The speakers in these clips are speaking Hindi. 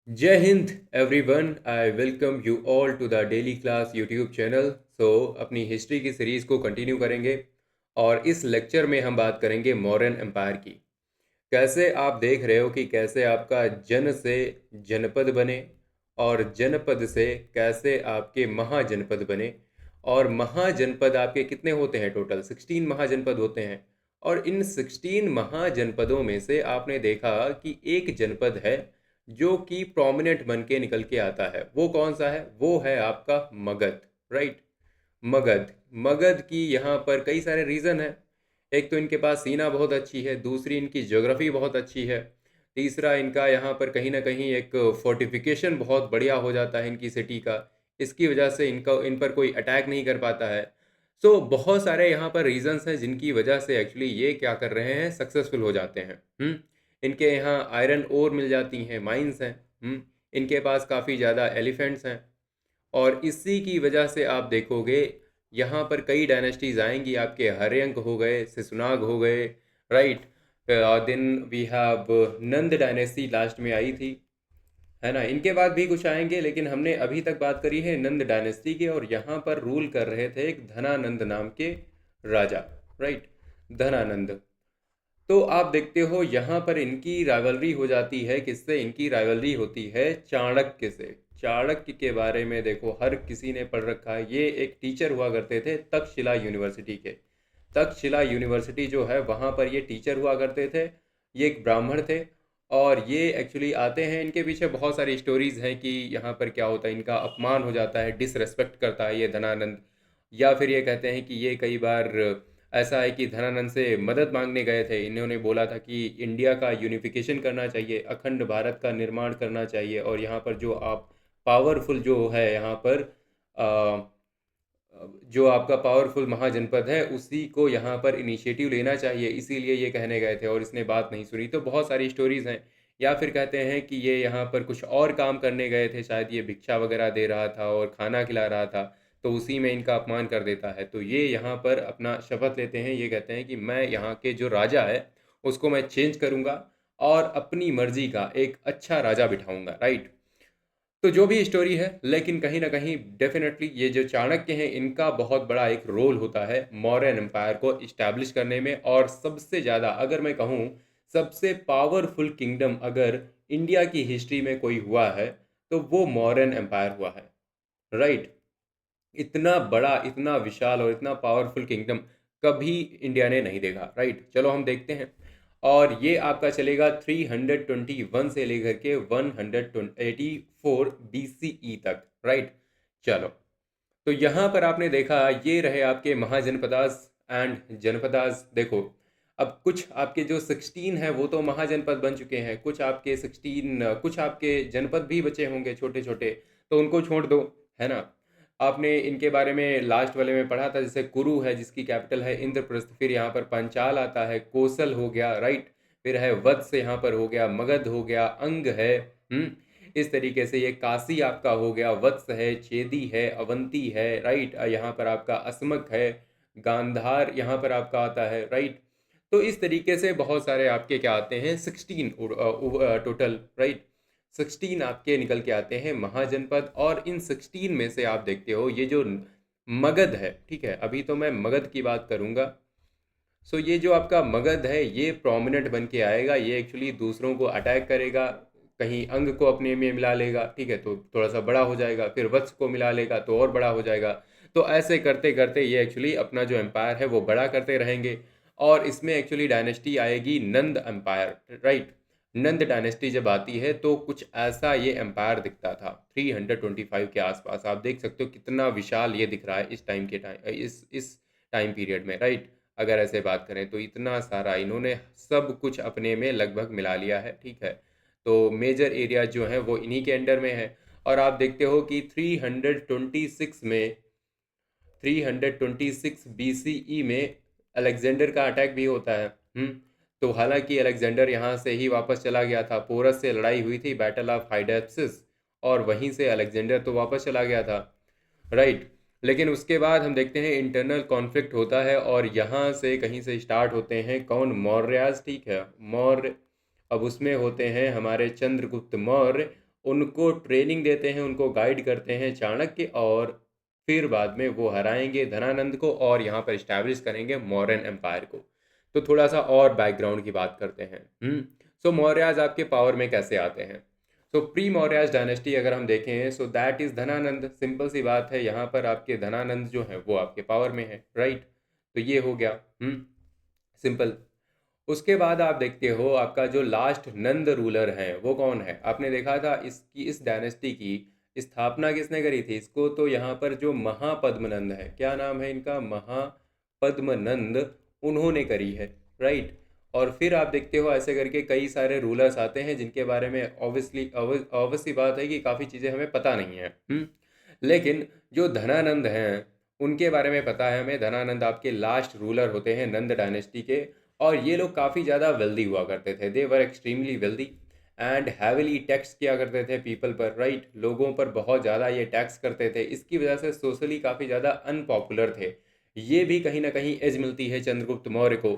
जय हिंद everyone. I welcome you all to the daily class YouTube channel. अपनी हिस्ट्री की सीरीज़ को कंटिन्यू करेंगे और इस लेक्चर में हम बात करेंगे मौर्यन एम्पायर की। कैसे आप देख रहे हो कि कैसे आपका जन से जनपद बने और जनपद से कैसे आपके महाजनपद बने और महाजनपद आपके कितने होते हैं। टोटल 16 महाजनपद होते हैं और इन 16 महाजनपदों में से आपने देखा कि एक जनपद है जो कि प्रोमिनेंट बन के निकल के आता है। वो कौन सा है? वो है आपका मगध। राइट। मगध। मगध की यहाँ पर कई सारे रीज़न है। एक तो इनके पास सीना बहुत अच्छी है, दूसरी इनकी ज्योग्राफी बहुत अच्छी है, तीसरा इनका यहाँ पर कहीं ना कहीं एक फोर्टिफिकेशन बहुत बढ़िया हो जाता है इनकी सिटी का। इसकी वजह से इनका इन पर कोई अटैक नहीं कर पाता है। बहुत सारे यहाँ पर रीजंस हैं जिनकी वजह से एक्चुअली ये क्या कर रहे हैं, सक्सेसफुल हो जाते हैं। इनके यहाँ आयरन ओर मिल जाती हैं, माइंस हैं। इनके पास काफ़ी ज़्यादा एलिफेंट्स हैं और इसी की वजह से आप देखोगे यहाँ पर कई डायनेस्टीज आएंगी। आपके हर्यंक हो गए, सिसुनाग हो गए। Right. Then we have Nanda dynasty last में आई थी, है ना। इनके बाद भी कुछ आएंगे लेकिन हमने अभी तक बात करी है नंद डायनेस्टी के, और यहाँ पर रूल कर रहे थे एक धनानंद नाम के राजा। राइट। धनानंद। तो आप देखते हो यहाँ पर इनकी राइवलरी हो जाती है। किससे इनकी राइवलरी होती है? चाणक्य से। चाणक्य के बारे में देखो हर किसी ने पढ़ रखा है। ये एक टीचर हुआ करते थे तक्षशिला यूनिवर्सिटी के। तक्षशिला यूनिवर्सिटी जो है वहाँ पर ये टीचर हुआ करते थे। ये एक ब्राह्मण थे और ये एक्चुअली आते हैं। इनके पीछे बहुत सारी स्टोरीज हैं कि यहाँ पर क्या होता है, इनका अपमान हो जाता है, डिसरेस्पेक्ट करता है ये धनानंद। या फिर ये कहते हैं कि ये कई बार ऐसा है कि धनानंद से मदद मांगने गए थे। इन्होंने बोला था कि इंडिया का यूनिफिकेशन करना चाहिए, अखंड भारत का निर्माण करना चाहिए और यहाँ पर जो आप पावरफुल जो है यहाँ पर जो आपका पावरफुल महाजनपद है उसी को यहाँ पर इनिशिएटिव लेना चाहिए, इसीलिए ये कहने गए थे और इसने बात नहीं सुनी। तो बहुत सारी स्टोरीज हैं। या फिर कहते हैं कि ये यहाँ पर कुछ और काम करने गए थे, शायद ये भिक्षा वगैरह दे रहा था और खाना खिला रहा था, तो उसी में इनका अपमान कर देता है। तो ये यहाँ पर अपना शपथ लेते हैं। ये कहते हैं कि मैं यहाँ के जो राजा है उसको मैं चेंज करूँगा और अपनी मर्जी का एक अच्छा राजा बिठाऊंगा। राइट। तो जो भी स्टोरी है, लेकिन कहीं ना कहीं डेफिनेटली ये जो चाणक्य हैं इनका बहुत बड़ा एक रोल होता है मौर्यन एम्पायर को इस्टेब्लिश करने में। और सबसे ज़्यादा अगर मैं कहूँ सबसे पावरफुल किंगडम अगर इंडिया की हिस्ट्री में कोई हुआ है तो वो मौर्यन एम्पायर हुआ है। राइट। इतना बड़ा, इतना विशाल और इतना पावरफुल किंगडम कभी इंडिया ने नहीं देखा। राइट। चलो हम देखते हैं। और ये आपका चलेगा 321 से लेकर के 184 BCE तक। राइट। चलो, तो यहाँ पर आपने देखा ये रहे आपके महाजनपदास एंड जनपदास। देखो अब कुछ आपके जो 16 है वो तो महाजनपद बन चुके हैं, कुछ आपके 16 कुछ आपके जनपद भी बचे होंगे छोटे छोटे, तो उनको छोड़ दो, है ना। आपने इनके बारे में लास्ट वाले में पढ़ा था, जैसे कुरु है जिसकी कैपिटल है इंद्रप्रस्थ, फिर यहाँ पर पंचाल आता है, कोसल हो गया। राइट। फिर है वत्स, यहाँ पर हो गया मगध, हो गया अंग है। इस तरीके से ये काशी आपका हो गया, वत्स है, चेदी है, अवंती है। राइट। यहाँ पर आपका असमक है, गांधार यहाँ पर आपका आता है। राइट। तो इस तरीके से बहुत सारे आपके क्या आते हैं, 16 टोटल। राइट। 16 आपके निकल के आते हैं महाजनपद। और इन 16 में से आप देखते हो ये जो मगध है, ठीक है, अभी तो मैं मगध की बात करूंगा। ये जो आपका मगध है ये प्रोमिनेंट बन के आएगा। ये एक्चुअली दूसरों को अटैक करेगा, कहीं अंग को अपने में मिला लेगा, ठीक है, तो थोड़ा सा बड़ा हो जाएगा, फिर वत्स को मिला लेगा तो और बड़ा हो जाएगा। तो ऐसे करते करते ये एक्चुअली अपना जो एम्पायर है वो बड़ा करते रहेंगे। और इसमें एक्चुअली डायनेस्टी आएगी नंद एम्पायर। राइट। नंद डायनेस्टी जब आती है तो कुछ ऐसा ये एम्पायर दिखता था 325 के आसपास। आप देख सकते हो कितना विशाल ये दिख रहा है इस टाइम इस टाइम पीरियड में। राइट। अगर ऐसे बात करें तो इतना सारा इन्होंने सब कुछ अपने में लगभग मिला लिया है, ठीक है। तो मेजर एरिया जो है वो इन्हीं के अंडर में है। और आप देखते हो कि 326 BCE में अलेक्जेंडर का अटैक भी होता है। तो हालांकि अलेक्जेंडर यहाँ से ही वापस चला गया था, पोरस से लड़ाई हुई थी, बैटल ऑफ हाइडेप्सिस, और वहीं से अलेक्जेंडर तो वापस चला गया था। राइट। लेकिन उसके बाद हम देखते हैं इंटरनल कॉन्फ्लिक्ट होता है और यहाँ से कहीं से स्टार्ट होते हैं कौन, मौर्याज, ठीक है, मौर्य। अब उसमें होते हैं हमारे चंद्रगुप्त मौर्य उनको ट्रेनिंग देते हैं, उनको गाइड करते हैं चाणक्य, और फिर बाद में वो हराएंगे धनानंद को और यहाँ पर इस्टेब्लिश करेंगे मौर्यन एम्पायर को। तो थोड़ा सा और बैकग्राउंड की बात करते हैं। सो मौर्याज आपके पावर में कैसे आते हैं? सो प्री मौर्याज डायनेस्टी अगर हम देखें, so that is Dhanananda. Simple सी बात है, यहाँ पर आपके धनानंद जो है वो आपके पावर में है, राइट। तो ये हो गया सिंपल। उसके बाद आप देखते हो आपका जो लास्ट नंद रूलर है वो कौन है? आपने देखा था इसकी, इस डायनेस्टी की स्थापना किसने करी थी? इसको तो यहाँ पर जो महापद्मनंद है, क्या नाम है इनका, महापद्मनंद, उन्होंने करी है, राइट। और फिर आप देखते हो ऐसे करके कई सारे रूलर्स आते हैं जिनके बारे में ऑब्वियसली ऑब्वियसली बात है कि काफ़ी चीज़ें हमें पता नहीं है। लेकिन जो धनानंद हैं उनके बारे में पता है हमें। धनानंद आपके लास्ट रूलर होते हैं नंद डायनेस्टी के, और ये लोग काफ़ी ज़्यादा वेल्दी हुआ करते थे। They were extremely wealthy and heavily taxed किया करते थे पीपल पर, राइट। लोगों पर बहुत ज़्यादा ये टैक्स करते थे, इसकी वजह से सोशली काफ़ी ज़्यादा अनपॉपुलर थे। ये भी कहीं ना कहीं एज मिलती है चंद्रगुप्त मौर्य को।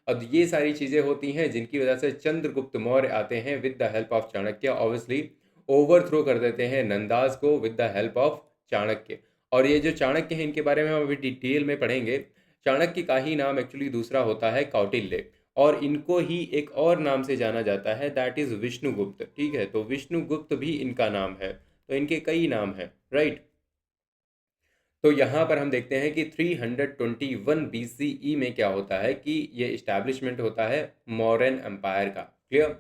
अब ये सारी चीज़ें होती हैं जिनकी वजह से चंद्रगुप्त मौर्य आते हैं with the help of Chanakya, obviously overthrow कर देते हैं नंदास को with the help of Chanakya. और ये जो चाणक्य हैं इनके बारे में हम अभी डिटेल में पढ़ेंगे। चाणक्य का ही नाम एक्चुअली दूसरा होता है कौटिल्य, और इनको ही एक और नाम से जाना जाता है, दैट इज विष्णुगुप्त, ठीक है। तो विष्णुगुप्त भी इनका नाम है, तो इनके कई नाम हैं, राइट। तो यहाँ पर हम देखते हैं कि 321 BCE में क्या होता है कि ये इस्टेब्लिशमेंट होता है मौर्यन एम्पायर का, क्लियर।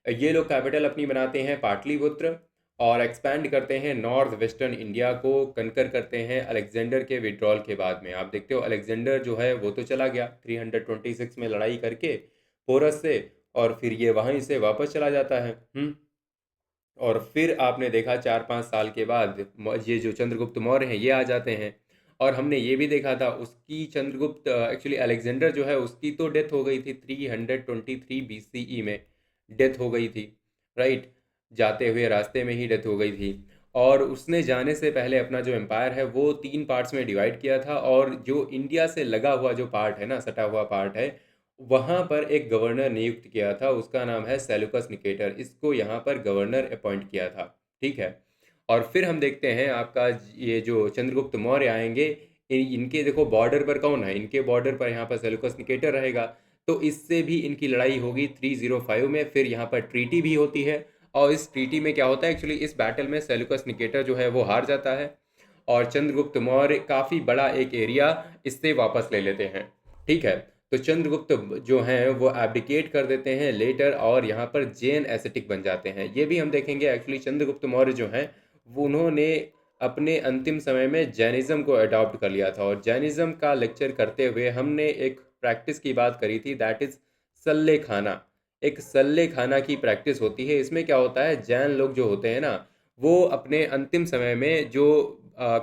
ये लोग कैपिटल अपनी बनाते हैं पाटलिपुत्र, और एक्सपैंड करते हैं नॉर्थ वेस्टर्न इंडिया को, कनकर करते हैं अलेक्जेंडर के विड्रॉल के बाद में। आप देखते हो अलेक्जेंडर जो है वो तो चला गया 326 में लड़ाई करके पोरस से, और फिर ये वहीं से वापस चला जाता है। और फिर आपने देखा 4-5 साल के बाद ये जो चंद्रगुप्त मौर्य हैं ये आ जाते हैं। और हमने ये भी देखा था उसकी चंद्रगुप्त एक्चुअली अलेक्जेंडर जो है उसकी तो डेथ हो गई थी 323 BCE में, डेथ हो गई थी, राइट। जाते हुए रास्ते में ही डेथ हो गई थी। और उसने जाने से पहले अपना जो एम्पायर है वो 3 पार्ट्स में डिवाइड किया था, और जो इंडिया से लगा हुआ जो पार्ट है ना, सटा हुआ पार्ट है, वहाँ पर एक गवर्नर नियुक्त किया था, उसका नाम है सेल्यूकस निकेटर। इसको यहाँ पर गवर्नर अपॉइंट किया था, ठीक है। और फिर हम देखते हैं आपका ये जो चंद्रगुप्त मौर्य आएंगे, इनके देखो बॉर्डर पर कौन है, इनके बॉर्डर पर यहाँ पर सेल्यूकस निकेटर रहेगा। तो इससे भी इनकी लड़ाई होगी 305 में। फिर यहाँ पर ट्रीटी भी होती है, और इस ट्रीटी में क्या होता है, एक्चुअली इस बैटल में सेल्यूकस निकेटर जो है वो हार जाता है, और चंद्रगुप्त मौर्य काफ़ी बड़ा एक एरिया इससे वापस ले लेते हैं, ठीक है। तो चंद्रगुप्त जो हैं वो एब्डिकेट कर देते हैं लेटर, और यहाँ पर जैन एसेटिक बन जाते हैं। ये भी हम देखेंगे एक्चुअली चंद्रगुप्त मौर्य जो हैं वो उन्होंने अपने अंतिम समय में जैनिज़्म को अडॉप्ट कर लिया था, और जैनिज़्म का लेक्चर करते हुए हमने एक प्रैक्टिस की बात करी थी, दैट इज़ सल्ले खाना। एक सल्ले खाना की प्रैक्टिस होती है। इसमें क्या होता है, जैन लोग जो होते हैं ना वो अपने अंतिम समय में जो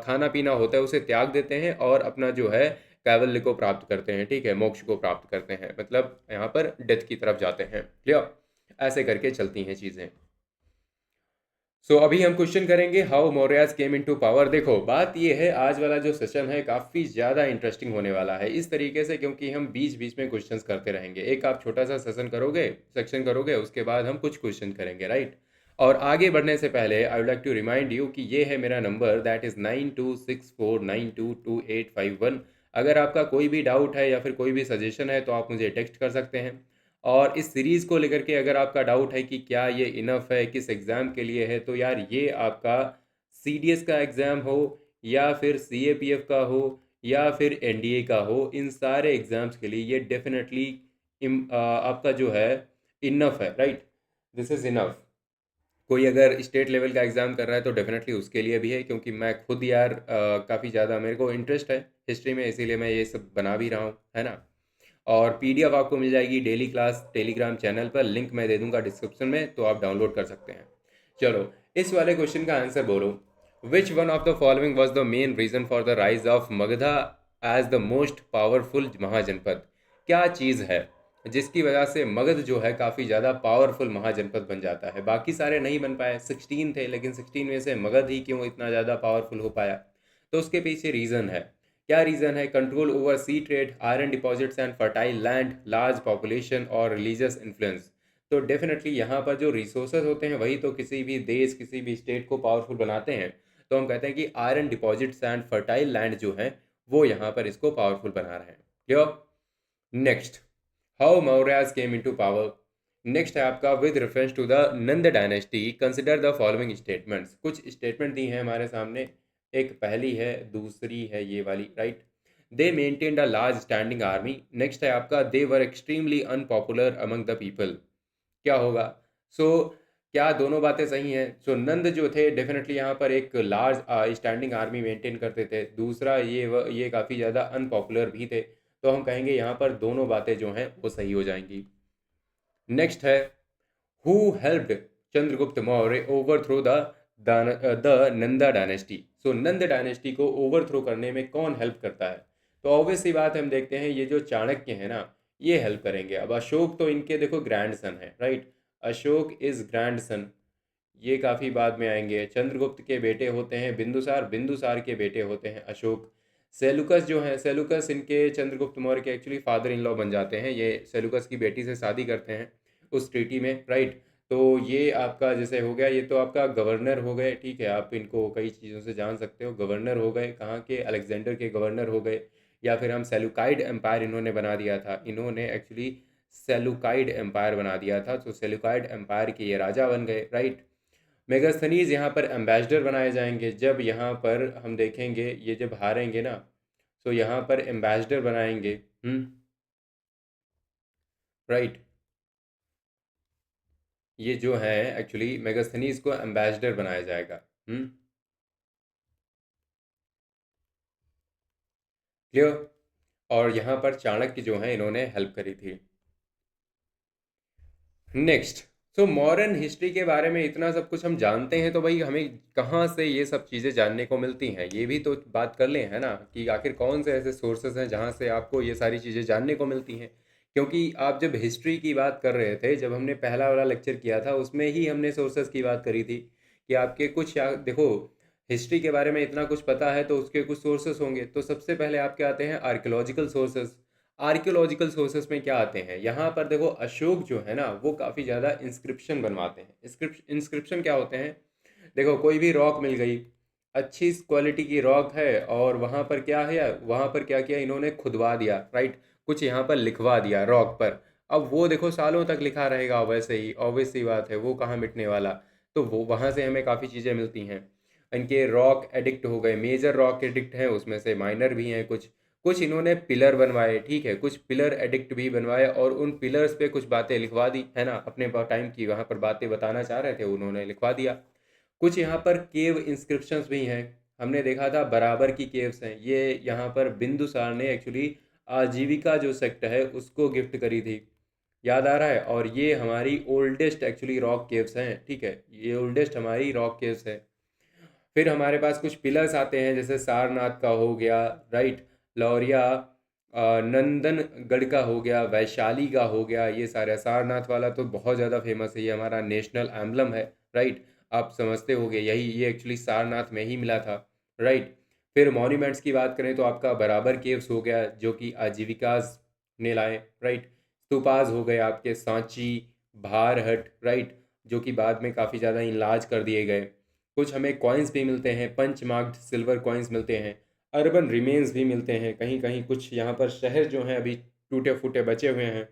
खाना पीना होता है उसे त्याग देते हैं, और अपना जो है कैवल्य को प्राप्त करते हैं, ठीक है, मोक्ष को प्राप्त करते हैं, मतलब यहाँ पर डेथ की तरफ जाते हैं, क्लियर। ऐसे करके चलती हैं चीज़ें। सो अभी हम क्वेश्चन करेंगे how Mauryas came into power. देखो बात ये है, आज वाला जो सेशन है काफ़ी ज़्यादा इंटरेस्टिंग होने वाला है इस तरीके से, क्योंकि हम बीच बीच में क्वेश्चंस करते रहेंगे। एक आप छोटा सा सेक्शन करोगे, उसके बाद हम कुछ क्वेश्चन करेंगे, राइट। और आगे बढ़ने से पहले I would like to remind you कि ये है मेरा नंबर, दैट इज़ 9264922851। अगर आपका कोई भी डाउट है या फिर कोई भी सजेशन है तो आप मुझे टेक्स्ट कर सकते हैं। और इस सीरीज़ को लेकर के अगर आपका डाउट है कि क्या ये इनफ है, किस एग्ज़ाम के लिए है, तो यार ये आपका CDS का एग्ज़ाम हो, या फिर CAPF का हो, या फिर NDA का हो, इन सारे एग्ज़ाम्स के लिए ये डेफिनेटली आपका जो है इनफ है, राइट। This is enough. कोई अगर स्टेट लेवल का एग्ज़ाम कर रहा है तो डेफिनेटली उसके लिए भी है, क्योंकि मैं खुद यार काफ़ी ज़्यादा मेरे को इंटरेस्ट है हिस्ट्री में, इसीलिए मैं ये सब बना भी रहा हूँ, है ना। और PDF आपको मिल जाएगी डेली क्लास टेलीग्राम चैनल पर, लिंक मैं दे दूंगा डिस्क्रिप्शन में, तो आप डाउनलोड कर सकते हैं। चलो इस वाले क्वेश्चन का आंसर बोलो। Which one of the following was the main reason for the rise of Magadha as the most powerful mahajanapada? क्या चीज़ है जिसकी वजह से मगध जो है काफ़ी ज़्यादा पावरफुल महाजनपद बन जाता है? बाकी सारे नहीं बन पाए, 16 थे, लेकिन 16 में से मगध ही क्यों इतना ज़्यादा पावरफुल हो पाया? तो उसके पीछे रीज़न है। क्या रीज़न है? Control over sea trade, iron deposits and fertile land, large population, और रिलीजियस इन्फ्लुएंस। तो डेफिनेटली यहाँ पर जो रिसोर्सेज होते हैं वही तो किसी भी देश किसी भी स्टेट को पावरफुल बनाते हैं। तो हम कहते हैं कि iron deposits and fertile land जो है वो यहाँ पर इसको पावरफुल बना रहे हैं। Clear? Next, how Mauryas came into power. Next है आपका with reference to the Nanda dynasty consider the following statements. कुछ स्टेटमेंट दी हैं हमारे सामने, एक पहली है, दूसरी है ये वाली, right. They maintained a large standing army. Next है आपका they were extremely unpopular among the people. क्या होगा? सो क्या दोनों बातें सही हैं? सो नंद जो थे डेफिनेटली यहाँ पर एक लार्ज स्टैंडिंग आर्मी मेंटेन करते थे। दूसरा ये काफ़ी ज़्यादा अनपॉपुलर भी थे। तो हम कहेंगे यहाँ पर दोनों बातें जो हैं वो सही हो जाएंगी। नेक्स्ट है who helped Chandragupta Maurya overthrow the Nanda dynasty. So Nand dynasty को ओवरथ्रो करने में कौन हेल्प करता है? तो ऑब्वियस सी बात है, हम देखते हैं ये जो चाणक्य है ना, ये हेल्प करेंगे। अब अशोक तो इनके देखो ग्रैंड सन है, right. Ashok is grand son, ये काफ़ी बाद में आएंगे। चंद्रगुप्त के बेटे होते हैं बिंदुसार, बिंदुसार के बेटे होते हैं अशोक। सेलुकस जो हैं, सेलुकस इनके चंद्रगुप्त मौर्य के एक्चुअली फादर इन लॉ बन जाते हैं। ये सेलुकस की बेटी से शादी करते हैं उस ट्रीटी में, राइट। तो ये आपका जैसे हो गया, ये तो आपका गवर्नर हो गए, ठीक है। आप इनको कई चीज़ों से जान सकते हो। गवर्नर हो गए, कहाँ के? अलेक्जेंडर के गवर्नर हो गए। या फिर हम सेलुकाइड एम्पायर इन्होंने बना दिया था, इन्होंने एक्चुअली सेलुकाइड एम्पायर बना दिया था। तो सेलुकाइड एम्पायर के ये राजा बन गए, राइट। मेगास्थनीज यहाँ पर एम्बेसडर बनाए जाएंगे। जब यहाँ पर हम देखेंगे ये जब हारेंगे ना, तो यहाँ पर एम्बेसडर बनाएंगे। राइट। ये जो है एक्चुअली मेगास्थनीज को एम्बेसडर बनाया जाएगा। क्लियर? और यहाँ पर चाणक्य जो है इन्होंने हेल्प करी थी। नेक्स्ट, सो मॉडर्न हिस्ट्री के बारे में इतना सब कुछ हम जानते हैं, तो भाई हमें कहाँ से ये सब चीज़ें जानने को मिलती हैं, ये भी तो बात कर लें, है ना, कि आखिर कौन से ऐसे सोर्सेज हैं जहाँ से आपको ये सारी चीज़ें जानने को मिलती हैं। क्योंकि आप जब हिस्ट्री की बात कर रहे थे, जब हमने पहला वाला लेक्चर किया था उसमें ही हमने सोर्सेज की बात करी थी कि आपके कुछ देखो, हिस्ट्री के बारे में इतना कुछ पता है तो उसके कुछ सोर्सेस होंगे। तो सबसे पहले आपके आते हैं आर्कियोलॉजिकल सोर्सेस। आर्कियोलॉजिकल सोर्सेस में क्या आते हैं? यहाँ पर देखो अशोक जो है ना वो काफ़ी ज़्यादा इंस्क्रिप्शन बनवाते हैं। इंस्क्रिप्शन क्या होते हैं? देखो कोई भी रॉक मिल गई, अच्छी क्वालिटी की रॉक है, और वहाँ पर क्या है, वहाँ पर क्या किया इन्होंने, खुदवा दिया, राइट। कुछ यहाँ पर लिखवा दिया रॉक पर। अब वो देखो सालों तक लिखा रहेगा वैसे ही, ऑब्वियस सी बात है, वो कहाँ मिटने वाला। तो वो वहाँ से हमें काफ़ी चीज़ें मिलती हैं। इनके रॉक एडिक्ट हो गए, मेजर रॉक एडिक्ट हैं, उसमें से माइनर भी हैं कुछ। कुछ इन्होंने पिलर बनवाए, ठीक है, कुछ पिलर एडिक्ट भी बनवाए और उन पिलर्स पे कुछ बातें लिखवा दी, है ना, अपने टाइम की वहाँ पर बातें बताना चाह रहे थे, उन्होंने लिखवा दिया। कुछ यहाँ पर केव इंस्क्रिप्शंस भी हैं, हमने देखा था बराबर की केव्स हैं। ये यहाँ पर बिंदुसार ने एक्चुअली आजीविका जो सेक्ट है उसको गिफ्ट करी थी, याद आ रहा है। और ये हमारी ओल्डेस्ट एक्चुअली रॉक केव्स हैं, ठीक है, ये ओल्डेस्ट हमारी रॉक केव्स है। फिर हमारे पास कुछ पिलर्स आते हैं, जैसे सारनाथ का हो गया, राइट, लौरिया नंदनगढ़ का हो गया, वैशाली का हो गया। ये सारे, सारनाथ वाला तो बहुत ज़्यादा फेमस है, ये हमारा नेशनल एम्बलम है, राइट। आप समझते होगे, यही ये एक्चुअली सारनाथ में ही मिला था, राइट। फिर मॉन्यूमेंट्स की बात करें तो आपका बराबर केव्स हो गया जो कि आजीविकाज ने लाए, राइट। स्तूपाज हो गए आपके सांची, भारहट, राइट, जो कि बाद में काफ़ी ज़्यादा इनलार्ज कर दिए गए। कुछ हमें कॉइन्स भी मिलते हैं, पंच मार्क्ड सिल्वर कॉइन्स मिलते हैं। अर्बन रिमेन्स भी मिलते हैं कहीं कहीं, कुछ यहाँ पर शहर जो हैं अभी टूटे फूटे बचे हुए हैं।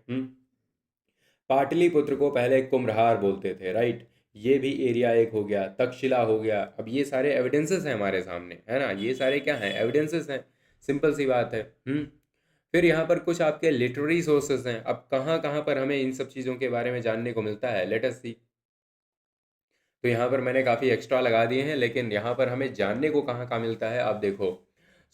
पाटलिपुत्र को पहले कुम्भरहार बोलते थे, राइट। ये भी एरिया एक हो गया, तक्षशिला हो गया। अब ये सारे एविडेंसेस हैं हमारे सामने, है ना, ये सारे क्या हैं, एविडेंसेस हैं, सिंपल सी बात है। फिर यहाँ पर कुछ आपके लिटरेरी सोर्सेस हैं। अब कहाँ कहाँ पर हमें इन सब चीज़ों के बारे में जानने को मिलता है, लेट अस सी। तो यहाँ पर मैंने काफ़ी एक्स्ट्रा लगा दिए हैं, लेकिन यहाँ पर हमें जानने को कहाँ कहाँ मिलता है, आप देखो।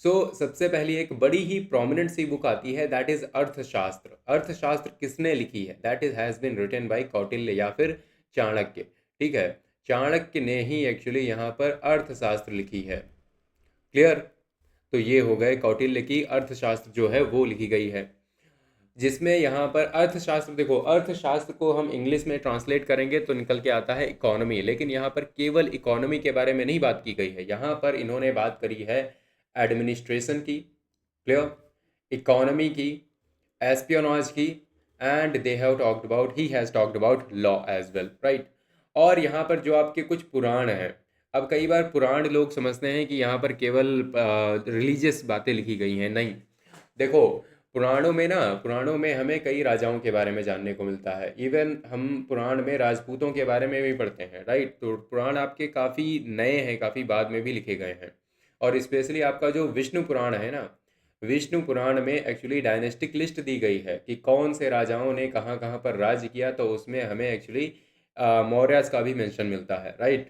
सबसे पहली एक बड़ी ही प्रोमिनेंट सी बुक आती है, दैट इज़ अर्थशास्त्र। अर्थशास्त्र किसने लिखी है? That is has been written by Kautilya या फिर चाणक्य, ठीक है। चाणक्य ने ही एक्चुअली यहाँ पर अर्थशास्त्र लिखी है। क्लियर? तो ये हो गए कौटिल्य की अर्थशास्त्र जो है वो लिखी गई है, जिसमें यहाँ पर अर्थशास्त्र, देखो अर्थशास्त्र को हम इंग्लिश में ट्रांसलेट करेंगे तो निकल के आता है इकोनॉमी, लेकिन यहाँ पर केवल इकोनॉमी के बारे में नहीं बात की गई है, यहाँ पर इन्होंने बात करी है एडमिनिस्ट्रेशन की, क्लियर, इकोनॉमी की, एस्पियोनॉज की, and they have talked about he has talked about law as well, right. और यहाँ पर जो आपके कुछ पुराण हैं, अब कई बार पुराण लोग समझते हैं कि यहाँ पर केवल रिलीजियस बातें लिखी गई हैं, नहीं। देखो, पुराणों में हमें कई राजाओं के बारे में जानने को मिलता है। इवन हम पुराण में राजपूतों के बारे में भी पढ़ते हैं, राइट। तो पुराण आपके काफ़ी नए हैं, काफ़ी बाद में भी लिखे गए हैं। और स्पेशली आपका जो विष्णु पुराण है ना, विष्णु पुराण में एक्चुअली डायनेस्टिक लिस्ट दी गई है कि कौन से राजाओं ने कहाँ कहाँ पर राज किया, तो उसमें हमें एक्चुअली मौर्यस का भी मेंशन मिलता है, राइट।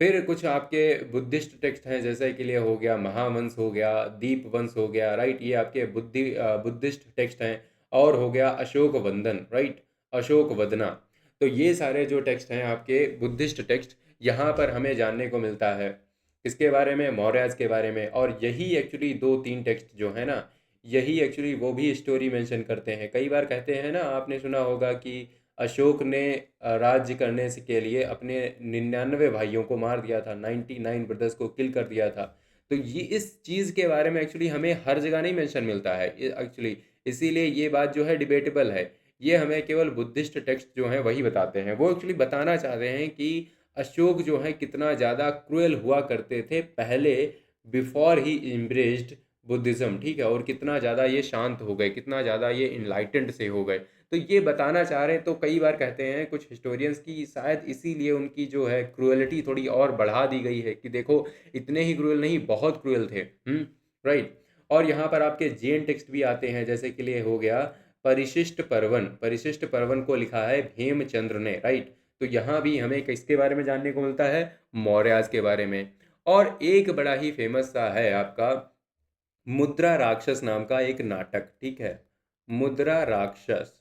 फिर कुछ आपके बुद्धिस्ट टेक्स्ट हैं, जैसे कि लिए हो गया महावंश, हो गया दीप वंश, हो गया, राइट। ये आपके बुद्धिस्ट टेक्स्ट हैं। और हो गया अशोक वंदन, राइट, अशोक वदना। तो ये सारे जो टेक्स्ट हैं आपके बुद्धिस्ट टेक्स्ट, यहाँ पर हमें जानने को मिलता है इसके बारे में, मौर्यस के बारे में। और यही एक्चुअली दो तीन टेक्स्ट जो है ना, यही एक्चुअली वो भी स्टोरी मेंशन करते हैं। कई बार कहते हैं ना, आपने सुना होगा कि अशोक ने राज्य करने से के लिए अपने 99 भाइयों को मार दिया था, 99 ब्रदर्स को किल कर दिया था। तो ये इस चीज़ के बारे में एक्चुअली हमें हर जगह नहीं मेंशन मिलता है एक्चुअली। इसीलिए ये बात जो है डिबेटेबल है। ये हमें केवल बुद्धिस्ट टेक्स्ट जो हैं वही बताते हैं। वो एक्चुअली बताना चाहते हैं कि अशोक जो है कितना ज़्यादा क्रूएल हुआ करते थे पहले, बिफोर ही इम्ब्रेस्ड बुद्धिज़्म, ठीक है। और कितना ज़्यादा ये शांत हो गए, कितना ज़्यादा ये इनलाइटेंड से हो गए। तो ये बताना चाह रहे हैं। तो कई बार कहते हैं कुछ हिस्टोरियंस की शायद इसीलिए उनकी जो है क्रूएलिटी थोड़ी और बढ़ा दी गई है कि देखो, इतने ही क्रूएल नहीं, बहुत क्रूएल थे। राइट। और यहाँ पर आपके जैन टेक्स्ट भी आते हैं, जैसे कि लिए हो गया परिशिष्ट पर्वन को लिखा है हेमचंद्र ने, राइट। तो यहाँ भी हमें किसके बारे में जानने को मिलता है, मौर्यास के बारे में। और एक बड़ा ही फेमस सा है आपका मुद्रा राक्षस नाम का एक नाटक, ठीक है। मुद्रा राक्षस।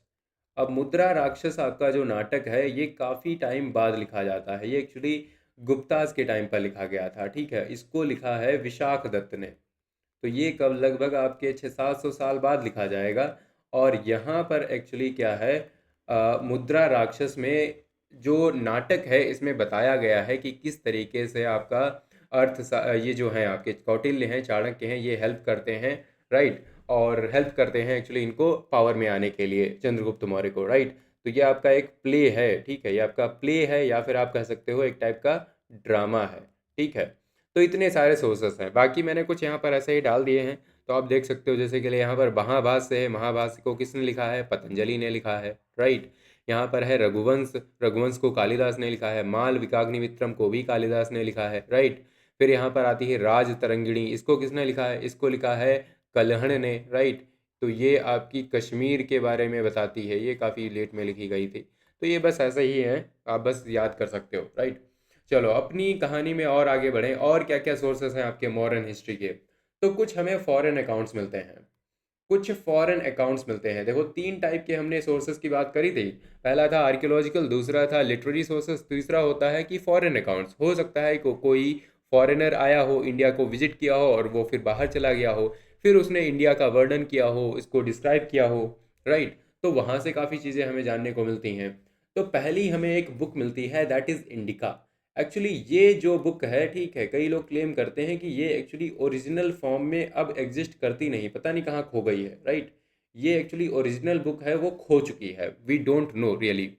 अब मुद्रा राक्षस आपका जो नाटक है, ये काफ़ी टाइम बाद लिखा जाता है। ये एक्चुअली गुप्ताज के टाइम पर लिखा गया था, ठीक है। इसको लिखा है विशाख दत्त ने। तो ये कब लगभग आपके 600-700 साल बाद लिखा जाएगा। और यहाँ पर एक्चुअली क्या है, मुद्रा राक्षस में जो नाटक है, इसमें बताया गया है कि किस तरीके से आपका ये जो हैं आपके कौटिल्य हैं, चाणक्य हैं, ये हेल्प करते हैं, राइट। और हेल्प करते हैं एक्चुअली इनको पावर में आने के लिए, चंद्रगुप्त मौर्य को, राइट। तो ये आपका एक प्ले है, ठीक है। ये आपका प्ले है, या फिर आप कह सकते हो एक टाइप का ड्रामा है, ठीक है। तो इतने सारे सोर्सेस हैं, बाकी मैंने कुछ यहाँ पर ऐसे ही डाल दिए हैं। तो आप देख सकते हो, जैसे कि यहाँ पर महाभाष्य है। महाभाष्य को किसने लिखा है, पतंजलि ने लिखा है, राइट। यहाँ पर है रघुवंश, रघुवंश को कालिदास ने लिखा है। माल विकाग्निमित्रम को भी कालिदास ने लिखा है, राइट। फिर यहाँ पर आती है राज तरंगिणी, इसको किसने लिखा है, इसको लिखा है कल्हण ने, राइट। तो ये आपकी कश्मीर के बारे में बताती है, ये काफ़ी लेट में लिखी गई थी। तो ये बस ऐसे ही है, आप बस याद कर सकते हो, राइट। चलो अपनी कहानी में और आगे बढ़ें। और क्या क्या सोर्सेस हैं आपके मॉडर्न हिस्ट्री के। तो कुछ हमें फॉरेन अकाउंट्स मिलते हैं, कुछ फॉरेन अकाउंट्स मिलते हैं। देखो, तीन टाइप के हमने सोर्सेस की बात करी थी। पहला था आर्कियोलॉजिकल, दूसरा था लिटरेरी सोर्सेस, तीसरा होता है कि फॉरेन अकाउंट्स। हो सकता है कोई फॉरेनर आया हो, इंडिया को विजिट किया हो, और वो फिर बाहर चला गया हो, फिर उसने इंडिया का वर्णन किया हो, इसको डिस्क्राइब किया हो, राइट। तो वहाँ से काफ़ी चीज़ें हमें जानने को मिलती हैं। तो पहली हमें एक बुक मिलती है, दैट इज़ इंडिका। एक्चुअली ये जो बुक है, ठीक है, कई लोग क्लेम करते हैं कि ये एक्चुअली ओरिजिनल फॉर्म में अब एग्जिस्ट करती नहीं, पता नहीं कहाँ खो गई है, राइट। ये एक्चुअली ओरिजिनल बुक है, वो खो चुकी है, वी डोंट नो रियली।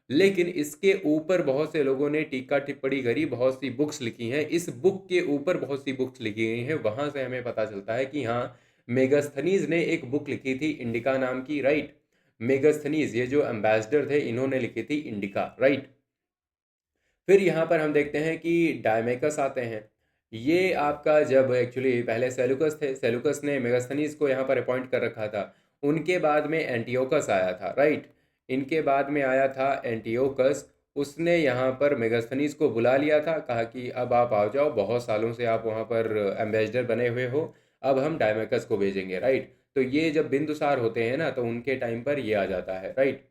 लेकिन इसके ऊपर बहुत से लोगों ने टीका टिप्पणी करी, बहुत सी बुक्स लिखी हैं। इस बुक के ऊपर बहुत सी बुक्स लिखी गई हैं। वहाँ से हमें पता चलता है कि हाँ, मेगास्थनीज ने एक बुक लिखी थी इंडिका नाम की, राइट। मेगास्थनीज, ये जो एम्बेसडर थे, इन्होंने लिखी थी इंडिका, राइट। फिर यहाँ पर हम देखते हैं कि डायमेकस आते हैं। ये आपका जब एक्चुअली पहले सेलुकस थे, सेलुकस ने मेगास्थनीज को यहाँ पर अपॉइंट कर रखा था। उनके बाद में एंटियोकस आया था, राइट। इनके बाद में आया था एंटियोकस। उसने यहाँ पर मेगास्थनीज को बुला लिया था, कहा कि अब आप आ जाओ, बहुत सालों से आप वहाँ पर एम्बेसडर बने हुए हो, अब हम डायमेकस को भेजेंगे, राइट। तो ये जब बिंदुसार होते हैं ना, तो उनके टाइम पर ये आ जाता है, राइट।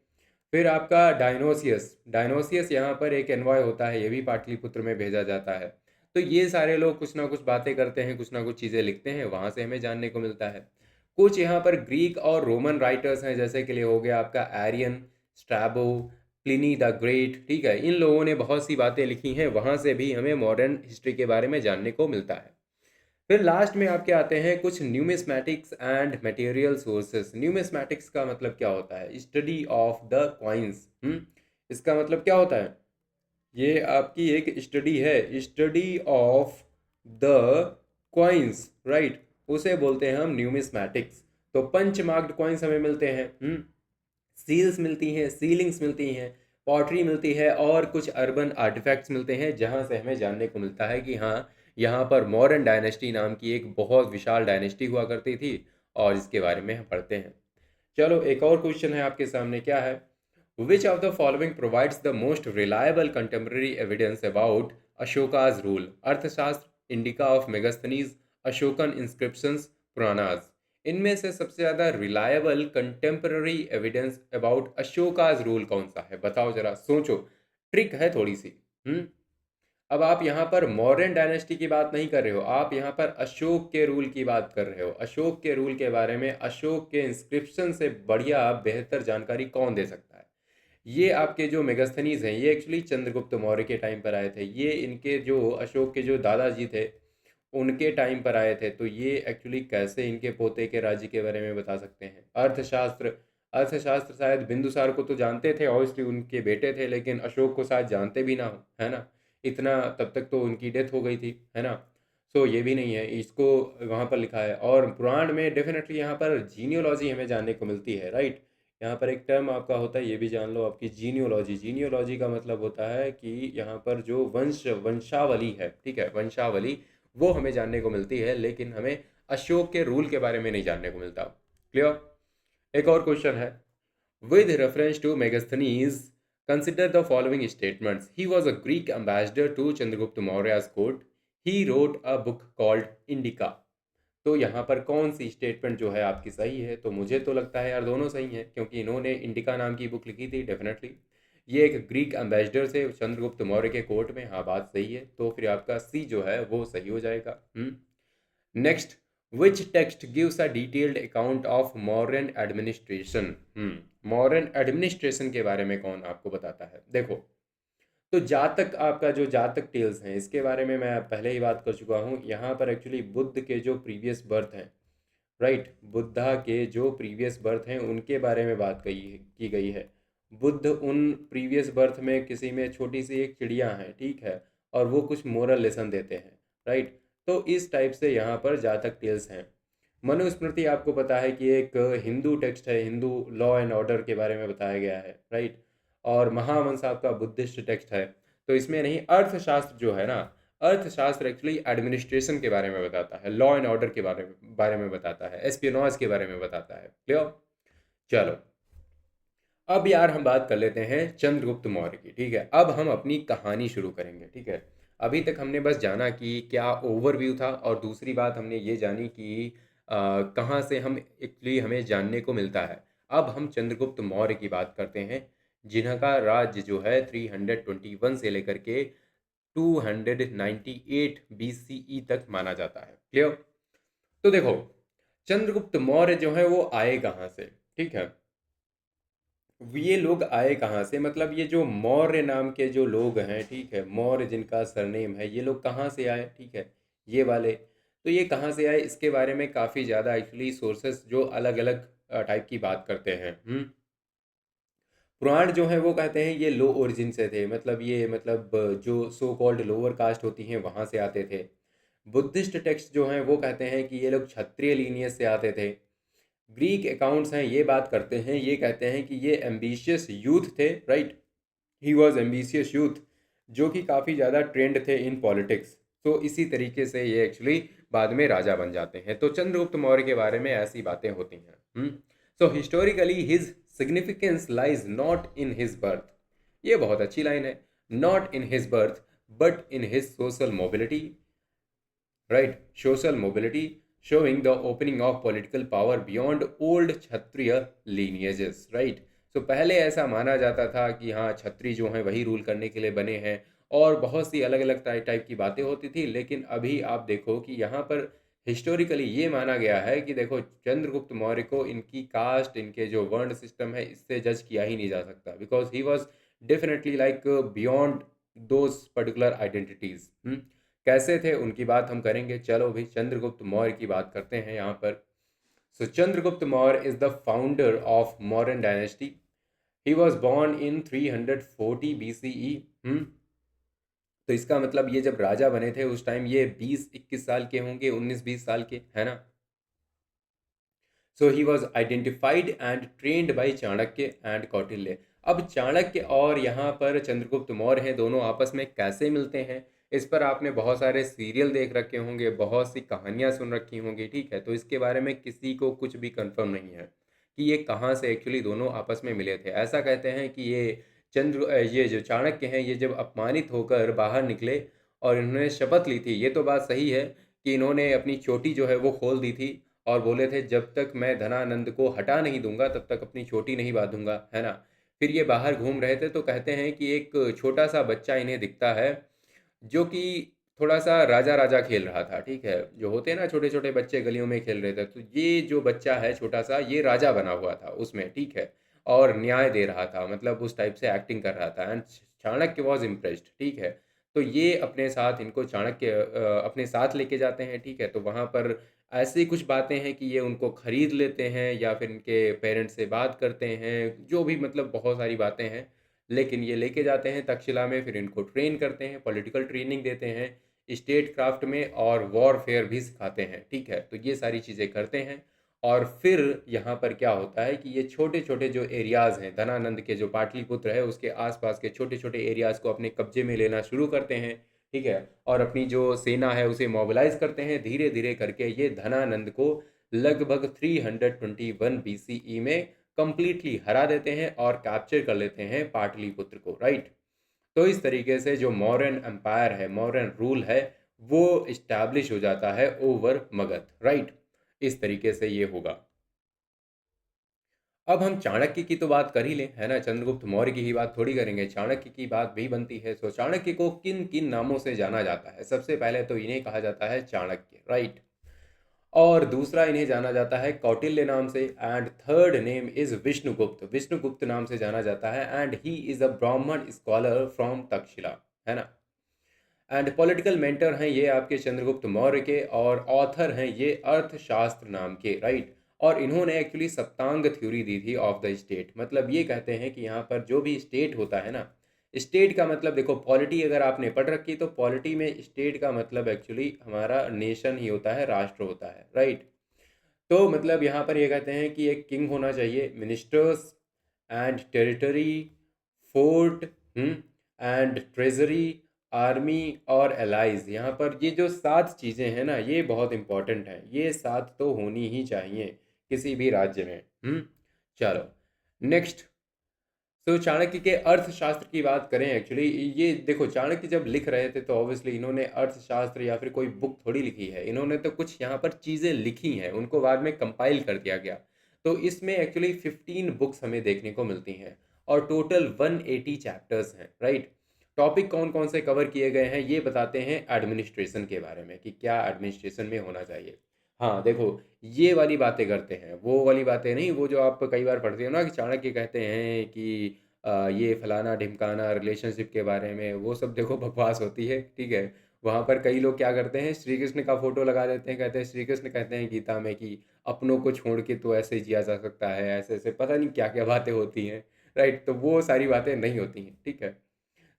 फिर आपका डायनोसियस, डायनोसियस यहाँ पर एक एनवॉय होता है, ये भी पाटलिपुत्र में भेजा जाता है। तो ये सारे लोग कुछ ना कुछ बातें करते हैं, कुछ ना कुछ चीज़ें लिखते हैं, वहाँ से हमें जानने को मिलता है। कुछ यहाँ पर ग्रीक और रोमन राइटर्स हैं, जैसे कि लिए हो गया आपका Arrian, Strabo, Pliny the Great, ठीक है। इन लोगों ने बहुत सी बातें लिखी हैं, वहाँ से भी हमें मॉडर्न हिस्ट्री के बारे में जानने को मिलता है। फिर लास्ट में आपके आते हैं कुछ numismatics and material sources. Numismatics का मतलब क्या होता है? Study of the coins. इसका मतलब क्या होता है? ये आपकी एक स्टडी है, study of the coins, right, उसे बोलते हैं हम न्यूमिस्मैटिक्स। तो पंच मार्क्ड कॉइन्स हमें मिलते हैं, सील्स मिलती हैं, सीलिंग्स मिलती हैं, पॉटरी मिलती है और कुछ अर्बन आर्टिफैक्ट्स मिलते हैं, जहाँ से हमें जानने को मिलता है कि हाँ, यहाँ पर मौर्यन डायनेस्टी नाम की एक बहुत विशाल डायनेस्टी हुआ करती थी और इसके बारे में हम पढ़ते हैं। चलो एक और क्वेश्चन है आपके सामने, क्या है? Which of the following provides the most reliable contemporary evidence about Ashoka's rule? Arthashastra, Indica of Megasthenes, Ashokan inscriptions, Puranas. इनमें से सबसे ज़्यादा reliable contemporary evidence about Ashoka's rule कौन सा है? बताओ जरा, सोचो, ट्रिक है थोड़ी सी। अब आप यहाँ पर मौर्यन डायनेस्टी की बात नहीं कर रहे हो, आप यहाँ पर अशोक के रूल की बात कर रहे हो। अशोक के रूल के बारे में अशोक के इंस्क्रिप्शन से बढ़िया बेहतर जानकारी कौन दे सकता है? ये आपके जो मेगास्थनीज हैं, ये एक्चुअली चंद्रगुप्त मौर्य के टाइम पर आए थे। ये इनके जो अशोक के जो दादाजी थे उनके टाइम पर आए थे। तो ये एक्चुअली कैसे इनके पोते के राज्य के बारे में बता सकते हैं? अर्थशास्त्र, अर्थशास्त्र शायद बिंदुसार को तो जानते थे, ऑब्वियसली उनके बेटे थे, लेकिन अशोक को शायद जानते भी ना हो, है ना? इतना तब तक तो उनकी डेथ हो गई थी, है ना? सो ये भी नहीं है, इसको वहाँ पर लिखा है। और पुराण में डेफिनेटली यहाँ पर जीनियोलॉजी हमें जानने को मिलती है, राइट? यहाँ पर एक टर्म आपका होता है, ये भी जान लो, आपकी जीनियोलॉजी। जीनियोलॉजी का मतलब होता है कि यहाँ पर जो वंशावली है, ठीक है, वंशावली, वो हमें जानने को मिलती है, लेकिन हमें अशोक के रूल के बारे में नहीं जानने को मिलता। क्लियर? एक और क्वेश्चन है, with reference to Megasthenes consider the following statements. He was a Greek ambassador to Chandragupta Maurya court. He wrote a book called Indica. तो यहाँ पर कौन सी स्टेटमेंट जो है आपकी सही है? तो मुझे तो लगता है यार दोनों सही हैं, क्योंकि इन्होंने इंडिका नाम की बुक लिखी थी डेफिनेटली। ये एक ग्रीक एम्बेसडर थे चंद्रगुप्त मौर्य के कोर्ट में, हाँ बात सही है। तो फिर आपका सी जो है वो सही हो जाएगा। Next, which text gives a detailed account of Mauryan administration? Mauryan administration के बारे में कौन आपको बताता है? देखो, तो जातक, आपका जो जातक टेल्स हैं, इसके बारे में मैं पहले ही बात कर चुका हूँ। यहाँ पर एक्चुअली बुद्ध के जो प्रीवियस बर्थ हैं, राइट, बुद्धा के जो प्रीवियस बर्थ हैं उनके बारे में बात की गई है। बुद्ध उन प्रीवियस बर्थ में किसी में छोटी सी एक चिड़िया है, ठीक है, और वो कुछ मोरल लेसन देते हैं, राइट? तो इस टाइप से यहाँ पर जातक टेल्स हैं। मनुस्मृति आपको पता है कि एक हिंदू टेक्स्ट है, हिंदू लॉ एंड ऑर्डर के बारे में बताया गया है, राइट? और महावंश आपका बुद्धिस्ट टेक्स्ट है। तो इसमें नहीं, अर्थशास्त्र जो है ना, अर्थशास्त्र एक्चुअली एडमिनिस्ट्रेशन के बारे में बताता है, लॉ एंड ऑर्डर के बारे में बताता है, एस्पियोनाज के बारे में बताता है। क्लियर? चलो, अब यार हम बात कर लेते हैं चंद्रगुप्त मौर्य की, ठीक है? अब हम अपनी कहानी शुरू करेंगे, ठीक है? अभी तक हमने बस जाना कि क्या ओवरव्यू था, और दूसरी बात हमने ये जानी कि कहाँ से हम एक्चुअली हमें जानने को मिलता है। अब हम चंद्रगुप्त मौर्य की बात करते हैं, जिनका राज्य जो है 321 से लेकर के 298 BCE तक माना जाता है। क्लियर? तो देखो, चंद्रगुप्त मौर्य जो है वो आए कहाँ से, ठीक है? ये लोग आए कहाँ से, मतलब ये जो मौर्य नाम के जो लोग हैं, ठीक है, मौर्य जिनका सरनेम है, ये लोग कहाँ से आए, ठीक है, ये वाले। तो ये कहाँ से आए, इसके बारे में काफ़ी ज़्यादा एक्चुअली सोर्सेस जो अलग अलग टाइप की बात करते हैं। पुराण जो है वो कहते हैं ये लो ओरिजिन से थे, मतलब ये, मतलब जो सो कॉल्ड लोअर कास्ट होती हैं वहाँ से आते थे। बुद्धिस्ट टेक्स्ट जो हैं वो कहते हैं कि ये लोग क्षत्रिय लीनियज से आते थे। ग्रीक अकाउंट्स हैं ये बात करते हैं, ये कहते हैं कि ये एम्बिशियस यूथ थे, right? He was ambitious youth, जो कि काफ़ी ज़्यादा ट्रेंड थे इन पॉलिटिक्स। तो इसी तरीके से ये एक्चुअली बाद में राजा बन जाते हैं। तो चंद्रगुप्त मौर्य के बारे में ऐसी बातें होती हैं। So historically his significance lies not in his birth. ये बहुत अच्छी लाइन है, not in his birth but in his social mobility, right? Social mobility, showing the opening of political power beyond old Kshatriya lineages, right? So पहले ऐसा माना जाता था कि हाँ, क्षत्रिय जो हैं वही रूल करने के लिए बने हैं, और बहुत सी अलग अलग टाइप की बातें होती थी। लेकिन अभी आप देखो कि यहाँ पर हिस्टोरिकली ये माना गया है कि देखो, चंद्रगुप्त मौर्य को इनकी कास्ट, इनके जो वर्ण सिस्टम है, इससे जज किया ही नहीं जा सकता, because he was definitely like beyond those particular identities. कैसे थे उनकी बात हम करेंगे। चलो भाई चंद्रगुप्त मौर्य की बात करते हैं यहाँ पर। So Chandragupta Maurya is the founder of Mauryan dynasty. He was born in 340 BCE। तो इसका मतलब ये जब राजा बने थे उस टाइम ये 20-21 साल के होंगे, 19-20 साल के, है ना। So he was identified and trained by Chanakya and Kautilya. अब चाणक्य और यहाँ पर चंद्रगुप्त मौर्य हैं, दोनों आपस में कैसे मिलते हैं, इस पर आपने बहुत सारे सीरियल देख रखे होंगे, बहुत सी कहानियाँ सुन रखी होंगी, ठीक है। तो इसके बारे में किसी को कुछ भी कंफर्म नहीं है कि ये कहाँ से एक्चुअली दोनों आपस में मिले थे। ऐसा कहते हैं कि ये जो चाणक्य हैं, ये जब अपमानित होकर बाहर निकले और इन्होंने शपथ ली थी, ये तो बात सही है कि इन्होंने अपनी चोटी जो है वो खोल दी थी और बोले थे जब तक मैं धनानंद को हटा नहीं दूंगा तब तक अपनी चोटी नहीं बांधूंगा, है ना। फिर ये बाहर घूम रहे थे तो कहते हैं कि एक छोटा सा बच्चा इन्हें दिखता है जो कि थोड़ा सा राजा राजा खेल रहा था, ठीक है। जो होते हैं ना छोटे छोटे बच्चे गलियों में खेल रहे थे, तो ये जो बच्चा है छोटा सा, ये राजा बना हुआ था उसमें, ठीक है। और न्याय दे रहा था, मतलब उस टाइप से एक्टिंग कर रहा था। एंड चाणक्य वॉज इम्प्रेस्ड, ठीक है। तो ये अपने साथ इनको चाणक्य अपने साथ लेके जाते हैं, ठीक है। तो वहाँ पर ऐसी कुछ बातें हैं कि ये उनको खरीद लेते हैं या फिर इनके पेरेंट्स से बात करते हैं, जो भी मतलब बहुत सारी बातें हैं। लेकिन ये लेके जाते हैं तक्षशिला में, फिर इनको ट्रेन करते हैं, पॉलिटिकल ट्रेनिंग देते हैं, स्टेट क्राफ्ट में, और वॉरफेयर भी सिखाते हैं, ठीक है। तो ये सारी चीज़ें करते हैं। और फिर यहाँ पर क्या होता है कि ये छोटे छोटे जो एरियाज़ हैं, धनानंद के जो पाटलिपुत्र है उसके आसपास के छोटे छोटे एरियाज़ को अपने कब्जे में लेना शुरू करते हैं, ठीक है। और अपनी जो सेना है उसे मोबिलाइज करते हैं। धीरे धीरे करके ये धनानंद को लगभग 321 BCE में कंप्लीटली हरा देते हैं और कैप्चर कर लेते हैं पाटलिपुत्र को, राइट। तो इस तरीके से जो मौर्यन एम्पायर है, मौर्यन रूल है, वो इस्टेब्लिश हो जाता है ओवर मगध, राइट। इस तरीके से ये होगा। अब हम चाणक्य की तो बात कर ही लें, है ना। चंद्रगुप्त मौर्य की ही बात थोड़ी करेंगे, चाणक्य की बात भी बनती है। तो चाणक्य को किन किन नामों से जाना जाता है? सबसे पहले तो इन्हें कहा जाता है चाणक्य, राइट। और दूसरा इन्हें जाना जाता है कौटिल्य नाम से। And third name is Vishnugupta, Vishnugupta नाम से जाना जाता है। एंड ही इज अ ब्राह्मण स्कॉलर फ्रॉम तक्षशिला, है ना। एंड पॉलिटिकल मेंटर हैं ये आपके चंद्रगुप्त मौर्य के, और ऑथर हैं ये अर्थशास्त्र नाम के, राइट। और इन्होंने एक्चुअली सप्तांग थ्योरी दी थी ऑफ द स्टेट। मतलब ये कहते हैं कि यहाँ पर जो भी स्टेट होता है ना, स्टेट का मतलब देखो, पॉलिटी अगर आपने पढ़ रखी तो पॉलिटी में स्टेट का मतलब एक्चुअली हमारा नेशन ही होता है, राष्ट्र होता है, राइट। तो मतलब यहाँ पर ये कहते हैं कि एक किंग होना चाहिए, ministers and territory, fort, and treasury, army और एलाइज। यहाँ पर ये जो 7 चीज़ें हैं ना, ये बहुत इंपॉर्टेंट हैं। ये 7 तो होनी ही चाहिए किसी भी राज्य में। चलो नेक्स्ट। तो चाणक्य के अर्थशास्त्र की बात करें, एक्चुअली ये देखो, चाणक्य जब लिख रहे थे तो ऑब्वियसली इन्होंने अर्थशास्त्र या फिर कोई बुक थोड़ी लिखी है, इन्होंने तो कुछ यहाँ पर चीज़ें लिखी हैं, उनको बाद में कंपाइल कर दिया गया। तो इसमें एक्चुअली 15 बुक्स हमें देखने को मिलती हैं और टोटल 180 चैप्टर्स हैं, राइट। टॉपिक कौन कौन से कवर किए गए हैं ये बताते हैं एडमिनिस्ट्रेशन के बारे में, कि क्या एडमिनिस्ट्रेशन में होना चाहिए। हाँ देखो, ये वाली बातें करते हैं, वो वाली बातें नहीं, वो जो आप कई बार पढ़ते हो ना कि चाणक्य कहते हैं कि ये फलाना ढिमकाना रिलेशनशिप के बारे में, वो सब देखो बकवास होती है, ठीक है। वहाँ पर कई लोग क्या करते हैं, श्री कृष्ण का फोटो लगा देते हैं, कहते हैं श्री कृष्ण कहते हैं गीता में कि अपनों को छोड़ के तो ऐसे जिया जा सकता है, ऐसे ऐसे पता नहीं क्या क्या बातें होती हैं, राइट। तो वो सारी बातें नहीं होती हैं, ठीक है।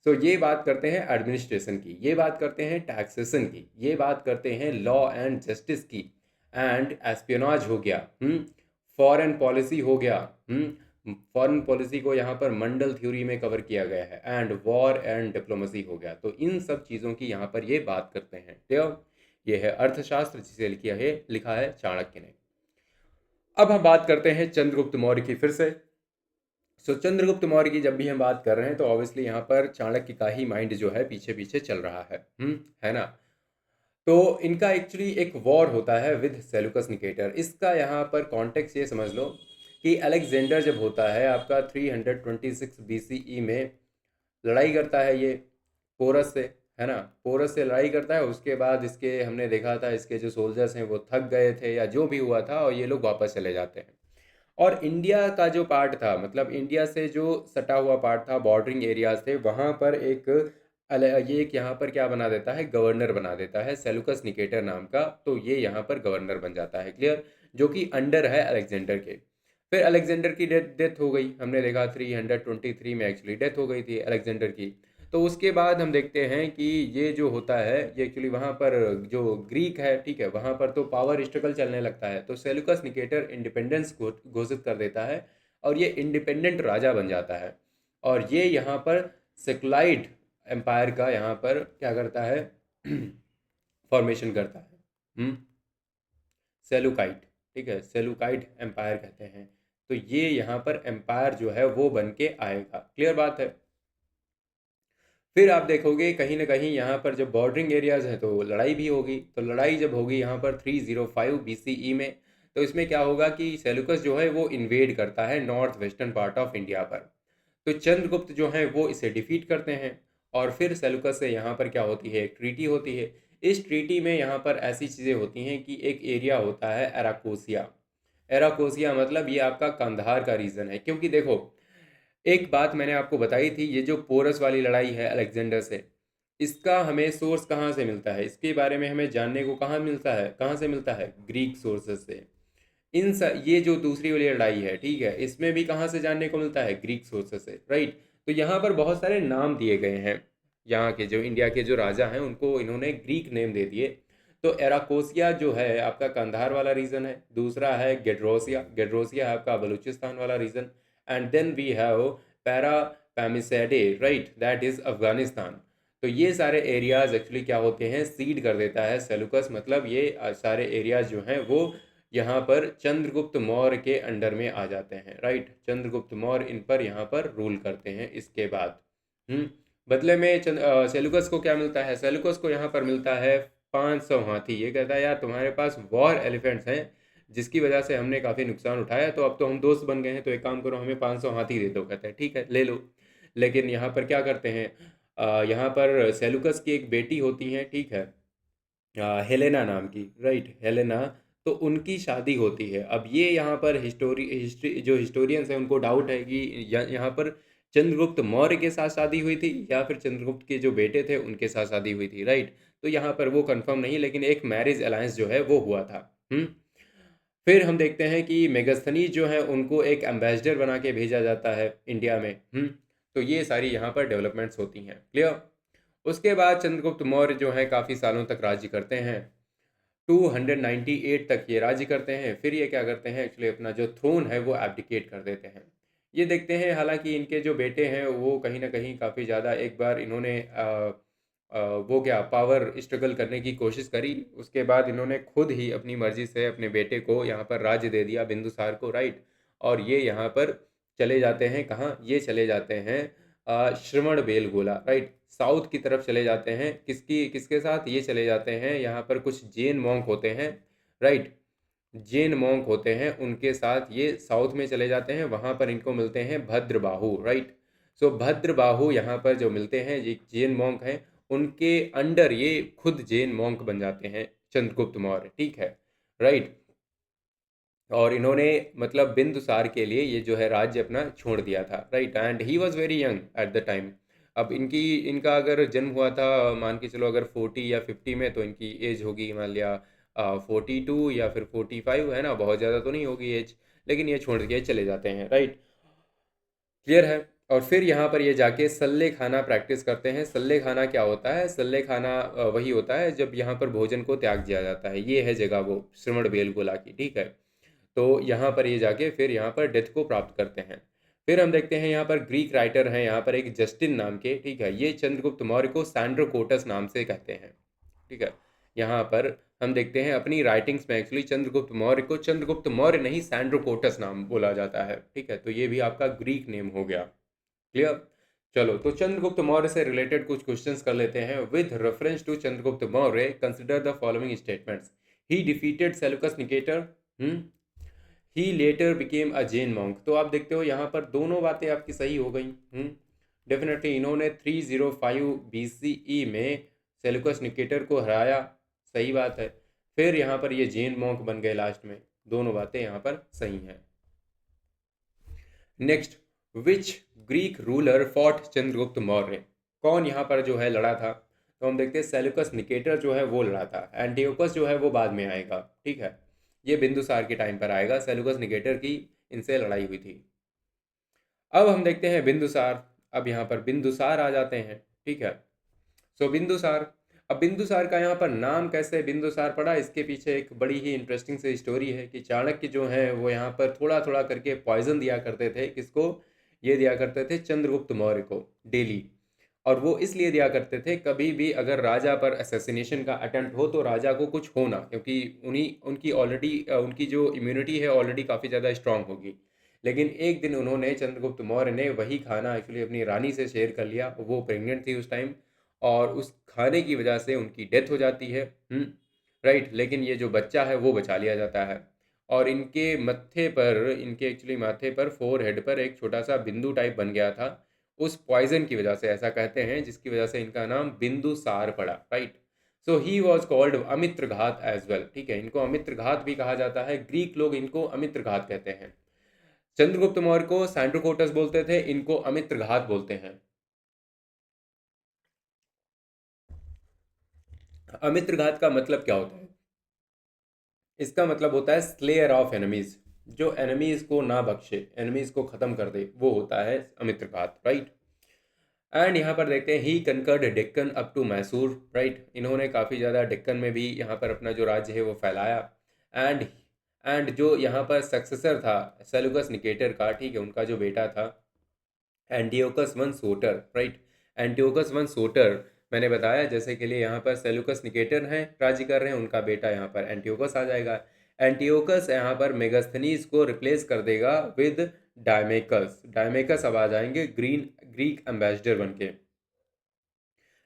सो ये बात करते हैं एडमिनिस्ट्रेशन की, ये बात करते हैं टैक्सेशन की, ये बात करते हैं लॉ एंड जस्टिस की, एंड एस्पियोनाज हो गया, फॉरेन पॉलिसी हो गया, फॉरेन पॉलिसी को यहाँ पर मंडल थ्योरी में कवर किया गया है, एंड वॉर एंड डिप्लोमेसी हो गया। तो इन सब चीज़ों की यहाँ पर ये बात करते हैं। तो ये है अर्थशास्त्र, जिसे लिखा है चाणक्य ने। अब हम बात करते हैं चंद्रगुप्त मौर्य की फिर से। चंद्रगुप्त मौर्य की जब भी हम बात कर रहे हैं तो ऑब्वियसली यहाँ पर चाणक्य का ही माइंड जो है पीछे पीछे चल रहा है ना। तो इनका एक्चुअली एक वॉर होता है विद सेल्यूकस निकेटर। इसका यहाँ पर कॉन्टेक्स्ट ये समझ लो कि अलेक्जेंडर जब होता है आपका 326 BCE में, लड़ाई करता है ये पोरस से, है ना। पोरस से लड़ाई करता है, उसके बाद इसके हमने देखा था इसके जो सोल्जर्स हैं वो थक गए थे या जो भी हुआ था, और ये लोग वापस चले जाते हैं। और इंडिया का जो पार्ट था, मतलब इंडिया से जो सटा हुआ पार्ट था, बॉर्डरिंग एरियाज थे, वहाँ पर एक ये एक यहाँ पर क्या बना देता है, गवर्नर बना देता है सेलुकस निकेटर नाम का, तो ये यहाँ पर गवर्नर बन जाता है, क्लियर, जो कि अंडर है अलेक्जेंडर के। फिर अलेक्जेंडर की डेथ हो गई, हमने देखा 323 में एक्चुअली डेथ हो गई थी अलेक्जेंडर की। तो उसके बाद हम देखते हैं कि ये जो होता है ये एक्चुअली वहाँ पर जो ग्रीक है, ठीक है, वहाँ पर तो पावर स्ट्रगल चलने लगता है, तो सेलुकस निकेटर इंडिपेंडेंस घोषित कर देता है और ये इंडिपेंडेंट राजा बन जाता है। और ये यहाँ पर सेकुलाइड एम्पायर का यहाँ पर क्या करता है, फॉर्मेशन करता है, सेलुकाइड, ठीक है, सेलुकाइड एम्पायर कहते हैं। तो ये यहाँ पर एम्पायर जो है वो बन के आएगा, क्लियर बात है। फिर आप देखोगे कहीं ना कहीं यहाँ पर जब बॉर्डरिंग एरियाज हैं तो लड़ाई भी होगी, तो लड़ाई जब होगी यहाँ पर 305 BCE में, तो इसमें क्या होगा कि सेलुकस जो है वो इन्वेड करता है north western part of India पर। तो चंद्रगुप्त जो है वो इसे डिफीट करते हैं और फिर सेलुकस से यहाँ पर क्या होती है, एक ट्रीटी होती है। इस ट्रीटी में यहाँ पर ऐसी चीज़ें होती हैं कि एक एरिया होता है एराकोसिया। एराकोसिया मतलब ये आपका कंधार का रीजन है, क्योंकि देखो एक बात मैंने आपको बताई थी, ये जो पोरस वाली लड़ाई है अलेक्जेंडर से, इसका हमें सोर्स कहाँ से मिलता है, इसके बारे में हमें जानने को कहाँ मिलता है, कहाँ से मिलता है, ग्रीक सोर्सेज से। ये जो दूसरी वाली लड़ाई है, ठीक है, इसमें भी कहाँ से जानने को मिलता है, ग्रीक सोर्सेस से, राइट। तो यहाँ पर बहुत सारे नाम दिए गए हैं, यहाँ के जो इंडिया के जो राजा हैं उनको इन्होंने ग्रीक नेम दे दिए। तो एराकोसिया जो है आपका कंधार वाला रीजन है, दूसरा है गेड्रोसिया, गेड्रोसिया है आपका बलूचिस्तान वाला region, and then we have Paropamisadae, right, that is Afghanistan. तो ये सारे एरियाज एक्चुअली क्या होते हैं, सीड कर देता है सेलुकस, मतलब ये सारे एरियाज जो हैं वो यहाँ पर चंद्रगुप्त मौर्य के अंडर में आ जाते हैं, राइट। चंद्रगुप्त मौर्य इन पर यहाँ पर रूल करते हैं इसके बाद। बदले में सेलुकस को क्या मिलता है, सेलुकस को यहाँ पर मिलता है 500 हाथी। ये कहता है यार तुम्हारे पास वॉर एलिफेंट्स हैं जिसकी वजह से हमने काफ़ी नुकसान उठाया, तो अब तो हम दोस्त बन गए हैं, तो एक काम करो हमें 500 हाथी दे दो। कहते हैं ठीक है ले लो। लेकिन यहाँ पर क्या करते हैं, यहाँ पर सेलुकस की एक बेटी होती है, ठीक है, हेलेना नाम की, राइट, हेलेना। तो उनकी शादी होती है। अब ये यहाँ पर हिस्ट्री जो हिस्टोरियंस हैं उनको डाउट है कि यहाँ पर चंद्रगुप्त मौर्य के साथ शादी हुई थी या फिर चंद्रगुप्त के जो बेटे थे उनके साथ शादी हुई थी, राइट। तो यहाँ पर वो कंफर्म नहीं, लेकिन एक मैरिज अलायंस जो है वो हुआ था। फिर हम देखते हैं कि मेगास्थनीज जो है उनको एक एम्बेसडर बना के भेजा जाता है इंडिया में। तो ये सारी यहाँ पर डेवलपमेंट्स होती हैं, क्लियर। उसके बाद चंद्रगुप्त मौर्य जो है काफ़ी सालों तक राज्य करते हैं, 298 तक ये राज्य करते हैं। फिर ये क्या करते हैं, एक्चुअली अपना जो थ्रोन है वो एब्डिकेट कर देते हैं। ये देखते हैं हालांकि इनके जो बेटे हैं वो कहीं ना कहीं काफ़ी ज़्यादा, एक बार इन्होंने वो क्या पावर स्ट्रगल करने की कोशिश करी, उसके बाद इन्होंने खुद ही अपनी मर्जी से अपने बेटे को यहाँ पर राज्य दे दिया, बिंदुसार को, राइट। और ये यहाँ पर चले जाते हैं कहाँ, ये चले जाते हैं श्रवण बेलगोला, राइट, साउथ की तरफ चले जाते हैं। किसके साथ ये चले जाते हैं, यहाँ पर कुछ जैन मॉन्क होते हैं, राइट, जैन मॉन्क होते हैं, उनके साथ ये साउथ में चले जाते हैं। वहाँ पर इनको मिलते हैं भद्रबाहु, राइट। सो भद्रबाहु यहाँ पर जो मिलते हैं ये जैन मॉन्क हैं, उनके अंडर ये खुद जैन मॉन्क बन जाते हैं चंद्रगुप्त मौर्य, ठीक है, राइट। और इन्होंने मतलब बिंदुसार के लिए ये जो है राज्य अपना छोड़ दिया था, right, and he was very young at the time. अब इनका अगर जन्म हुआ था मान के चलो अगर 40 या 50 में, तो इनकी एज होगी मान लिया 42 या फिर 45, है ना, बहुत ज़्यादा तो नहीं होगी एज। लेकिन ये छोड़ के चले जाते हैं, राइट, क्लियर है। और फिर यहाँ पर ये जाके सल्ले खाना प्रैक्टिस करते हैं। सल्ले खाना क्या होता है, सल्ले खाना वही होता है जब यहाँ पर भोजन को त्याग दिया जाता है। ये है जगह वो श्रवण बेलगोला की, ठीक है। तो यहाँ पर ये जाके फिर यहाँ पर डेथ को प्राप्त करते हैं। फिर हम देखते हैं यहाँ पर ग्रीक राइटर हैं यहाँ पर एक जस्टिन नाम के, ठीक है, ये चंद्रगुप्त मौर्य को सैंड्रोकोटस नाम से कहते हैं, ठीक है। यहाँ पर हम देखते हैं अपनी राइटिंग्स में एक्चुअली चंद्रगुप्त मौर्य को चंद्रगुप्त मौर्य नहीं सैंड्रोकोटस नाम बोला जाता है, ठीक है। तो ये भी आपका ग्रीक नेम हो गया, क्लियर। चलो तो चंद्रगुप्त मौर्य से रिलेटेड कुछ क्वेश्चंस कर लेते हैं। With reference to Chandragupta Maurya consider the following statements. He defeated Seleucus Nicator, he later became a Jain monk. तो आप देखते हो यहाँ पर दोनों बातें आपकी सही हो गई। डेफिनेटली इन्होंने 305 BCE में सेलुकस निकेटर को हराया, सही बात है। फिर यहाँ पर ये जैन मॉन्क बन गए लास्ट में, दोनों बातें यहाँ पर सही हैं। Next, which Greek ruler fought Chandragupta Maurya. कौन यहाँ पर जो है लड़ा था, तो हम देखते हैं सेल्यूकस निकेटर जो है वो लड़ा था। एंटियोकस जो है वो बाद में आएगा, ठीक है, ये बिंदुसार के टाइम पर आएगा, सेल्यूकस निकेटर की इनसे लड़ाई हुई थी। अब हम देखते हैं बिंदुसार। अब यहाँ पर बिंदुसार आ जाते हैं, ठीक है। सो बिंदुसार, अब बिंदुसार का यहाँ पर नाम कैसे बिंदुसार पड़ा, इसके पीछे एक बड़ी ही इंटरेस्टिंग सी स्टोरी है कि चाणक्य जो है वो यहाँ पर थोड़ा थोड़ा करके पॉइजन दिया करते थे। किसको? ये दिया करते थे चंद्रगुप्त मौर्य को, डेली। और वो इसलिए दिया करते थे, कभी भी अगर राजा पर असैसिनेशन का अटेम्प्ट हो तो राजा को कुछ हो ना, क्योंकि उन्हीं उनकी ऑलरेडी उनकी जो इम्यूनिटी है ऑलरेडी काफ़ी ज़्यादा स्ट्रांग होगी। लेकिन एक दिन उन्होंने, चंद्रगुप्त मौर्य ने वही खाना एक्चुअली अपनी रानी से शेयर कर लिया, वो प्रेग्नेंट थी उस टाइम, और उस खाने की वजह से उनकी डेथ हो जाती है। राइट, लेकिन ये जो बच्चा है वो बचा लिया जाता है। और इनके मत्थे पर, इनके एक्चुअली माथे पर, फोर हेड पर एक छोटा सा बिंदु टाइप बन गया था उस पॉइजन की वजह से, ऐसा कहते हैं, जिसकी वजह से इनका नाम बिंदुसार पड़ा। Right, so he was called Amitraghata as well, ठीक है, इनको अमित्र घात भी कहा जाता है, ग्रीक लोग इनको अमित्र घात कहते हैं। चंद्रगुप्त मौर्य को सैंड्रोकोटस बोलते थे, इनको अमित्र घात बोलते हैं। अमित्र घात का मतलब क्या होता है? इसका मतलब होता है स्लेयर ऑफ एनिमीज, जो एनिमीज को ना बख्शे, एनिमीज को खत्म कर दे, वो होता है अमित्र घात। राइट, एंड यहाँ पर देखते हैं he conquered Deccan up to Mysore. Right, इन्होंने काफ़ी ज़्यादा डेक्कन में भी यहाँ पर अपना जो राज्य है वो फैलाया। एंड जो यहाँ पर सक्सेसर था सेलुकस निकेटर का, ठीक है, उनका जो बेटा था Antiochus one sorter. Right, Antiochus one sorter, मैंने बताया जैसे के लिए यहाँ पर सेलुकस निकेटर हैं राज्य कर रहे हैं, उनका बेटा यहाँ पर एंटियोकस आ जाएगा। एंटियोकस यहाँ पर मेगास्थनीज को रिप्लेस कर देगा विद डायमेकस। डायमेकस अब आ जाएंगे ग्रीक एम्बेसडर बन के।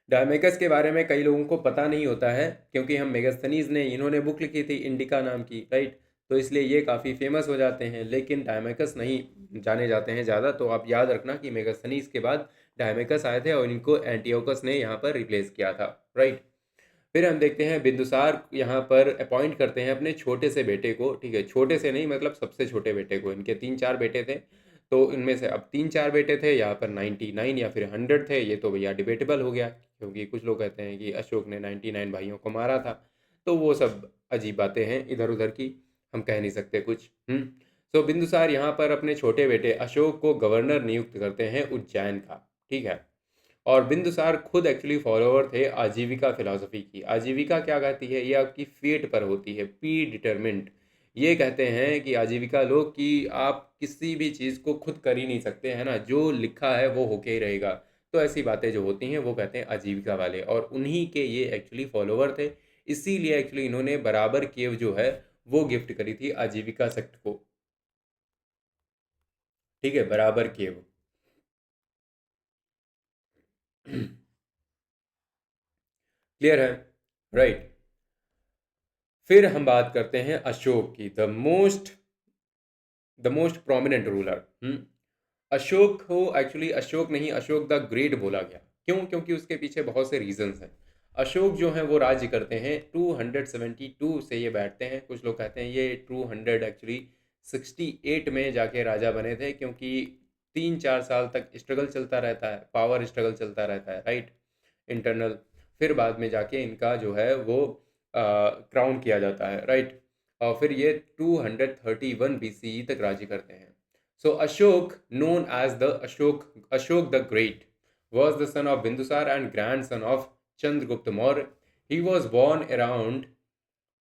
डायमेकस के बारे में कई लोगों को पता नहीं होता है, क्योंकि हम मेगास्थनीज ने, इन्होंने बुक लिखी थी इंडिका नाम की। राइट, तो इसलिए ये काफ़ी फेमस हो जाते हैं, लेकिन डायमेकस नहीं जाने जाते हैं ज़्यादा। तो आप याद रखना कि मेगास्थनीज के बाद डायमेकस आए थे और इनको एंटियोकस ने यहाँ पर रिप्लेस किया था। राइट, फिर हम देखते हैं बिंदुसार यहाँ पर अपॉइंट करते हैं अपने छोटे से बेटे को, ठीक है, छोटे से नहीं मतलब सबसे छोटे बेटे को, इनके 3-4 बेटे थे, तो इनमें से अब 3-4 बेटे थे, यहाँ पर 99 या फिर 100 थे, ये तो भैया डिबेटेबल हो गया, क्योंकि कुछ लोग कहते हैं कि अशोक ने 99 भाइयों को मारा था, तो वो सब अजीब बातें हैं इधर उधर की, हम कह नहीं सकते कुछ। सो बिंदुसार यहाँ पर अपने छोटे बेटे अशोक को गवर्नर नियुक्त करते हैं उज्जैन का, ठीक है। और बिंदुसार खुद एक्चुअली फॉलोअर थे आजीविका फिलॉसफी की। आजीविका क्या कहती है? ये आपकी फेट पर होती है, पी डिटरमिंड। ये कहते हैं कि आजीविका लोग कि आप किसी भी चीज़ को खुद कर ही नहीं सकते, है ना, जो लिखा है वो होके ही रहेगा। तो ऐसी बातें जो होती हैं वो कहते हैं आजीविका वाले, और उन्हीं के ये एक्चुअली फॉलोअर थे। इसीलिए एक्चुअली इन्होंने बराबर केव जो है वो गिफ्ट करी थी आजीविका सेक्ट को, ठीक है, बराबर केव। क्लियर है? राइट, फिर हम बात करते हैं अशोक की, the most prominent ruler. Ashok को एक्चुअली अशोक नहीं, अशोक द ग्रेट बोला गया। क्यों? क्योंकि उसके पीछे बहुत से रीजंस हैं। अशोक जो है वो राज्य करते हैं 272 से, ये बैठते हैं, कुछ लोग कहते हैं ये 200 एक्चुअली 68 में जाके राजा बने थे, क्योंकि 3-4 साल तक स्ट्रगल चलता रहता है, पावर स्ट्रगल चलता रहता है, राइट, इंटरनल। फिर बाद में जाके इनका जो है वो क्राउन किया जाता है, राइट, और फिर ये 231 BCE तक राज्य करते हैं। सो Ashok, known as the Ashok the Great, was the son of Bindusar and grandson of Chandragupta Maurya. He was born around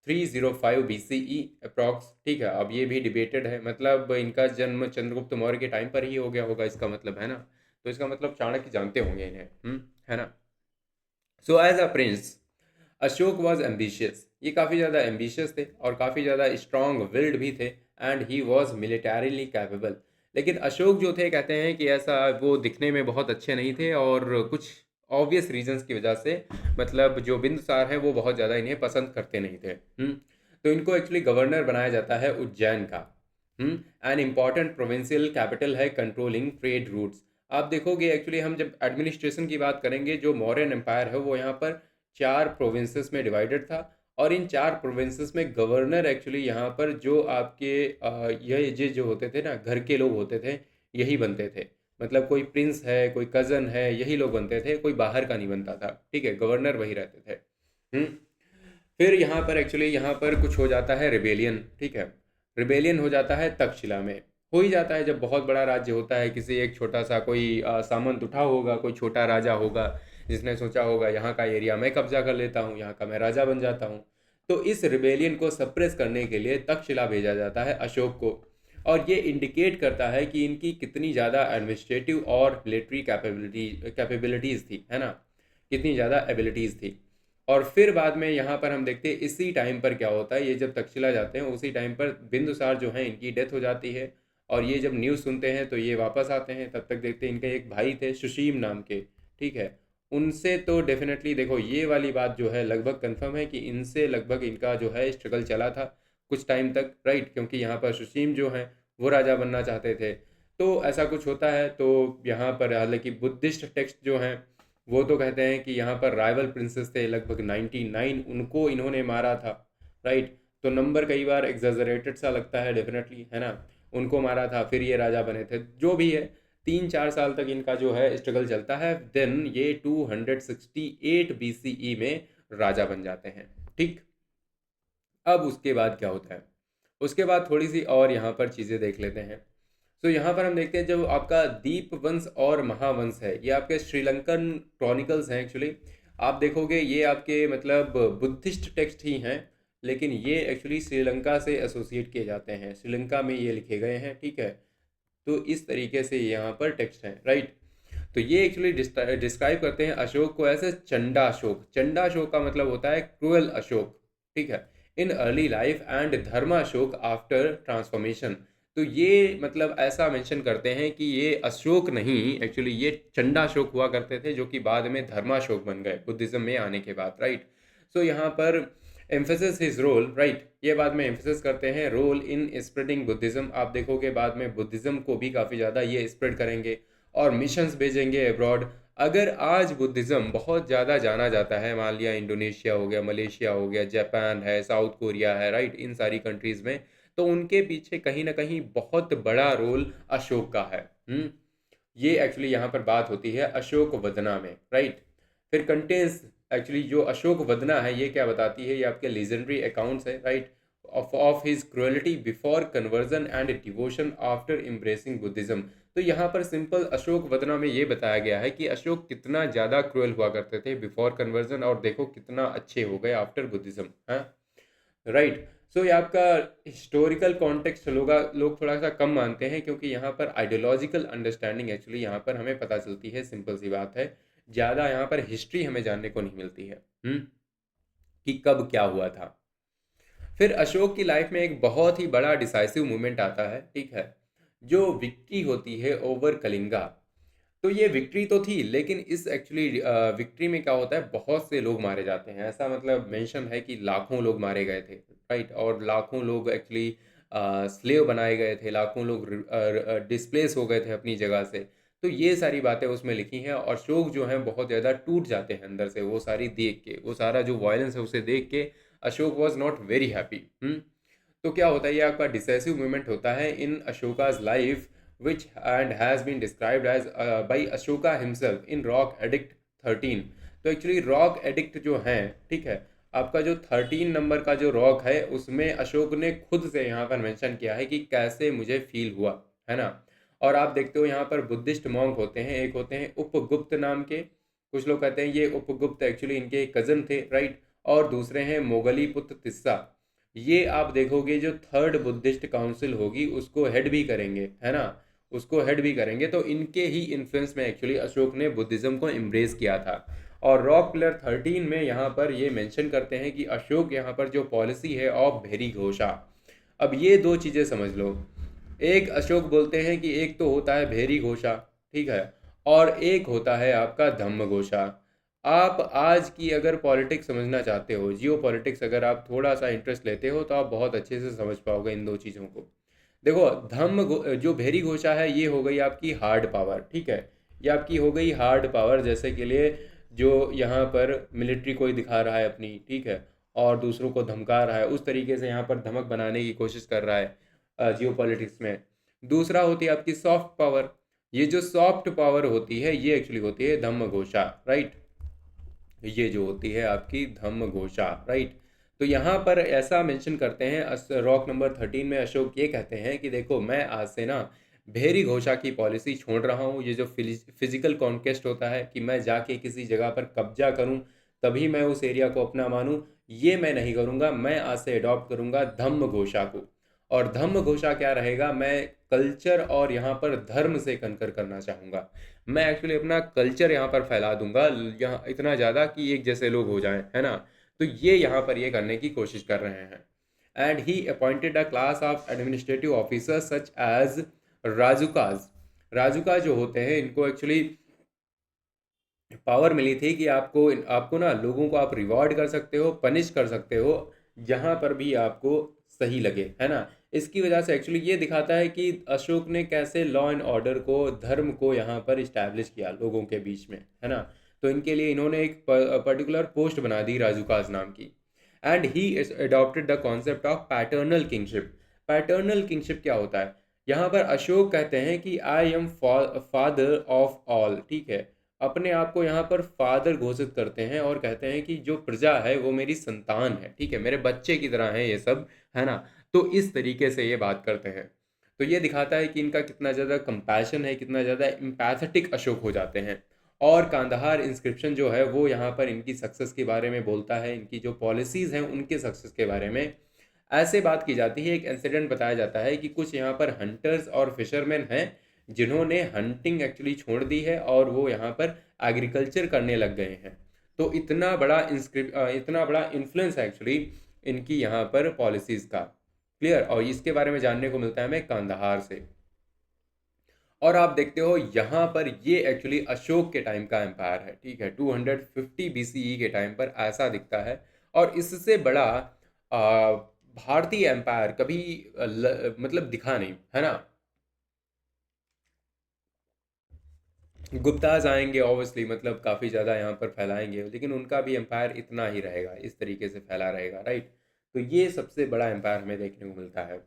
305 BCE approx, ठीक है। अब ये भी डिबेटेड है, मतलब इनका जन्म चंद्रगुप्त मौर्य के टाइम पर ही हो गया होगा, इसका मतलब, है ना, तो इसका मतलब चाणक्य जानते होंगे इन्हें, है ना। So as a prince Ashoka was ambitious, ये काफ़ी ज़्यादा एम्बिशियस थे और काफ़ी ज़्यादा स्ट्रॉन्ग विल्ड भी थे, and he was militarily capable. लेकिन अशोक जो थे, कहते हैं कि ऐसा वो दिखने में बहुत अच्छे नहीं थे, और कुछ ऑब्वियस रीजंस की वजह से, मतलब जो बिंदुसार हैं वो बहुत ज़्यादा इन्हें पसंद करते नहीं थे। तो इनको एक्चुअली गवर्नर बनाया जाता है उज्जैन का। एन इम्पॉर्टेंट प्रोविंशियल कैपिटल है कंट्रोलिंग ट्रेड रूट्स। आप देखोगे एक्चुअली हम जब एडमिनिस्ट्रेशन की बात करेंगे, जो मौर्यन एम्पायर है वो यहाँ पर 4 प्रोविंसेस में डिवाइडेड था, और इन 4 प्रोविंसेस में गवर्नर एक्चुअली यहाँ पर जो आपके ये जो होते थे ना, घर के लोग होते थे, यही बनते थे। मतलब कोई प्रिंस है, कोई कज़न है, यही लोग बनते थे, कोई बाहर का नहीं बनता था, ठीक है, गवर्नर वही रहते थे। फिर यहाँ पर एक्चुअली यहाँ पर कुछ हो जाता है रिबेलियन, ठीक है, रिबेलियन हो जाता है तक्षशिला में। हो ही जाता है जब बहुत बड़ा राज्य होता है, किसी एक छोटा सा कोई सामंत उठा होगा, कोई छोटा राजा होगा जिसने सोचा होगा यहाँ का एरिया मैं कब्जा कर लेता हूँ, यहाँ का मैं राजा बन जाता हूँ। तो इस रिबेलियन को सप्रेस करने के लिए तक्षशिला भेजा जाता है अशोक को। और ये इंडिकेट करता है कि इनकी कितनी ज़्यादा एडमिनिस्ट्रेटिव और मिलिट्री कैपेबिलिटीज़ थी, है ना, कितनी ज़्यादा एबिलिटीज़ थी। और फिर बाद में यहाँ पर हम देखते हैं इसी टाइम पर क्या होता है, ये जब तक्षशिला जाते हैं उसी टाइम पर बिंदुसार जो है इनकी डेथ हो जाती है। और ये जब न्यूज़ सुनते हैं तो ये वापस आते हैं, तब तक देखते हैं इनके एक भाई थे सुशीम नाम के, ठीक है, उनसे तो डेफिनेटली देखो ये वाली बात जो है लगभग कंफर्म है कि इनसे लगभग इनका जो है स्ट्रगल चला था कुछ टाइम तक, राइट, क्योंकि यहाँ पर सुशीम जो हैं वो राजा बनना चाहते थे। तो ऐसा कुछ होता है। तो यहाँ पर हालांकि बुद्धिस्ट टेक्स्ट जो हैं वो तो कहते हैं कि यहाँ पर राइवल प्रिंसेस थे लगभग 99, उनको इन्होंने मारा था, राइट। तो नंबर कई बार एग्जैजरेटेड सा लगता है डेफिनेटली, है ना, उनको मारा था फिर ये राजा बने थे, जो भी है। 3-4 साल तक इनका जो है स्ट्रगल चलता है, देन ये 268 BCE में राजा बन जाते हैं, ठीक। अब उसके बाद क्या होता है, उसके बाद थोड़ी सी और यहाँ पर चीज़ें देख लेते हैं। तो यहाँ पर हम देखते हैं जो आपका दीप वंश और महावंश है, ये आपके श्रीलंकन क्रॉनिकल्स हैं एक्चुअली। आप देखोगे ये आपके मतलब बुद्धिस्ट टेक्स्ट ही हैं, लेकिन ये एक्चुअली श्रीलंका से एसोसिएट किए जाते हैं, श्रीलंका में ये लिखे गए हैं, ठीक है। तो इस तरीके से यहाँ पर टेक्स्ट हैं, राइट। तो ये एक्चुअली डिस्क्राइब करते हैं अशोक को ऐसे चंडा अशोक। चंडा अशोक का मतलब होता है क्रूअल अशोक, ठीक है, in early life and Dharma Ashok after transformation. तो ये मतलब ऐसा मेंशन करते हैं कि ये अशोक नहीं, एक्चुअली ये चंडा अशोक हुआ करते थे, जो कि बाद में धर्माशोक बन गए बुद्धिज्म में आने के बाद, राइट। सो यहाँ पर एम्फेसिस हिज रोल, राइट, ये बाद में एम्फेसिस करते हैं रोल इन स्प्रेडिंग बुद्धिज्म। आप देखोगे बाद में बुद्धिज्म को भी काफ़ी ज़्यादा ये स्प्रेड करेंगे और मिशंस भेजेंगे अब्रॉड। अगर आज बुद्धिज़्म बहुत ज़्यादा जाना जाता है, मान लिया इंडोनेशिया हो गया, मलेशिया हो गया, जापान है, साउथ कोरिया है, राइट, इन सारी कंट्रीज़ में, तो उनके पीछे कहीं ना कहीं बहुत बड़ा रोल अशोक का है। ये एक्चुअली यहाँ पर बात होती है अशोक वदना में, राइट। फिर कंटेंस एक्चुअली जो अशोक वदना है ये क्या बताती है, ये आपके लीजेंडरी अकाउंट्स है, right, of his cruelty before conversion and devotion after embracing Buddhism. तो यहाँ पर सिंपल अशोक वदना में ये बताया गया है कि अशोक कितना ज़्यादा क्रूएल हुआ करते थे बिफोर कन्वर्जन, और देखो कितना अच्छे हो गए आफ्टर बुद्धिज्म, है, राइट। सो ये आपका हिस्टोरिकल कॉन्टेक्स्ट लोग थोड़ा सा कम मानते हैं, क्योंकि यहाँ पर आइडियोलॉजिकल अंडरस्टैंडिंग एक्चुअली यहाँ पर हमें पता चलती है, सिंपल सी बात है। ज़्यादा यहाँ पर हिस्ट्री हमें जानने को नहीं मिलती है कि कब क्या हुआ था। फिर अशोक की लाइफ में एक बहुत ही बड़ा डिसाइसिव मूवमेंट आता है, ठीक है, जो विक्ट्री होती है ओवर कलिंगा। तो ये विक्ट्री तो थी, लेकिन इस एक्चुअली विक्ट्री में क्या होता है, बहुत से लोग मारे जाते हैं, ऐसा मतलब मेंशन है कि लाखों लोग मारे गए थे, राइट, और लाखों लोग एक्चुअली स्लेव बनाए गए थे, लाखों लोग डिस्प्लेस हो गए थे अपनी जगह से। तो ये सारी बातें उसमें लिखी हैं, और अशोक जो हैं बहुत ज़्यादा टूट जाते हैं अंदर से, वो सारी देख के, वो सारा जो वायलेंस है उसे देख के Ashok was not very happy. तो क्या होता है, ये आपका डिसेसिव मूवमेंट होता है इन Ashoka's life, which and has been described as by Ashoka himself in Rock Edict 13। तो एक्चुअली रॉक एडिक्ट जो हैं, ठीक है, आपका जो 13 नंबर का जो रॉक है उसमें अशोक ने खुद से यहाँ पर मेंशन किया है कि कैसे मुझे फील हुआ, है ना। और आप देखते हो यहाँ पर बुद्धिस्ट मॉन्क होते हैं, एक होते हैं उपगुप्त नाम के, कुछ लोग कहते हैं ये उपगुप्त एक्चुअली इनके कज़न थे, राइट, और दूसरे हैं मोगली पुत्र तिस्सा। ये आप देखोगे जो थर्ड बुद्धिस्ट काउंसिल होगी उसको हेड भी करेंगे, है ना, उसको हेड भी करेंगे। तो इनके ही इन्फ्लुएंस में एक्चुअली अशोक ने बुद्धिज़्म को एम्ब्रेस किया था। और रॉक पिलर 13 में यहाँ पर ये मेंशन करते हैं कि अशोक यहाँ पर जो पॉलिसी है ऑफ भेरी घोषा। अब ये दो चीज़ें समझ लो, एक अशोक बोलते हैं कि एक तो होता है भेरी घोषा, ठीक है, और एक होता है आपका धम्म घोषा। आप आज की अगर पॉलिटिक्स समझना चाहते हो, जियो पॉलिटिक्स अगर आप थोड़ा सा इंटरेस्ट लेते हो, तो आप बहुत अच्छे से समझ पाओगे इन दो चीज़ों को। देखो, जो भेरी घोषा है ये हो गई आपकी हार्ड पावर, ठीक है, ये आपकी हो गई हार्ड पावर, जैसे के लिए जो यहाँ पर मिलिट्री कोई दिखा रहा है अपनी, ठीक है, और दूसरों को धमका रहा है, उस तरीके से यहाँ पर धमक बनाने की कोशिश कर रहा है जियो पॉलिटिक्स में। दूसरा होती है आपकी सॉफ्ट पावर, ये जो सॉफ्ट पावर होती है ये एक्चुअली होती है धम्म घोषा, राइट। ये जो होती है आपकी धम्म घोषा, राइट। तो यहाँ पर ऐसा मेंशन करते हैं रॉक नंबर 13 में अशोक ये कहते हैं कि देखो मैं आज से ना भेरी घोषा की पॉलिसी छोड़ रहा हूँ। ये जो फिजिकल कॉन्क्वेस्ट होता है कि मैं जाके किसी जगह पर कब्जा करूँ तभी मैं उस एरिया को अपना मानूँ, ये मैं नहीं करूँगा। मैं आज से अडॉप्ट करूँगा धम्म घोषा को। और धम्म घोषा क्या रहेगा, मैं कल्चर और यहाँ पर धर्म से कनकर करना चाहूँगा। मैं एक्चुअली अपना कल्चर यहाँ पर फैला दूंगा यहाँ इतना ज़्यादा कि एक जैसे लोग हो जाएं, है ना। तो ये यहाँ पर ये करने की कोशिश कर रहे हैं। And he appointed a class of administrative officers such as Rajukas. Rajuka जो होते हैं इनको एक्चुअली पावर मिली थी कि आपको आपको ना लोगों को आप रिवॉर्ड कर सकते हो, पनिश कर सकते हो जहाँ पर भी आपको सही लगे, है ना। इसकी वजह से एक्चुअली ये दिखाता है कि अशोक ने कैसे लॉ एंड ऑर्डर को, धर्म को यहाँ पर इस्टेब्लिश किया लोगों के बीच में, है ना। तो इनके लिए इन्होंने एक पर्टिकुलर पोस्ट बना दी राजूकाज नाम की। And he adopted the concept of paternal kingship. Paternal kingship क्या होता है, यहाँ पर अशोक कहते हैं कि I am father of all, ठीक है। अपने आप को यहाँ पर फादर घोषित करते हैं और कहते हैं कि जो प्रजा है वो मेरी संतान है, ठीक है, मेरे बच्चे की तरह है ये सब, है ना। तो इस तरीके से ये बात करते हैं। तो ये दिखाता है कि इनका कितना ज़्यादा कंपैशन है, कितना ज़्यादा एम्पैथेटिक अशोक हो जाते हैं। और कांधार इंस्क्रिप्शन जो है वो यहाँ पर इनकी सक्सेस के बारे में बोलता है, इनकी जो पॉलिसीज़ हैं उनके सक्सेस के बारे में ऐसे बात की जाती है। एक इंसिडेंट बताया जाता है कि कुछ यहाँ पर हंटर्स और फिशरमैन हैं जिन्होंने हंटिंग एक्चुअली छोड़ दी है और वो यहाँ पर एग्रीकल्चर करने लग गए हैं। तो इतना बड़ा इन्फ्लुएंस है एक्चुअली इनकी यहाँ पर पॉलिसीज़ का। क्लियर। और इसके बारे में जानने को मिलता है हमें कांधार से। और आप देखते हो यहाँ पर ये एक्चुअली अशोक के टाइम का एम्पायर है, ठीक है। 250 BCE के टाइम पर ऐसा दिखता है। और इससे बड़ा भारतीय एम्पायर कभी मतलब दिखा नहीं, है ना। गुप्ताज आएंगे ऑब्वियसली, मतलब काफ़ी ज़्यादा यहाँ पर फैलाएंगे, लेकिन उनका भी एम्पायर इतना ही रहेगा, इस तरीके से फैला रहेगा, राइट। तो ये सबसे बड़ा एम्पायर हमें देखने को मिलता है।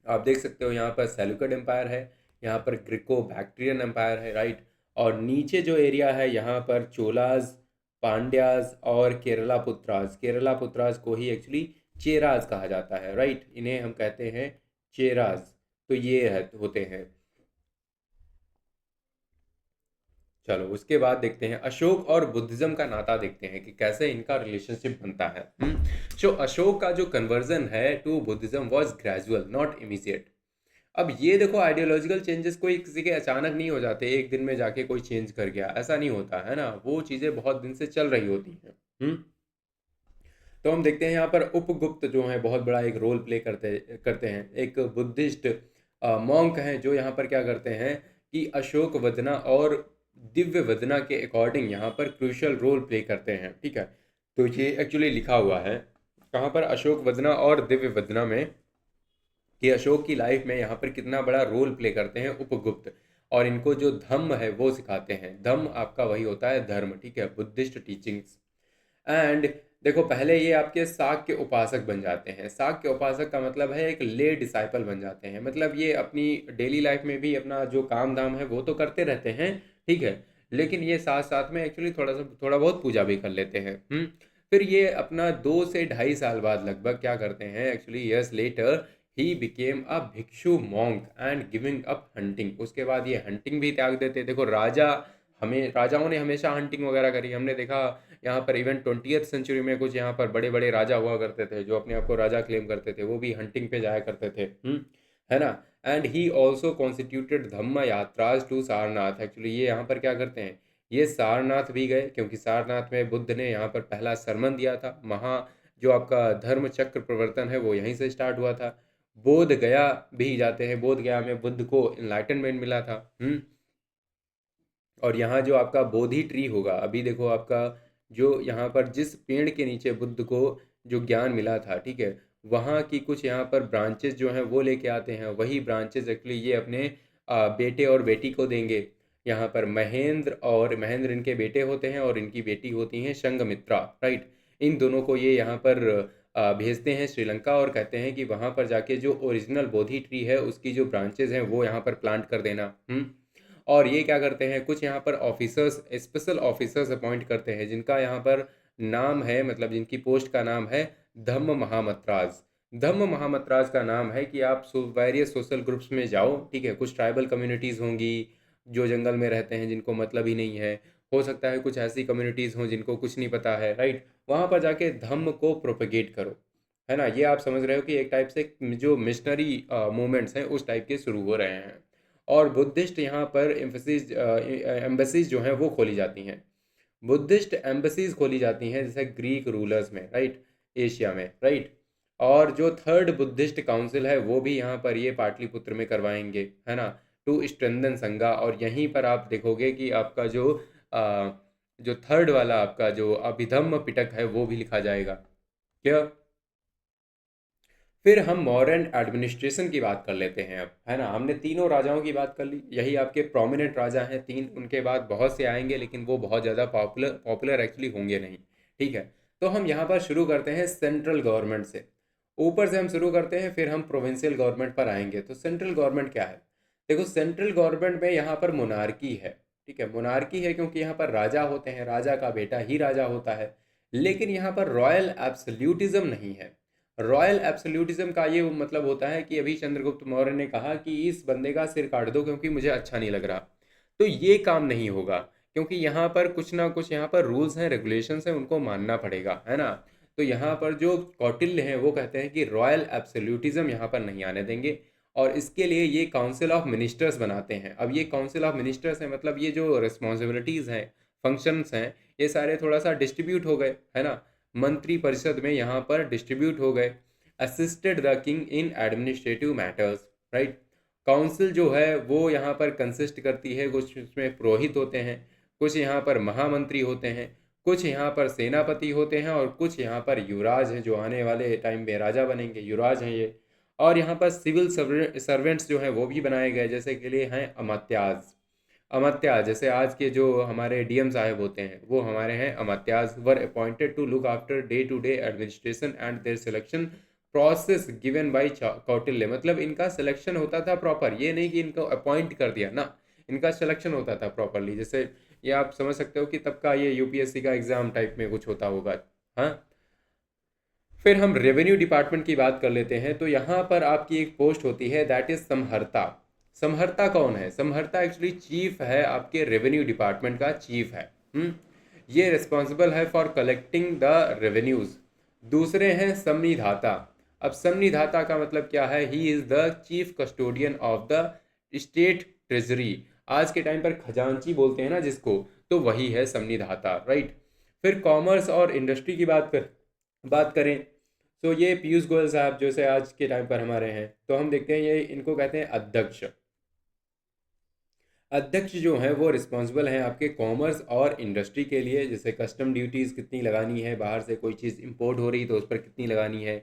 आप देख सकते हो यहाँ पर सेल्यूकड एम्पायर है, यहाँ पर ग्रिको बैक्ट्रियन एम्पायर है, राइट। और नीचे जो एरिया है यहाँ पर चोलाज, पांड्याज और केरला पुत्राज। केरला पुत्राज को ही एक्चुअली चेराज कहा जाता है, राइट। इन्हें हम कहते हैं चेराज। तो ये होते हैं। चलो उसके बाद देखते हैं अशोक और बुद्धिज्म का नाता, देखते हैं कि कैसे इनका रिलेशनशिप बनता है। सो अशोक का जो कन्वर्जन है to Buddhism was gradual not immediate. अब ये देखो आइडियोलॉजिकल चेंजेस कोई किसी के अचानक नहीं हो जाते, एक दिन में जाके कोई चेंज कर गया, ऐसा नहीं होता है ना। वो चीज़ें बहुत दिन से चल रही होती हैं। तो हम देखते हैं यहाँ पर उपगुप्त जो है बहुत बड़ा एक रोल प्ले करते करते हैं। एक बुद्धिस्ट मॉन्क हैं जो यहाँ पर क्या करते हैं कि अशोक वदना और दिव्य वदना के अकॉर्डिंग यहाँ पर क्रूशल रोल प्ले करते हैं, ठीक है। तो ये एक्चुअली लिखा हुआ है कहाँ पर, अशोक वदना और दिव्य वदना में, कि अशोक की लाइफ में यहाँ पर कितना बड़ा रोल प्ले करते हैं उपगुप्त। और इनको जो धम्म है वो सिखाते हैं। धम्म आपका वही होता है धर्म, ठीक है, बुद्धिस्ट टीचिंग्स। एंड देखो पहले ये आपके साग के उपासक बन जाते हैं। साग के उपासक का मतलब है एक ले डिसाइपल बन जाते हैं, मतलब ये अपनी डेली लाइफ में भी अपना जो काम धाम है वो तो करते रहते हैं, ठीक है। लेकिन ये साथ साथ में एक्चुअली थोड़ा बहुत पूजा भी कर लेते हैं। फिर ये अपना 2 से ढाई साल बाद लगभग क्या करते हैं, actually years later he became a bhikshu monk and giving up hunting. उसके बाद ये हंटिंग भी त्याग देते। देखो राजाओं ने हमेशा हंटिंग वगैरह करी, हमने देखा यहाँ पर इवन 20th सेंचुरी में कुछ यहाँ पर बड़े बड़े राजा हुआ करते थे जो अपने आप को राजा क्लेम करते थे, वो भी हंटिंग पे जाया करते थे। है ना। And he also constituted dhamma yatras to Sarnath. Actually ये यहाँ पर क्या करते हैं, ये सारनाथ भी गए क्योंकि सारनाथ में बुद्ध ने यहाँ पर पहला सरमन दिया था। जो आपका धर्म चक्र प्रवर्तन है वो यहीं से स्टार्ट हुआ था। बोध गया भी जाते हैं, बोध गया में बुद्ध को इनलाइटनमेंट मिला था। और यहाँ जो आपका बोधि ट्री होगा, अभी देखो आपका जो यहाँ पर जिस पेड़ के नीचे बुद्ध को जो ज्ञान मिला था, ठीक है, वहाँ की कुछ यहाँ पर ब्रांचेस जो हैं वो लेके आते हैं। वही ब्रांचेस एक्चुअली ये अपने बेटे और बेटी को देंगे। यहाँ पर महेंद्र इनके बेटे होते हैं और इनकी बेटी होती हैं संघमित्रा, राइट। इन दोनों को ये यहाँ पर भेजते हैं श्रीलंका और कहते हैं कि वहाँ पर जाके जो ओरिजिनल बोधि ट्री है उसकी जो ब्रांचेज हैं वो यहाँ पर प्लांट कर देना। और ये क्या करते हैं, कुछ यहाँ पर ऑफिसर्स, स्पेशल ऑफिसर्स अपॉइंट करते हैं, जिनका यहाँ पर नाम है, मतलब जिनकी पोस्ट का नाम है धम्म महामंत्राज। धम्म महामंत्राज का नाम है कि आप वेरियस सोशल ग्रुप्स में जाओ, ठीक है। कुछ ट्राइबल कम्युनिटीज़ होंगी जो जंगल में रहते हैं, जिनको मतलब ही नहीं है। हो सकता है कुछ ऐसी कम्युनिटीज़ हों जिनको कुछ नहीं पता है, राइट। वहाँ पर जाके धम्म को प्रोपेगेट करो, है ना। ये आप समझ रहे हो कि एक टाइप से जो मिशनरी मूवमेंट्स हैं उस टाइप के शुरू हो रहे हैं। और बुद्धिस्ट यहाँ पर एम्बेसीज जो हैं वो खोली जाती हैं। बुद्धिस्ट एम्बेसीज खोली जाती हैं जैसे ग्रीक रूलर्स में, राइट, एशिया में, राइट। और जो थर्ड बुद्धिस्ट काउंसिल है वो भी यहाँ पर ये पाटलिपुत्र में करवाएंगे, है ना, टू स्ट्रेंथन संघा। और यहीं पर आप देखोगे कि आपका जो थर्ड वाला आपका जो अभिधम्म पिटक है वो भी लिखा जाएगा। क्या, फिर हम मॉडर्न एडमिनिस्ट्रेशन की बात कर लेते हैं अब, है ना। हमने तीनों राजाओं की बात कर ली, यही आपके प्रोमिनेंट राजा हैं तीन। उनके बाद बहुत से आएंगे लेकिन वो बहुत ज़्यादा पॉपुलर एक्चुअली होंगे नहीं, ठीक है। तो हम यहाँ पर शुरू करते हैं सेंट्रल गवर्नमेंट से, ऊपर से हम शुरू करते हैं, फिर हम प्रोविंशियल गवर्नमेंट पर आएंगे। तो सेंट्रल गवर्नमेंट क्या है, देखो सेंट्रल गवर्नमेंट में यहाँ पर मोनार्की है, ठीक है। मोनार्की है क्योंकि यहाँ पर राजा होते हैं, राजा का बेटा ही राजा होता है। लेकिन यहाँ पर रॉयल एब्सोल्यूटिज्म नहीं है। रॉयल एब्सोल्यूटिज्म का ये मतलब होता है कि अभी चंद्रगुप्त मौर्य ने कहा कि इस बंदे का सिर काट दो क्योंकि मुझे अच्छा नहीं लग रहा, तो ये काम नहीं होगा, क्योंकि यहाँ पर कुछ ना कुछ यहाँ पर रूल्स हैं, रेगुलेशंस हैं, उनको मानना पड़ेगा, है ना। तो यहाँ पर जो कौटिल्य हैं वो कहते हैं कि रॉयल एब्सोल्यूटिज्म यहाँ पर नहीं आने देंगे, और इसके लिए ये काउंसिल ऑफ मिनिस्टर्स बनाते हैं। अब ये काउंसिल ऑफ मिनिस्टर्स है, मतलब ये जो रिस्पॉन्सिबिलिटीज़ हैं, फंक्शंस हैं, ये सारे थोड़ा सा डिस्ट्रीब्यूट हो गए, है ना, मंत्री परिषद में यहाँ पर डिस्ट्रीब्यूट हो गए। Assisted the king in administrative matters, right. Council जो है वो यहाँ पर कंसिस्ट करती है, कुछ उसमें पुरोहित होते हैं, कुछ यहाँ पर महामंत्री होते हैं, कुछ यहाँ पर सेनापति होते हैं, और कुछ यहाँ पर युवराज हैं जो आने वाले टाइम में राजा बनेंगे, युवराज हैं ये। और यहाँ पर सिविल सर्वेंट्स जो हैं वो भी बनाए गए, जैसे के लिए हैं अमात्याज। अमात्याज जैसे आज के जो हमारे डीएम साहब होते हैं वो हमारे हैं Amatyas. Were appointed to look after day to day administration and their selection process given by Kautilya. मतलब इनका सिलेक्शन होता था प्रॉपर, ये नहीं कि इनको अपॉइंट कर दिया ना, इनका सिलेक्शन होता था प्रॉपरली। जैसे ये आप समझ सकते हो कि तब का ये यूपीएससी का एग्जाम टाइप में कुछ होता होगा, हाँ। फिर हम रेवेन्यू डिपार्टमेंट की बात कर लेते हैं। तो यहाँ पर आपकी एक पोस्ट होती है, दैट इज समहर्ता। समहर्ता कौन है, समहर्ता एक्चुअली चीफ है, आपके रेवेन्यू डिपार्टमेंट का चीफ है। ये रिस्पॉन्सिबल है फॉर कलेक्टिंग द रेवेन्यूज। दूसरे हैं समनिधाता। अब समनिधाता का मतलब क्या है, he is the chief custodian of the state treasury. आज के टाइम पर खजांची बोलते हैं ना जिसको, तो वही है समनिधाता, राइट। फिर कॉमर्स और इंडस्ट्री की बात करें तो ये पीयूष गोयल साहब जैसे आज के टाइम पर हमारे हैं, तो हम देखते हैं ये इनको कहते हैं अध्यक्ष। अध्यक्ष जो हैं वो रिस्पॉन्सिबल हैं आपके कॉमर्स और इंडस्ट्री के लिए, जैसे कस्टम ड्यूटीज़ कितनी लगानी है, बाहर से कोई चीज़ इंपोर्ट हो रही तो उस पर कितनी लगानी है,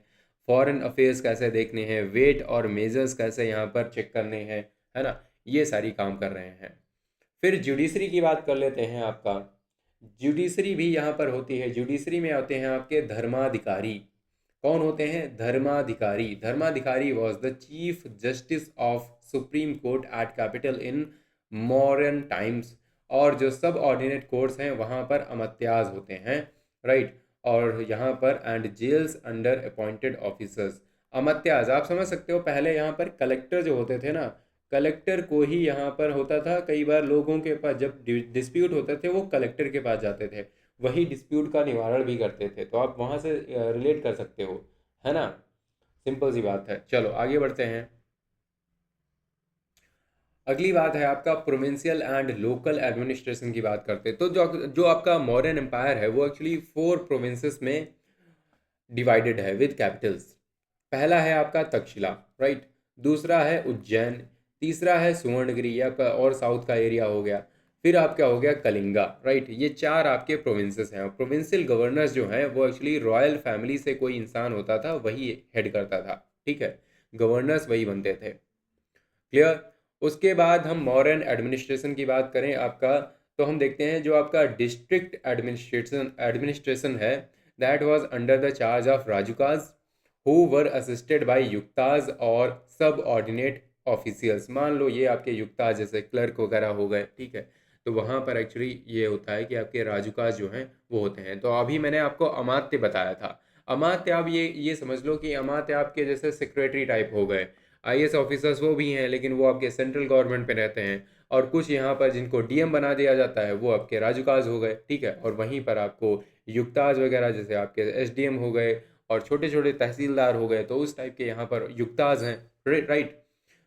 फॉरेन अफेयर्स कैसे देखने हैं, वेट और मेजर्स कैसे यहाँ पर चेक करने हैं, है ना, ये सारी काम कर रहे हैं। फिर जुडिशरी की बात कर लेते हैं। आपका जुडिशरी भी यहाँ पर होती है। जुडिशरी में आते हैं आपके धर्माधिकारी। कौन होते हैं, Dharmadhikari. Dharmadhikari was the chief justice of supreme court at capital in modern times. और जो सब ऑर्डिनेट कोर्ट्स हैं वहाँ पर अमात्याज होते हैं, राइट। और यहाँ पर and jails under appointed officers. Amatyas आप समझ सकते हो, पहले यहाँ पर कलेक्टर जो होते थे ना, कलेक्टर को ही यहाँ पर होता था, कई बार लोगों के पास जब डिस्प्यूट होते थे वो कलेक्टर के पास जाते थे, वही डिस्प्यूट का निवारण भी करते थे। तो आप वहाँ से रिलेट कर सकते हो, है ना, सिंपल सी बात है। चलो आगे बढ़ते हैं। अगली बात है आपका प्रोविंशियल एंड लोकल एडमिनिस्ट्रेशन की बात करते हैं। तो जो जो आपका मौर्यन एम्पायर है वो एक्चुअली 4 प्रोविंसेस में डिवाइडेड है विद कैपिटल्स। पहला है आपका तक्षशिला, राइट। दूसरा है उज्जैन। तीसरा है सुवर्णगिरी या और साउथ का एरिया हो गया। फिर आपका हो गया कलिंगा, राइट। ये 4 आपके प्रोविंसेस हैं। प्रोविंशियल गवर्नर्स जो हैं वो एक्चुअली रॉयल फैमिली से कोई इंसान होता था वही हेड करता था, ठीक है, गवर्नर्स वही बनते थे। क्लियर। उसके बाद हम मॉडर्न एडमिनिस्ट्रेशन की बात करें आपका, तो हम देखते हैं जो आपका डिस्ट्रिक्ट एडमिनिस्ट्रेशन है, that was under the charge of Rajukas who were assisted by Yuktas और सब ऑर्डिनेट ऑफिशियल्स, मान लो ये आपके युक्ता जैसे क्लर्क वगैरह हो गए, ठीक है। तो वहाँ पर एक्चुअली ये होता है कि आपके राजुकाज जो हैं वो होते हैं। तो अभी मैंने आपको अमात्य बताया था। अमात्य आप ये समझ लो कि अमात्य आपके जैसे सेक्रेटरी टाइप हो गए। आईएएस ऑफिसर्स वो भी हैं, लेकिन वो आपके सेंट्रल गवर्नमेंट पे रहते हैं। और कुछ यहाँ पर जिनको डीएम बना दिया जाता है वो आपके राजुकाज हो गए, ठीक है। और वहीं पर आपको युक्ताज वगैरह जैसे आपके एसडीएम हो गए और छोटे छोटे तहसीलदार हो गए, तो उस टाइप के यहाँ पर युक्ताज हैं, राइट।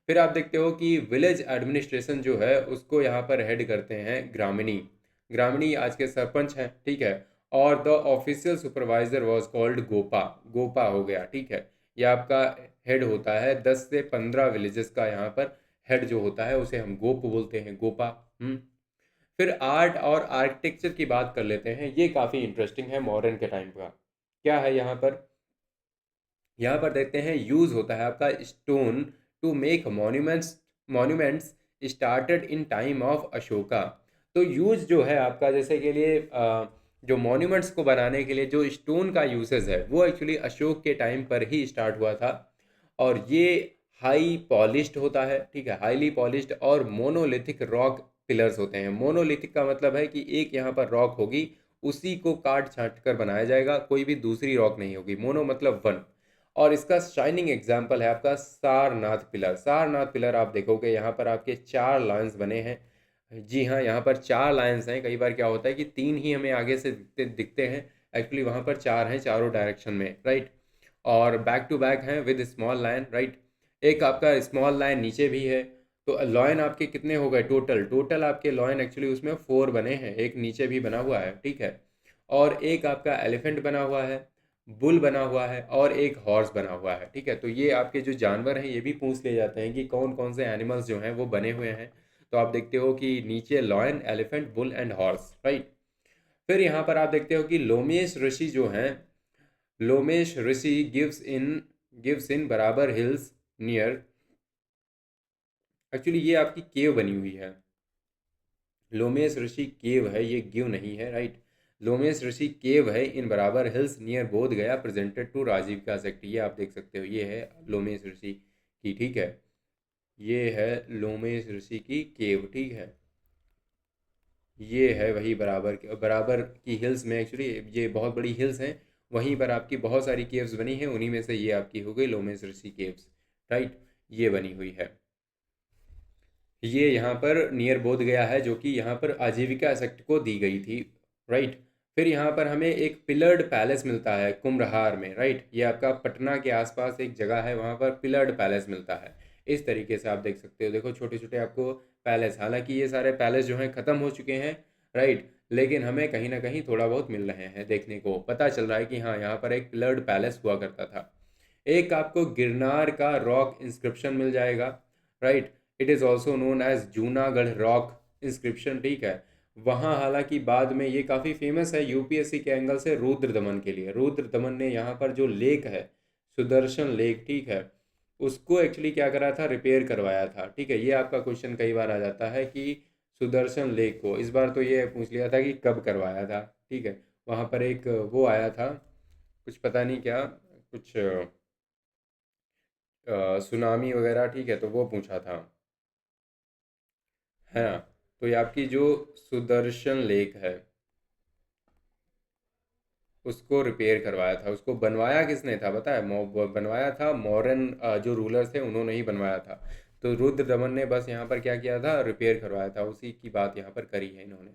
फिर आप देखते हो कि विलेज एडमिनिस्ट्रेशन जो है उसको यहाँ पर हेड करते हैं ग्रामीणी। ग्रामीणी आज के सरपंच हैं, ठीक है। और the official supervisor was called Gopa. Gopa हो गया, ठीक है। यह आपका हेड होता है 10 से 15 विलेजेस का, यहाँ पर हेड जो होता है उसे हम गोप बोलते हैं, गोपा। हम्म। फिर आर्ट और आर्किटेक्चर की बात कर लेते हैं, ये काफ़ी इंटरेस्टिंग है मॉडर्न के टाइम का। क्या है यहाँ पर? यहाँ पर देखते हैं यूज़ होता है आपका stone to make monuments. Monuments started in time of Ashoka. तो यूज़ जो है आपका जैसे के लिए जो मॉन्यूमेंट्स को बनाने के लिए जो स्टोन का यूसेज है वो एक्चुअली अशोक के टाइम पर ही स्टार्ट हुआ था। और ये हाई पॉलिश्ड होता है, ठीक है, हाईली पॉलिश्ड। और मोनोलिथिक रॉक पिलर्स होते हैं। मोनोलिथिक का मतलब है कि एक यहाँ पर रॉक होगी, उसी को काट छांट कर बनाया जाएगा, कोई भी दूसरी रॉक नहीं होगी। मोनो मतलब वन। और इसका शाइनिंग एग्जाम्पल है आपका सारनाथ पिलर। सारनाथ पिलर आप देखोगे यहाँ पर आपके 4 लाइंस बने हैं। जी हाँ, यहाँ पर 4 लाइंस हैं। कई बार क्या होता है कि 3 ही हमें आगे से दिखते हैं, एक्चुअली वहाँ पर 4 हैं चारों डायरेक्शन में, राइट। और बैक टू बैक हैं विद स्मॉल लाइन, राइट। एक आपका स्मॉल लाइन नीचे भी है। तो लॉयन आपके कितने हो गए टोटल? टोटल आपके लॉयन एक्चुअली उसमें 4 बने हैं, एक नीचे भी बना हुआ है, ठीक है। और एक आपका एलिफेंट बना हुआ है, बुल बना हुआ है, और एक हॉर्स बना हुआ है, ठीक है। तो ये आपके जो जानवर हैं ये भी पूछ लिए जाते हैं कि कौन कौन से एनिमल्स जो हैं वो बने हुए हैं। तो आप देखते हो कि नीचे lion, elephant, bull and horse, right. फिर यहाँ पर आप देखते हो कि लोमेश ऋषि जो हैं, लोमेश ऋषि गिव्स इन बराबर हिल्स नियर। एक्चुअली ये आपकी केव बनी हुई है। लोमेश ऋषि केव है, ये गिव नहीं है, राइट। लोमेश ऋषि केव है इन बराबर हिल्स नियर बोध गया, प्रेजेंटेड टू राजीव का सेक्ट। ये आप देख सकते हो, ये है लोमेश ऋषि की, ठीक है। ये है लोमेश ऋषि की केव, ठीक है। ये है वही बराबर बराबर की हिल्स में, एक्चुअली ये बहुत बड़ी हिल्स हैं, वहीं पर आपकी बहुत सारी केव्स बनी हैं, उन्हीं में से ये आपकी हो गई लोमेश ऋषि केव्स, राइट। ये बनी हुई है। ये यहाँ पर नियर बोध गया है, जो कि यहाँ पर आजीविका सेक्ट को दी गई थी, राइट। फिर यहाँ पर हमें एक पिलर्ड पैलेस मिलता है कुम्भरहार में, राइट। ये आपका पटना के आसपास एक जगह है, वहाँ पर पिलर्ड पैलेस मिलता है। इस तरीके से आप देख सकते हो, देखो छोटे छोटे आपको पैलेस। हालांकि ये सारे पैलेस जो हैं ख़त्म हो चुके हैं, राइट। लेकिन हमें कहीं ना कहीं थोड़ा बहुत मिल रहे हैं, देखने को पता चल रहा है कि हाँ यहाँ पर एक पिलर्ड पैलेस हुआ करता था। एक आपको गिरनार का रॉक इंस्क्रिप्शन मिल जाएगा, right. It is also known as Junagadh rock inscription, ठीक है। वहाँ हालांकि बाद में ये काफ़ी फेमस है यूपीएससी के एंगल से, रुद्र दमन के लिए। रुद्र दमन ने यहाँ पर जो लेक है, सुदर्शन लेक, ठीक है, उसको एक्चुअली क्या करा था, रिपेयर करवाया था, ठीक है। ये आपका क्वेश्चन कई बार आ जाता है कि सुदर्शन लेक को, इस बार तो ये पूछ लिया था कि कब करवाया था, ठीक है। वहाँ पर एक वो आया था, कुछ पता नहीं क्या, कुछ सुनामी वगैरह, ठीक है, तो वो पूछा था, है ना। तो ये आपकी जो सुदर्शन लेक है उसको रिपेयर करवाया था। उसको बनवाया किसने था पता है? बनवाया था मौर्यन जो रूलर थे उन्होंने ही बनवाया था। तो रुद्र दमन ने बस यहाँ पर क्या किया था, रिपेयर करवाया था, उसी की बात यहाँ पर करी है इन्होंने।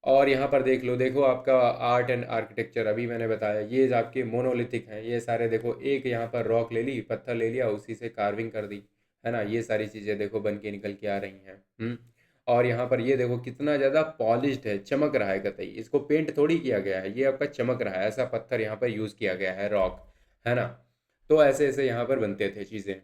और यहाँ पर देख लो, देखो आपका आर्ट एंड आर्किटेक्चर अभी मैंने बताया, ये जो आपके मोनोलिथिक हैं ये सारे, देखो एक यहाँ पर रॉक ले ली, पत्थर ले लिया, उसी से कार्विंग कर दी, है ना। ये सारी चीज़ें देखो बन के निकल के आ रही हैं। और यहाँ पर ये देखो कितना ज़्यादा पॉलिश्ड है, चमक रहा है कतई, इसको पेंट थोड़ी किया गया है, ये आपका चमक रहा है, ऐसा पत्थर यहाँ पर यूज़ किया गया है, रॉक, है ना। तो ऐसे ऐसे यहाँ पर बनते थे चीज़ें।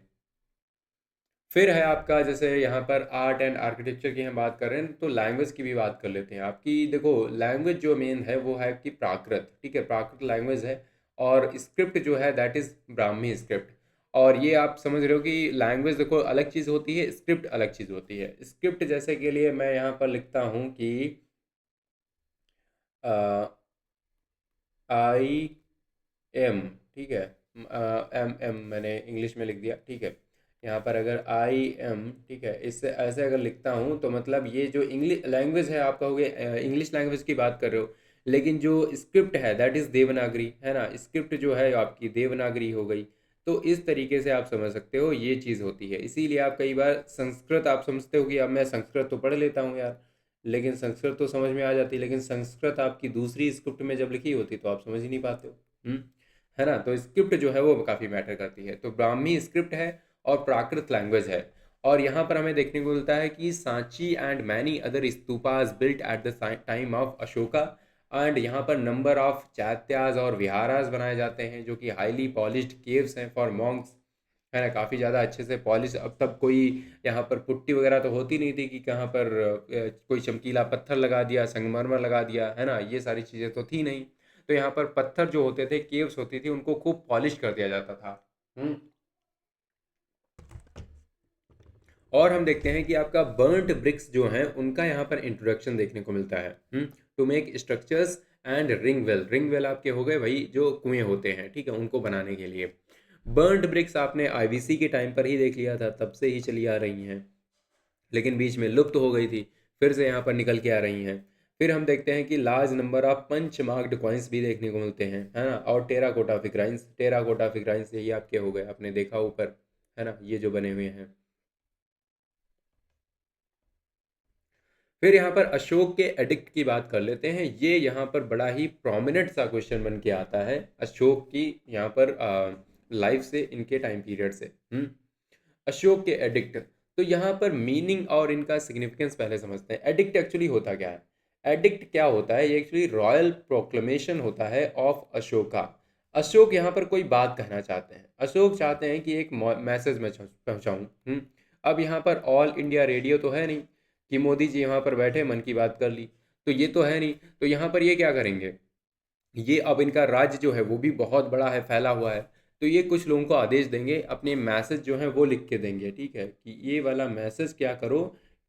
फिर है आपका जैसे यहाँ पर आर्ट एंड आर्किटेक्चर की हम बात कर रहे हैं, तो लैंग्वेज की भी बात कर लेते हैं। आपकी देखो लैंग्वेज जो मेन है वो है आपकी प्राकृत, ठीक है, प्राकृत लैंग्वेज है। और स्क्रिप्ट जो है दैट इज़ ब्राह्मी स्क्रिप्ट। और ये आप समझ रहे हो कि लैंग्वेज देखो अलग चीज़ होती है, स्क्रिप्ट अलग चीज़ होती है। स्क्रिप्ट जैसे के लिए मैं यहाँ पर लिखता हूँ कि आई एम, ठीक है, एम एम मैंने इंग्लिश में लिख दिया, ठीक है। यहाँ पर अगर आई एम, ठीक है, इससे ऐसे अगर लिखता हूँ तो मतलब ये जो इंग्लिश लैंग्वेज है, आप कहोगे इंग्लिश लैंग्वेज की बात कर रहे हो, लेकिन जो स्क्रिप्ट है दैट इज़ देवनागरी, है ना, स्क्रिप्ट जो है आपकी देवनागरी हो गई। तो इस तरीके से आप समझ सकते हो ये चीज़ होती है। इसीलिए आप कई बार संस्कृत आप समझते हो कि अब मैं संस्कृत तो पढ़ लेता हूँ यार, लेकिन संस्कृत तो समझ में आ जाती है, लेकिन संस्कृत आपकी दूसरी स्क्रिप्ट में जब लिखी होती तो आप समझ ही नहीं पाते हो। है ना, तो स्क्रिप्ट जो है वो काफ़ी मैटर करती है। तो ब्राह्मी स्क्रिप्ट है और प्राकृत लैंग्वेज है। और यहाँ पर हमें देखने को मिलता है कि Sanchi and many other stupas built at the time of Ashoka, and यहाँ पर नंबर ऑफ चैत्यास और विहारास बनाए जाते हैं जो कि हाईली पॉलिश्ड केव्स हैं फॉर मॉन्क्स, है ना, काफ़ी ज़्यादा अच्छे से पॉलिश। अब तब कोई यहाँ पर पुट्टी वगैरह तो होती नहीं थी कि कहाँ पर कोई चमकीला पत्थर लगा दिया, संगमरमर लगा दिया, है ना, ये सारी चीज़ें तो थी नहीं। तो यहाँ पर पत्थर जो होते थे, केव्स होती थी, उनको खूब पॉलिश कर दिया जाता था। हम्म। और हम देखते हैं कि आपका बर्न्ट ब्रिक्स जो हैं उनका यहाँ पर इंट्रोडक्शन देखने को मिलता है to make structures and ring well आपके हो गए वही जो कुएं होते हैं, ठीक है, उनको बनाने के लिए। बर्न्ट ब्रिक्स आपने आईवीसी के टाइम पर ही देख लिया था, तब से ही चली आ रही हैं, लेकिन बीच में लुप्त हो गई थी, फिर से यहाँ पर निकल के आ रही हैं। फिर हम देखते हैं कि large number of punch marked coins भी देखने को मिलते हैं, है ना, और टेराकोटा फिग्राइंस यही आपके हो गए, आपने देखा ऊपर, है ना, ये जो बने हुए हैं। फिर यहाँ पर अशोक के एडिक्ट की बात कर लेते हैं। ये यहाँ पर बड़ा ही प्रोमिनेंट सा क्वेश्चन बन के आता है अशोक की यहाँ पर लाइफ से, इनके टाइम पीरियड से। अशोक के एडिक्ट, तो यहाँ पर मीनिंग और इनका सिग्निफिकेंस पहले समझते हैं। एडिक्ट एक्चुअली होता क्या है? एडिक्ट क्या होता है? ये एक्चुअली रॉयल प्रोक्लेमेशन होता है ऑफ अशोका। अशोक यहाँ पर कोई बात कहना चाहते हैं, अशोक चाहते हैं कि एक मैसेज मैं पहुँचाऊँ। अब यहाँ पर ऑल इंडिया रेडियो तो है नहीं कि मोदी जी यहाँ पर बैठे मन की बात कर ली, तो ये तो है नहीं। तो यहाँ पर ये क्या करेंगे, ये अब इनका राज्य जो है वो भी बहुत बड़ा है, फैला हुआ है, तो ये कुछ लोगों को आदेश देंगे, अपने मैसेज जो है वो लिख के देंगे, ठीक है, कि ये वाला मैसेज क्या करो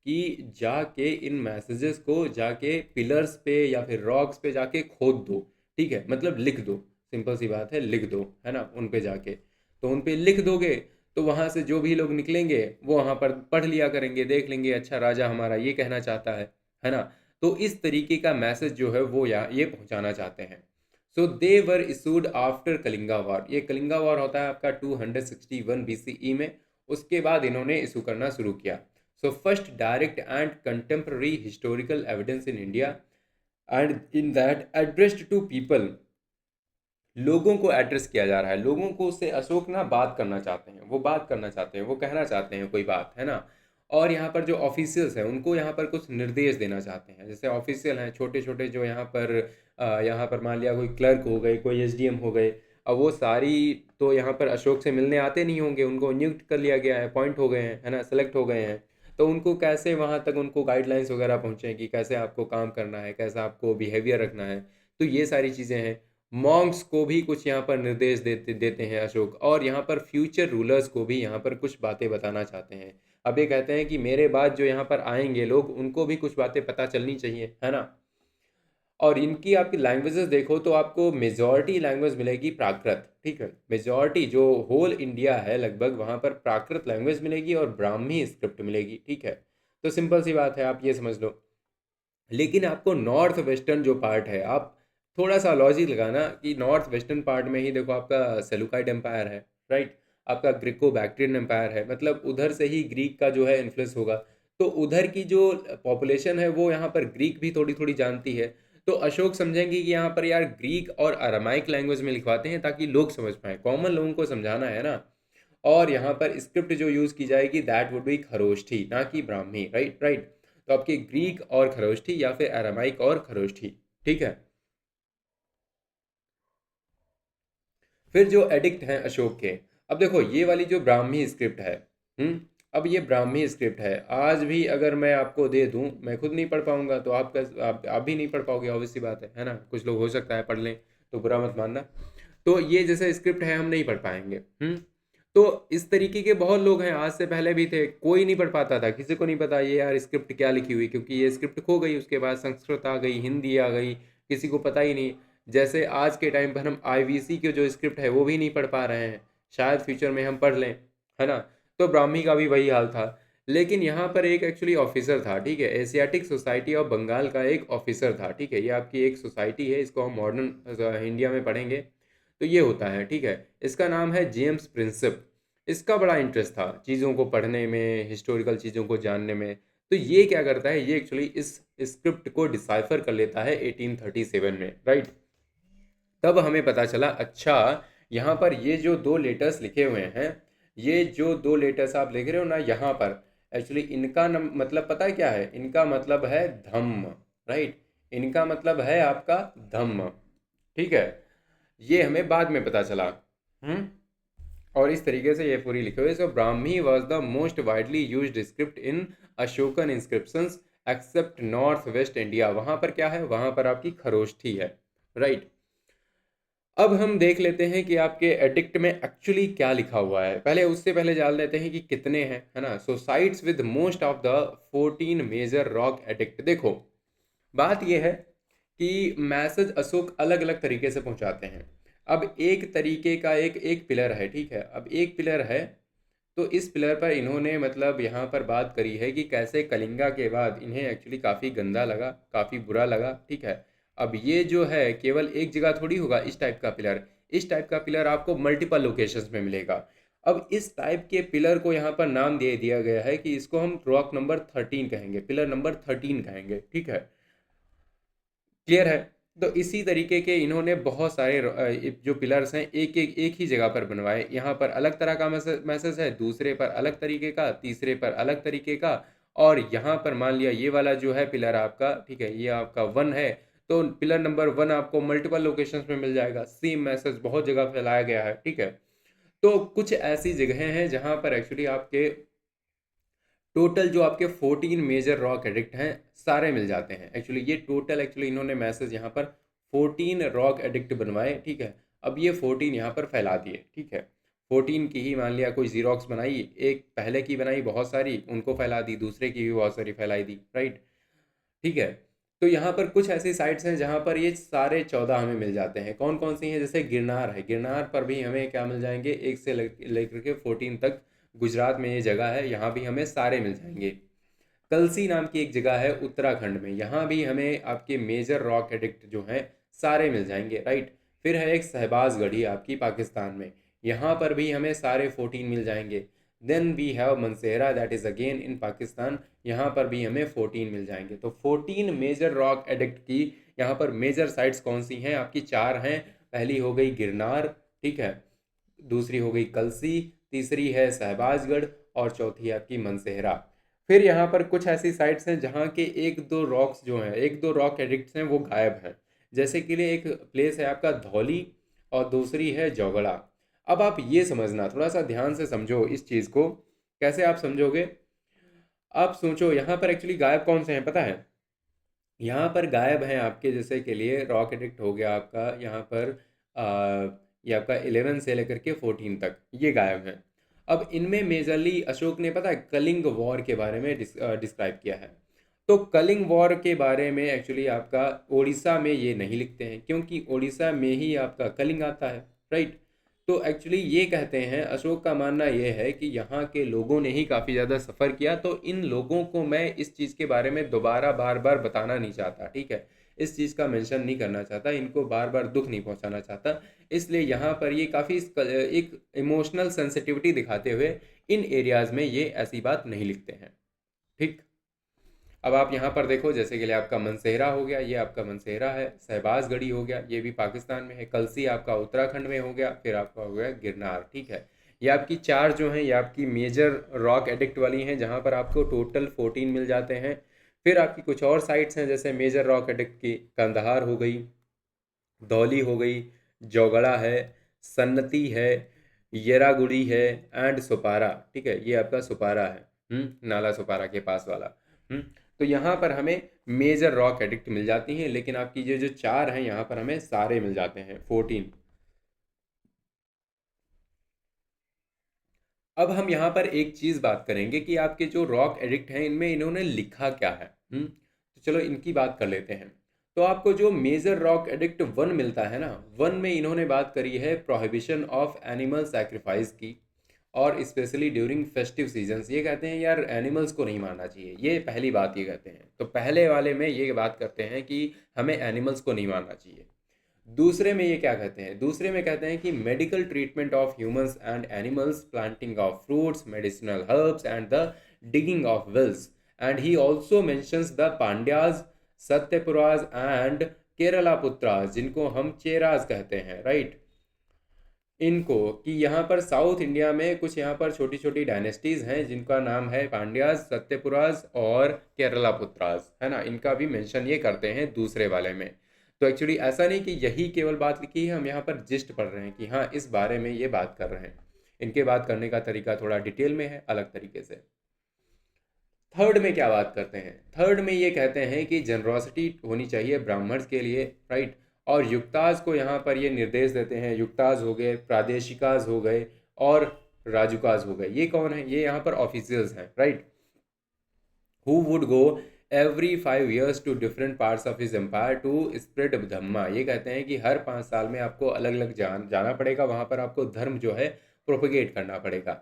कि जाके इन मैसेजेस को जाके पिलर्स पे या फिर रॉक्स पे जाके खोद दो, ठीक है, मतलब लिख दो, सिंपल सी बात है, लिख दो, है ना, उन पे जाके। तो उन पे लिख दोगे तो वहाँ से जो भी लोग निकलेंगे वो वहाँ पर पढ़ लिया करेंगे, देख लेंगे, अच्छा राजा हमारा ये कहना चाहता है ना। तो इस तरीके का मैसेज जो है वो यहाँ ये पहुँचाना चाहते हैं। So they were issued after Kalinga war, ये कलिंगा वॉर होता है आपका 261 बीसीई में, उसके बाद इन्होंने इशू करना शुरू किया। So first direct and contemporary historical evidence in India and in that addressed to people, लोगों को एड्रेस किया जा रहा है, लोगों को उससे अशोक ना बात करना चाहते हैं, वो बात करना चाहते हैं, वो कहना चाहते हैं कोई बात, है ना। और यहाँ पर जो ऑफिशियल्स हैं उनको यहाँ पर कुछ निर्देश देना चाहते हैं, जैसे ऑफिशियल हैं छोटे छोटे जो यहाँ पर मान लिया कोई क्लर्क हो गए, कोई एसडीएम हो गए, अब वो सारी तो यहाँ पर अशोक से मिलने आते नहीं होंगे, उनको नियुक्त कर लिया गया है, अपॉइंट हो गए हैं, है ना, सेलेक्ट हो गए हैं। तो उनको कैसे वहाँ तक उनको गाइडलाइंस वगैरह पहुँचे कि कैसे आपको काम करना है, कैसा आपको बिहेवियर रखना है, तो ये सारी चीज़ें हैं। मॉन्क्स को भी कुछ यहाँ पर निर्देश देते देते हैं अशोक, और यहाँ पर फ्यूचर रूलर्स को भी यहाँ पर कुछ बातें बताना चाहते हैं। अब ये कहते हैं कि मेरे बाद जो यहाँ पर आएंगे लोग उनको भी कुछ बातें पता चलनी चाहिए, है ना। और इनकी आपकी लैंग्वेजेस देखो तो आपको मेजॉरिटी लैंग्वेज मिलेगी प्राकृत, ठीक है, मेजॉरिटी जो होल इंडिया है लगभग वहाँ पर प्राकृत लैंग्वेज मिलेगी और ब्राह्मी स्क्रिप्ट मिलेगी, ठीक है। तो सिंपल सी बात है, आप ये समझ लो। लेकिन आपको नॉर्थ वेस्टर्न जो पार्ट है, आप थोड़ा सा लॉजिक लगाना कि नॉर्थ वेस्टर्न पार्ट में ही देखो आपका सेलुकाइड एम्पायर है, राइट, आपका ग्रीको बैक्ट्रियन एम्पायर है, मतलब उधर से ही ग्रीक का जो है इन्फ्लुएंस होगा। तो उधर की जो पॉपुलेशन है वो यहाँ पर ग्रीक भी थोड़ी थोड़ी जानती है। तो अशोक समझेंगे कि यहाँ पर यार ग्रीक और अरामाइक लैंग्वेज में लिखवाते हैं ताकि लोग समझ पाए, कॉमन लोगों को समझाना है ना। और यहाँ पर स्क्रिप्ट जो यूज़ की जाएगी दैट वुड बी खरोष्ठी, ना कि ब्राह्मी, राइट राइट। तो आपकी ग्रीक और खरोष्ठी या फिर अरामाइक और खरोष्ठी, ठीक है। फिर जो एडिक्ट हैं अशोक के, अब देखो ये वाली जो ब्राह्मी स्क्रिप्ट है, हम्म अब ये ब्राह्मी स्क्रिप्ट है, आज भी अगर मैं आपको दे दूं, मैं खुद नहीं पढ़ पाऊंगा तो आप भी नहीं पढ़ पाओगे, ऑब्वियस सी बात है ना। कुछ लोग हो सकता है पढ़ लें, तो बुरा मत मानना। तो ये जैसे स्क्रिप्ट है हम नहीं पढ़ पाएंगे। तो इस तरीके के बहुत लोग हैं, आज से पहले भी थे, कोई नहीं पढ़ पाता था, किसी को नहीं पता ये यार स्क्रिप्ट क्या लिखी हुई, क्योंकि ये स्क्रिप्ट खो गई, उसके बाद संस्कृत आ गई, हिंदी आ गई, किसी को पता ही नहीं। जैसे आज के टाइम पर हम आईवीसी की जो स्क्रिप्ट है वो भी नहीं पढ़ पा रहे हैं, शायद फ्यूचर में हम पढ़ लें, है ना। तो ब्राह्मी का भी वही हाल था। लेकिन यहाँ पर एक एक्चुअली ऑफिसर था, ठीक है, एशियाटिक सोसाइटी ऑफ बंगाल का एक ऑफिसर था, ठीक है, ये आपकी एक सोसाइटी है, इसको हम मॉडर्न इंडिया में पढ़ेंगे तो ये होता है, ठीक है। इसका नाम है जेम्स प्रिंसेप। इसका बड़ा इंटरेस्ट था चीज़ों को पढ़ने में, हिस्टोरिकल चीज़ों को जानने में। तो ये क्या करता है, ये एक्चुअली इस स्क्रिप्ट को डिसाइफर कर लेता है 1837 में, राइट। तब हमें पता चला, अच्छा यहाँ पर ये जो दो लेटर्स लिखे हुए हैं, ये जो दो लेटर्स आप लिख रहे हो ना यहाँ पर, एक्चुअली इनका मतलब पता है क्या है, इनका मतलब है धम्म, राइट। इनका मतलब है आपका धम्म, ठीक है। ये हमें बाद में पता चला। हम्म। और इस तरीके से ये पूरी लिखी हुई है। So Brahmi was the most widely used script in Ashokan inscriptions except north west India. वहाँ पर क्या है, वहाँ पर आपकी खरोष्ठी है, राइट। अब हम देख लेते हैं कि आपके एडिक्ट में एक्चुअली क्या लिखा हुआ है। पहले उससे पहले जान लेते हैं कि कितने हैं, है ना। So sites with most of the 14 major rock edict. देखो बात यह है कि मैसेज अशोक अलग अलग तरीके से पहुंचाते हैं। अब एक तरीके का एक एक पिलर है, ठीक है। अब एक पिलर है तो इस पिलर पर इन्होंने मतलब यहाँ पर बात करी है कि कैसे कलिंगा के बाद इन्हें एक्चुअली काफ़ी गंदा लगा, काफ़ी बुरा लगा, ठीक है। अब ये जो है केवल एक जगह थोड़ी होगा इस टाइप का पिलर। इस टाइप का पिलर आपको मल्टीपल लोकेशंस में मिलेगा। अब इस टाइप के पिलर को यहाँ पर नाम दे दिया गया है कि इसको हम रॉक नंबर 13 कहेंगे, पिलर नंबर 13 कहेंगे, ठीक है। क्लियर है। तो इसी तरीके के इन्होंने बहुत सारे जो पिलर्स हैं एक ही जगह पर बनवाए। यहाँ पर अलग तरह का मैसेज है, दूसरे पर अलग तरीके का, तीसरे पर अलग तरीके का। और यहाँ पर मान लिया ये वाला जो है पिलर आपका, ठीक है, ये आपका 1 है, तो पिलर नंबर 1 आपको मल्टीपल लोकेशंस में मिल जाएगा। सेम मैसेज बहुत जगह फैलाया गया है, ठीक है। तो कुछ ऐसी जगहें हैं जहाँ पर एक्चुअली आपके टोटल जो आपके 14 मेजर रॉक एडिक्ट हैं सारे मिल जाते हैं। एक्चुअली ये टोटल एक्चुअली इन्होंने मैसेज यहाँ पर 14 रॉक एडिक्ट बनवाए, ठीक है। अब ये 14 यहाँ पर फैला दिए, ठीक है। 14 की ही मान लिया कोई जीरोक्स बनाई, एक पहले की बनाई बहुत सारी, उनको फैला दी, दूसरे की भी बहुत सारी फैलाई दी, राइट, ठीक है। तो यहाँ पर कुछ ऐसी साइट्स हैं जहाँ पर ये सारे 14 हमें मिल जाते हैं। कौन कौन सी हैं, जैसे गिरनार है, गिरनार पर भी हमें क्या मिल जाएंगे, एक से लेकर के 14 तक। गुजरात में ये जगह है, यहाँ भी हमें सारे मिल जाएंगे। कलसी नाम की एक जगह है उत्तराखंड में, यहाँ भी हमें आपके मेजर रॉक एडिक्ट जो हैं सारे मिल जाएंगे, राइट। फिर है एक शहबाज गढ़ी आपकी पाकिस्तान में, यहाँ पर भी हमें सारे 14 मिल जाएंगे। Then we have Mansehra that is again in Pakistan, यहाँ पर भी हमें 14 मिल जाएंगे। तो 14 मेजर रॉक एडिक्ट की यहाँ पर मेजर साइट्स कौन सी हैं, आपकी 4 हैं। पहली हो गई गिरनार, ठीक है, दूसरी हो गई कलसी, तीसरी है शहबाजगढ़, और चौथी है आपकी मनसेहरा। फिर यहाँ पर कुछ ऐसी साइट्स हैं जहाँ के एक दो रॉक्स जो हैं, एक दो रॉक एडिक्ट्स हैं वो गायब हैं। जैसे कि लिए एक प्लेस है आपका धौली, और दूसरी है जौगड़ा। अब आप ये समझना, थोड़ा सा ध्यान से समझो इस चीज़ को। कैसे आप समझोगे, आप सोचो यहाँ पर एक्चुअली गायब कौन से हैं पता है। यहाँ पर गायब हैं आपके जैसे के लिए रॉक एडिक्ट हो गया आपका यहाँ पर ये आपका 11 से लेकर के 14 तक ये गायब हैं। अब इनमें मेजरली अशोक ने पता है कलिंग वॉर के बारे में डिस्क्राइब किया है। तो कलिंग वॉर के बारे में एक्चुअली आपका ओडिशा में ये नहीं लिखते हैं, क्योंकि ओडिशा में ही आपका कलिंग आता है, राइट। तो एक्चुअली ये कहते हैं, अशोक का मानना ये है कि यहाँ के लोगों ने ही काफ़ी ज़्यादा सफ़र किया, तो इन लोगों को मैं इस चीज़ के बारे में दोबारा बार बार बताना नहीं चाहता, ठीक है। इस चीज़ का मेंशन नहीं करना चाहता, इनको बार बार दुख नहीं पहुँचाना चाहता। इसलिए यहाँ पर ये काफ़ी एक इमोशनल सेंसिटिविटी दिखाते हुए इन एरियाज़ में ये ऐसी बात नहीं लिखते हैं, ठीक। अब आप यहाँ पर देखो, जैसे कि लिए आपका मनसेहरा हो गया, ये आपका मनसेहरा है। शहबाजगढ़ी हो गया, ये भी पाकिस्तान में है। कलसी आपका उत्तराखंड में हो गया। फिर आपका हो गया गिरनार, ठीक है। ये आपकी 4 जो हैं ये आपकी मेजर रॉक एडिक्ट वाली हैं, जहाँ पर आपको टोटल 14 मिल जाते हैं। फिर आपकी कुछ और साइट्स हैं, जैसे मेजर रॉक एडिक्ट की कंदहार हो गई, धौली हो गई, जौगड़ा है, सन्नती है, येरागुड़ी है, एंड सुपारा, ठीक है, ये आपका सुपारा है, नाला सुपारा के पास वाला। तो यहाँ पर हमें मेजर रॉक एडिक्ट मिल जाती हैं, लेकिन आपकी ये जो 4 हैं यहाँ पर हमें सारे मिल जाते हैं 14। अब हम यहाँ पर एक चीज़ बात करेंगे कि आपके जो रॉक एडिक्ट हैं इनमें इन्होंने लिखा क्या है। तो चलो इनकी बात कर लेते हैं। तो आपको जो मेजर रॉक एडिक्ट 1 मिलता है ना, 1 में इन्होंने बात करी है प्रोहिबिशन ऑफ एनिमल सैक्रिफाइस की। और स्पेशली ड्यूरिंग फेस्टिव सीजन्स। ये कहते हैं यार एनिमल्स को नहीं मारना चाहिए, ये पहली बात ये कहते हैं। तो पहले वाले में ये बात करते हैं कि हमें एनिमल्स को नहीं मारना चाहिए। दूसरे में ये क्या कहते हैं, दूसरे में कहते हैं कि medical treatment of humans and animals, planting of fruits, medicinal herbs and the digging of wells. And he also mentions the Pandyas, Satyaputras and Keralaputras, जिनको हम चेराज कहते हैं, राइट। इनको कि यहाँ पर साउथ इंडिया में कुछ यहाँ पर छोटी छोटी डायनेस्टीज हैं जिनका नाम है पांड्याज, सत्यपुराज और केरला पुत्राज, है ना। इनका भी मेंशन ये करते हैं दूसरे वाले में। तो एक्चुअली ऐसा नहीं कि यही केवल बात लिखी है, हम यहाँ पर जिस्ट पढ़ रहे हैं कि हाँ इस बारे में ये बात कर रहे हैं। इनके बात करने का तरीका थोड़ा डिटेल में है, अलग तरीके से। थर्ड में क्या बात करते हैं, थर्ड में ये कहते हैं कि जनरॉसिटी होनी चाहिए ब्राह्मण्स के लिए, राइट। और युक्ताज को यहाँ पर ये निर्देश देते हैं, युक्ताज हो गए, प्रादेशिकाज हो गए और राजुकाज हो गए। ये कौन है, ये यहाँ पर ऑफिशियल्स हैं, right. Who would go every 5 years to different parts of his empire to spread dhamma. ये कहते हैं कि हर 5 साल में आपको अलग अलग जाना पड़ेगा, वहाँ पर आपको धर्म जो है प्रोपेगेट करना पड़ेगा।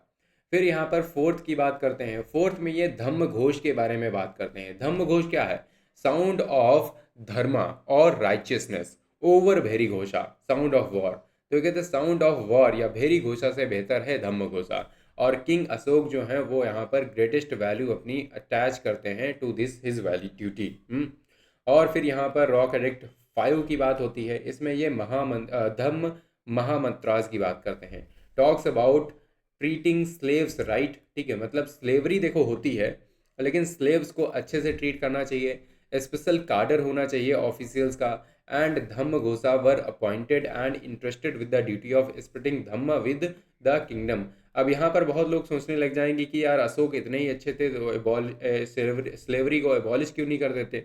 फिर यहाँ पर फोर्थ की बात करते हैं। फोर्थ में ये धम्म घोष के बारे में बात करते हैं। धम्म घोष क्या है, साउंड ऑफ धर्मा और righteousness over very Ghosha, sound of war. तो कहते हैं साउंड ऑफ वॉर या भेरी घोषा से बेहतर है धम्म घोषा। और किंग अशोक जो हैं वो यहाँ पर ग्रेटेस्ट वैल्यू अपनी अटैच करते हैं to this his value duty. और फिर यहाँ पर रॉक एडिक्ट 5 की बात होती है। इसमें ये धम्म महामंत्रास की बात करते हैं। Talks about treating slaves right, ठीक है। मतलब स्लेवरी देखो होती है, लेकिन स्लेव्स को अच्छे से ट्रीट करना चाहिए, स्पेशल कार्डर होना चाहिए ऑफिशियल्स का। And Dhamma Ghosha were appointed and interested with the duty of splitting Dhamma with the kingdom. अब यहाँ पर बहुत लोग सोचने लग जाएंगे कि यार अशोक इतने ही अच्छे थे तो स्लेवरी को एबॉलिश क्यों नहीं कर देते।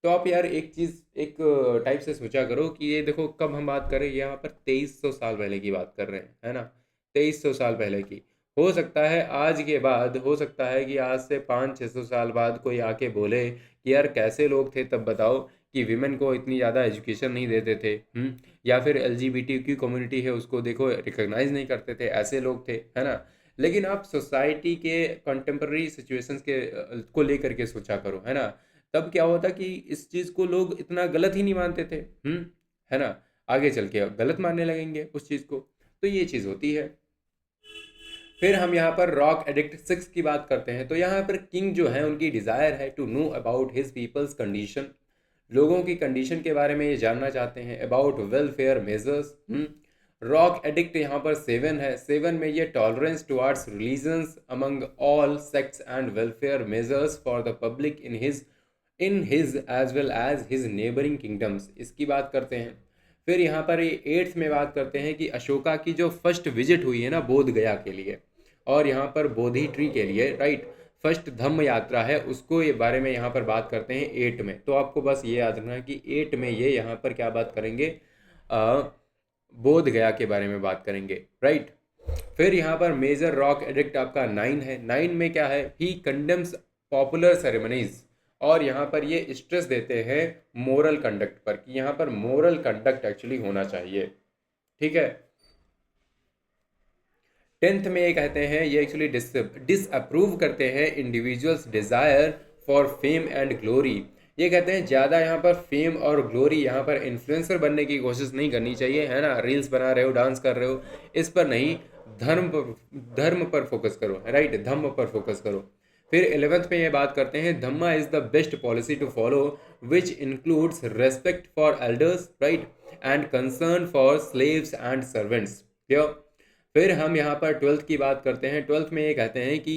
तो आप यार एक चीज़ एक टाइप से सोचा करो कि ये देखो कब हम बात कर रहे हैं, यहाँ पर 2300 साल पहले की बात कर रहे हैं, है ना। 2300 साल पहले की। हो सकता है आज के बाद, हो सकता है कि आज से 500-600 साल बाद कोई आके बोले कि यार कैसे लोग थे तब बताओ कि विमेन को इतनी ज़्यादा एजुकेशन नहीं देते थे, या फिर LGBTQ कम्युनिटी है उसको देखो रिकॉग्नाइज नहीं करते थे, ऐसे लोग थे, है ना। लेकिन आप सोसाइटी के कंटेम्प्रेरी सिचुएशंस के को लेकर के सोचा करो, है ना। तब क्या होता कि इस चीज़ को लोग इतना गलत ही नहीं मानते थे, है ना। आगे चल के गलत मानने लगेंगे उस चीज़ को, तो ये चीज़ होती है। फिर हम यहाँ पर रॉक एडिक्ट 6 की बात करते हैं। तो यहाँ पर किंग जो है उनकी डिज़ायर है to know about his people's condition, लोगों की कंडीशन के बारे में ये जानना चाहते हैं, about welfare measures. Rock edict यहाँ पर 7 है। 7 में ये tolerance towards religions among all sects and welfare measures for the public in his as well as his neighbouring kingdoms, इसकी बात करते हैं। फिर यहाँ पर ये 8th में बात करते हैं कि अशोका की जो फर्स्ट विजिट हुई है ना बोध गया के लिए और यहाँ पर बोधि ट्री के लिए, राइट, फर्स्ट धम्म यात्रा है, उसको ये बारे में यहाँ पर बात करते हैं 8 में। तो आपको बस ये याद रखना है कि 8 में ये यहाँ पर क्या बात करेंगे, बोध गया के बारे में बात करेंगे, राइट। फिर यहाँ पर मेजर रॉक एडिक्ट आपका 9 है। 9 में क्या है, ही कंडेम्स पॉपुलर सेरेमनीज, और यहाँ पर ये स्ट्रेस देते हैं मोरल कंडक्ट पर कि यहाँ पर मोरल कंडक्ट एक्चुअली होना चाहिए, ठीक है। 10th में ये कहते हैं, ये एक्चुअली डिसअप्रूव करते हैं individuals desire for fame and glory. ये कहते हैं ज़्यादा यहाँ पर फेम और ग्लोरी, यहाँ पर इन्फ्लुएंसर बनने की कोशिश नहीं करनी चाहिए, है ना। रील्स बना रहे हो, डांस कर रहे हो, इस पर नहीं, धर्म पर फोकस करो, राइट, धम्म पर फोकस करो। फिर 11th में ये बात करते हैं, dhamma is the best policy to follow which includes respect for elders, right, and concern for slaves and servants. फिर हम यहाँ पर 12th की बात करते हैं। 12th में ये कहते हैं कि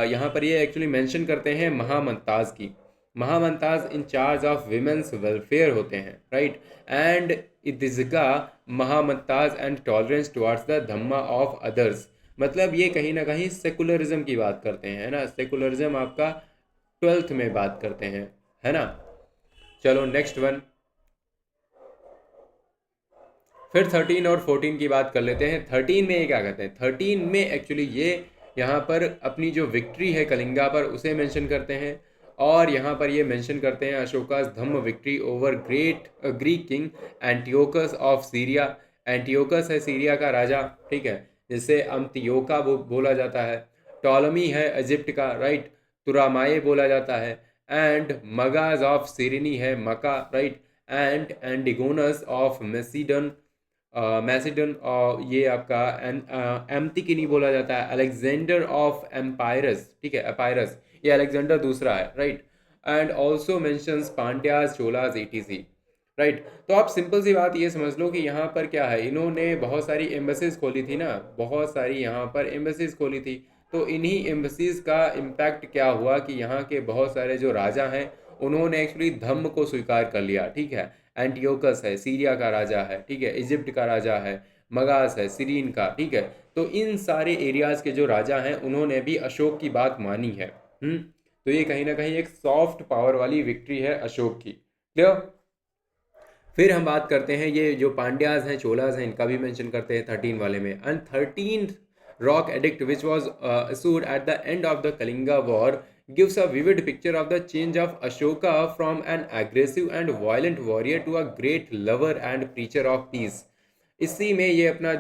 यहाँ पर ये एक्चुअली मेंशन करते हैं महामंताज की। Mahamatras in charge of women's welfare होते हैं, right, and Ithijhaka Mahamatras and tolerance towards the dhamma of others. मतलब ये कहीं ना कहीं सेकुलरिज्म की बात करते हैं, है ना। सेकुलरिज्म आपका 12th में बात करते हैं, है ना। चलो नेक्स्ट वन। फिर 13 और 14 की बात कर लेते हैं। 13 में ये क्या कहते हैं, 13 में एक्चुअली ये यहाँ पर अपनी जो विक्ट्री है कलिंगा पर उसे मेंशन करते हैं, और यहाँ पर ये मेंशन करते हैं Ashoka's dhamma victory over Greek king Antiochus of Syria. Antiochus है सीरिया का राजा, ठीक है, जिसे अम्तियोका वो बोला जाता है। टॉलमी है इजिप्ट का, राइट, तुरामाए बोला जाता है। एंड मगाज ऑफ सिरिनी है मका, राइट, एंड एंडिगोनस ऑफ मेसिडन, मैसिडन, और ये आपका एम्तिकिनी बोला जाता है। अलेक्जेंडर ऑफ एम्पायरस, ठीक है, एपायरस, ये अलेक्जेंडर दूसरा है, right. And also mentions Pandyas, Cholas, etc, right. तो आप सिंपल सी बात ये समझ लो कि यहाँ पर क्या है, इन्होंने बहुत सारी एम्बेसीज खोली थी ना, बहुत सारी यहाँ पर एम्बेसीज खोली थी। तो इन्हीं एम्बेसीज का इम्पैक्ट क्या हुआ कि यहाँ के बहुत सारे जो राजा हैं उन्होंने एक्चुअली धम्म को स्वीकार कर लिया, ठीक है। एंटियोकस है, सीरिया का राजा है, ठीक है, इजिप्ट का राजा है, मगास है, सीरीन का, ठीक है। तो इन सारे एरियाज के जो राजा हैं उन्होंने भी अशोक की बात मानी है। तो ये कहीं ना कहीं एक सॉफ्ट पावर वाली विक्ट्री है अशोक की। क्लियर। फिर हम बात करते हैं ये जो पांड्याज हैं, चोलाज हैं, इनका भी मेंशन करते हैं 13 वाले में। And 13th rock edict which was issued at the end of the Kalinga war gives a vivid picture of the change of Ashoka from an aggressive and violent warrior to a great lover and preacher of peace। इसी में ये अपना